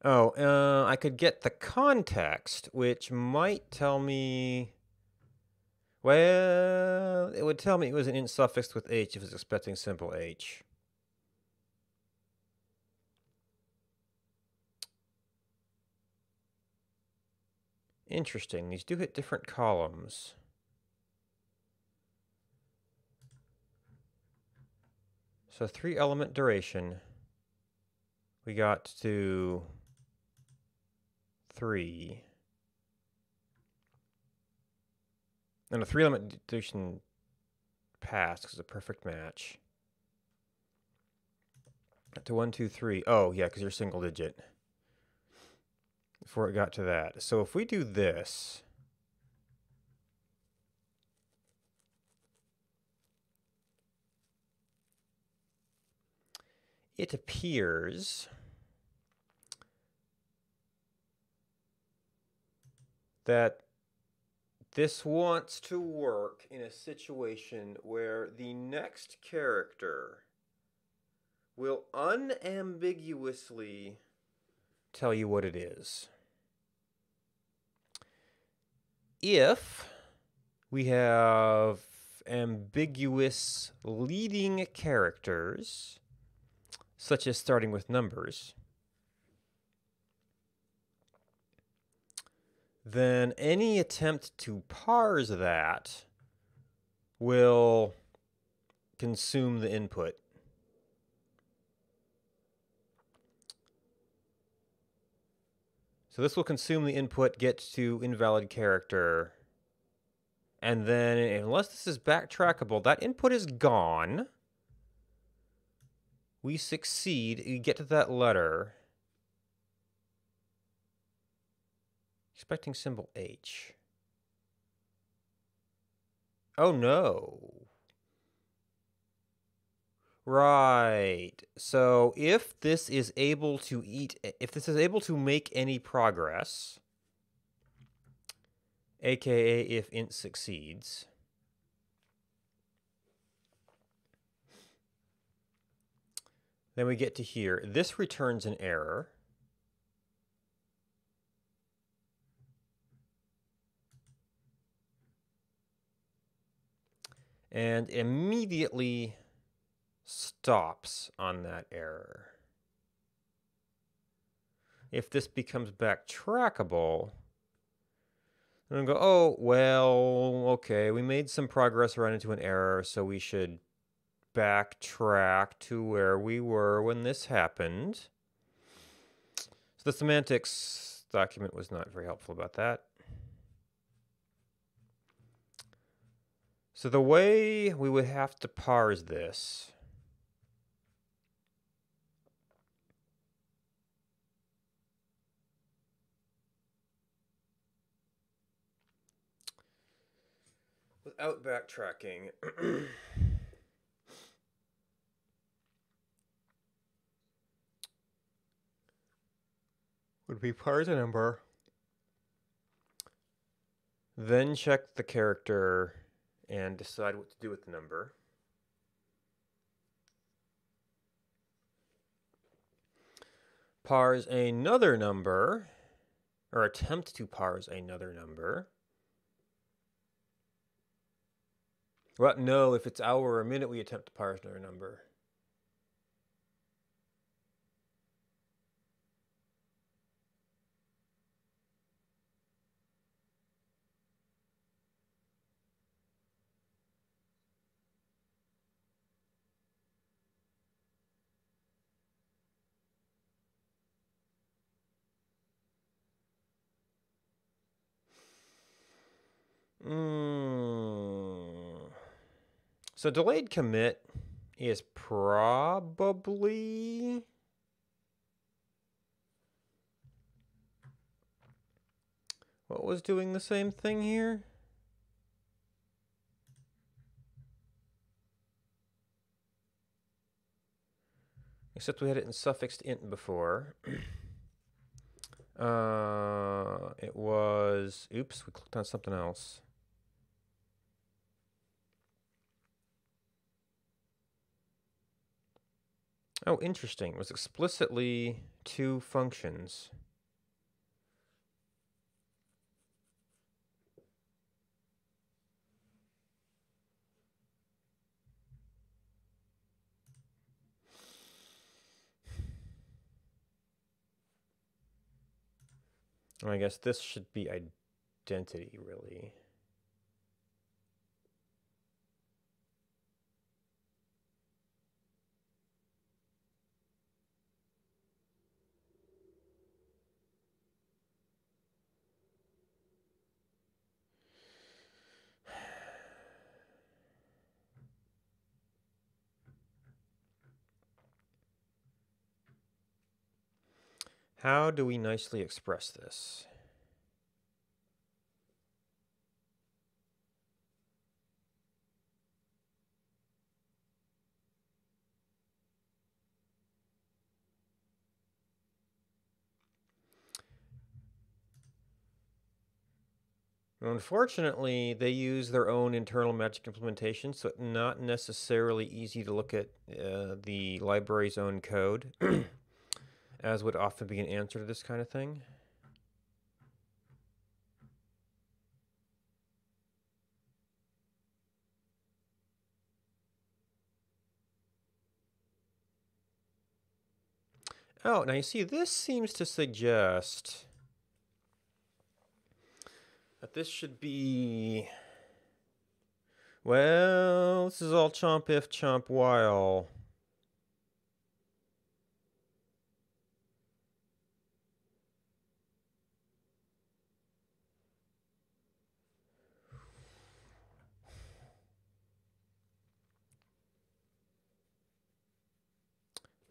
Oh, I could get the context, which might tell me... Well, it would tell me it was an int suffixed with h if it's expecting simple h. Interesting. These do hit different columns. So 3-element duration. We got to 3. And a 3-element duration passed because it's a perfect match. Got to 1, 2, 3. Oh, yeah, because you're single digit. Before it got to that. So if we do this, it appears that this wants to work in a situation where the next character will unambiguously tell you what it is. If we have ambiguous leading characters, such as starting with numbers, then any attempt to parse that will consume the input. So this will consume the input, get to invalid character, and then unless this is backtrackable, that input is gone. We succeed, we get to that letter. Expecting symbol H. Oh no. Right. So if this is able to make any progress, aka if int succeeds, then we get to here. This returns an error. And immediately stops on that error. if this becomes backtrackable, then I'll go, oh, well, okay, we made some progress, ran into an error, so we should backtrack to where we were when this happened. So the semantics document was not very helpful about that. So the way we would have to parse this without backtracking would be parse a number, then check the character and decide what to do with the number. Parse another number, or attempt to parse another number. Well, no, if it's hour or minute, we attempt to parse another number. So delayed commit is probably what was doing the same thing here? Except we had it in suffixed int before. It was, oops, we clicked on something else. Oh, interesting. It was explicitly two functions. I guess this should be identity, really. How do we nicely express this? Unfortunately, they use their own internal magic implementation, so it's not necessarily easy to look at the library's own code, as would often be an answer to this kind of thing. Oh, now you see, this seems to suggest that this should be, well, this is all chomp if, chomp while.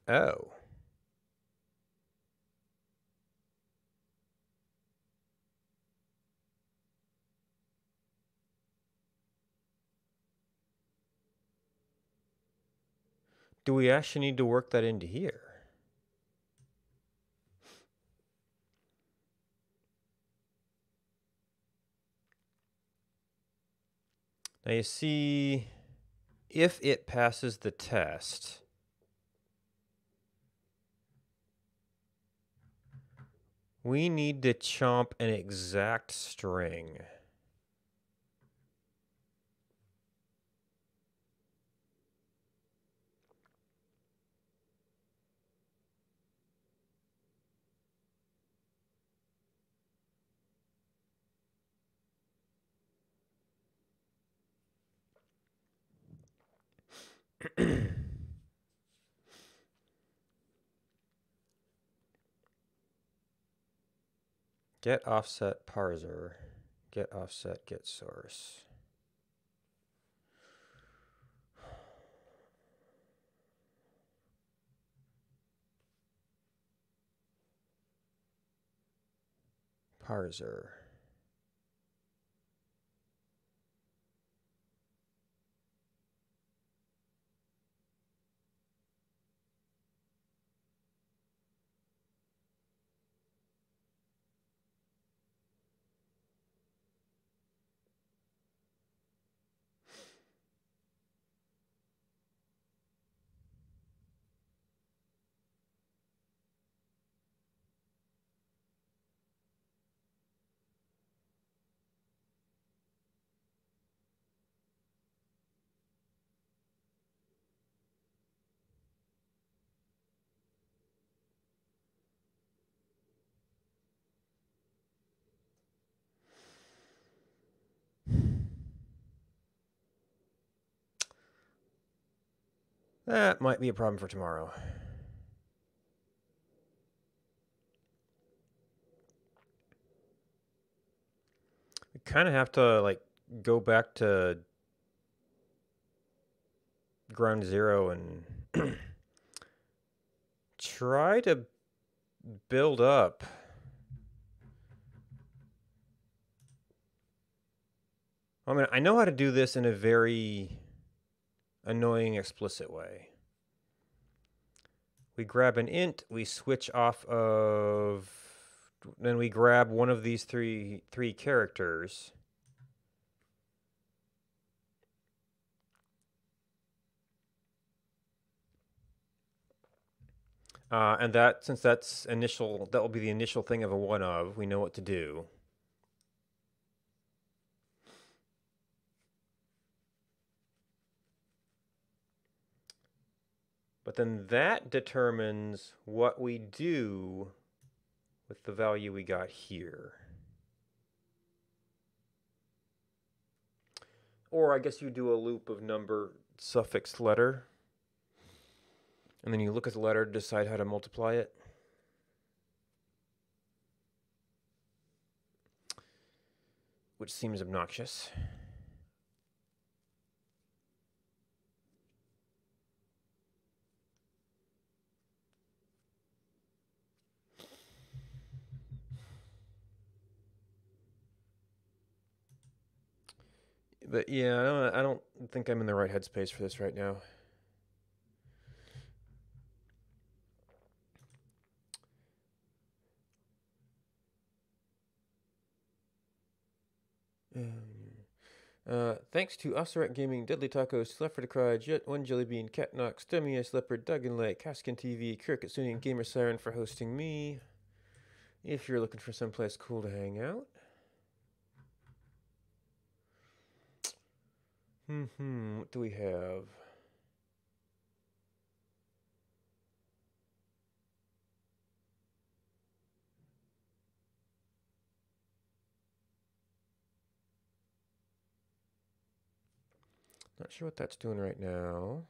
Oh. Do we actually need to work that into here? Now you see, if it passes the test, we need to chomp an exact string. Get offset parser. Get offset get source. Parser. That might be a problem for tomorrow. We kind of have to, like, go back to ground zero and try to build up. I mean, I know how to do this in a very annoying, explicit way. We grab an int, we switch off of, then we grab one of these three characters. And that, since that's initial, that will be the initial thing of a one of, we know what to do. But then that determines what we do with the value we got here. Or I guess you do a loop of number suffix letter. And then you look at the letter to decide how to multiply it. Which seems obnoxious. But yeah, I don't think I'm in the right headspace for this right now. Thanks to Osirek Gaming, Deadly Tacos, Left 4 Cry, Jet 1 Jellybean, Catnox, Demius Leopard, Duggan Lake, Haskin TV, Kirkitsuni, and Gamer Siren for hosting me. If you're looking for someplace cool to hang out. What do we have? Not sure what that's doing right now.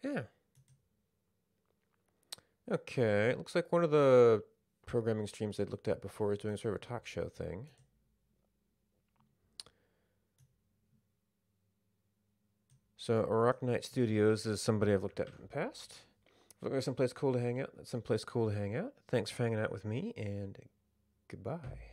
Yeah. Okay, it looks like one of the programming streams I'd looked at before was doing sort of a talk show thing. So Rock Knight Studios is somebody I've looked at in the past. Looking for someplace cool to hang out. That's someplace cool to hang out. Thanks for hanging out with me, and goodbye.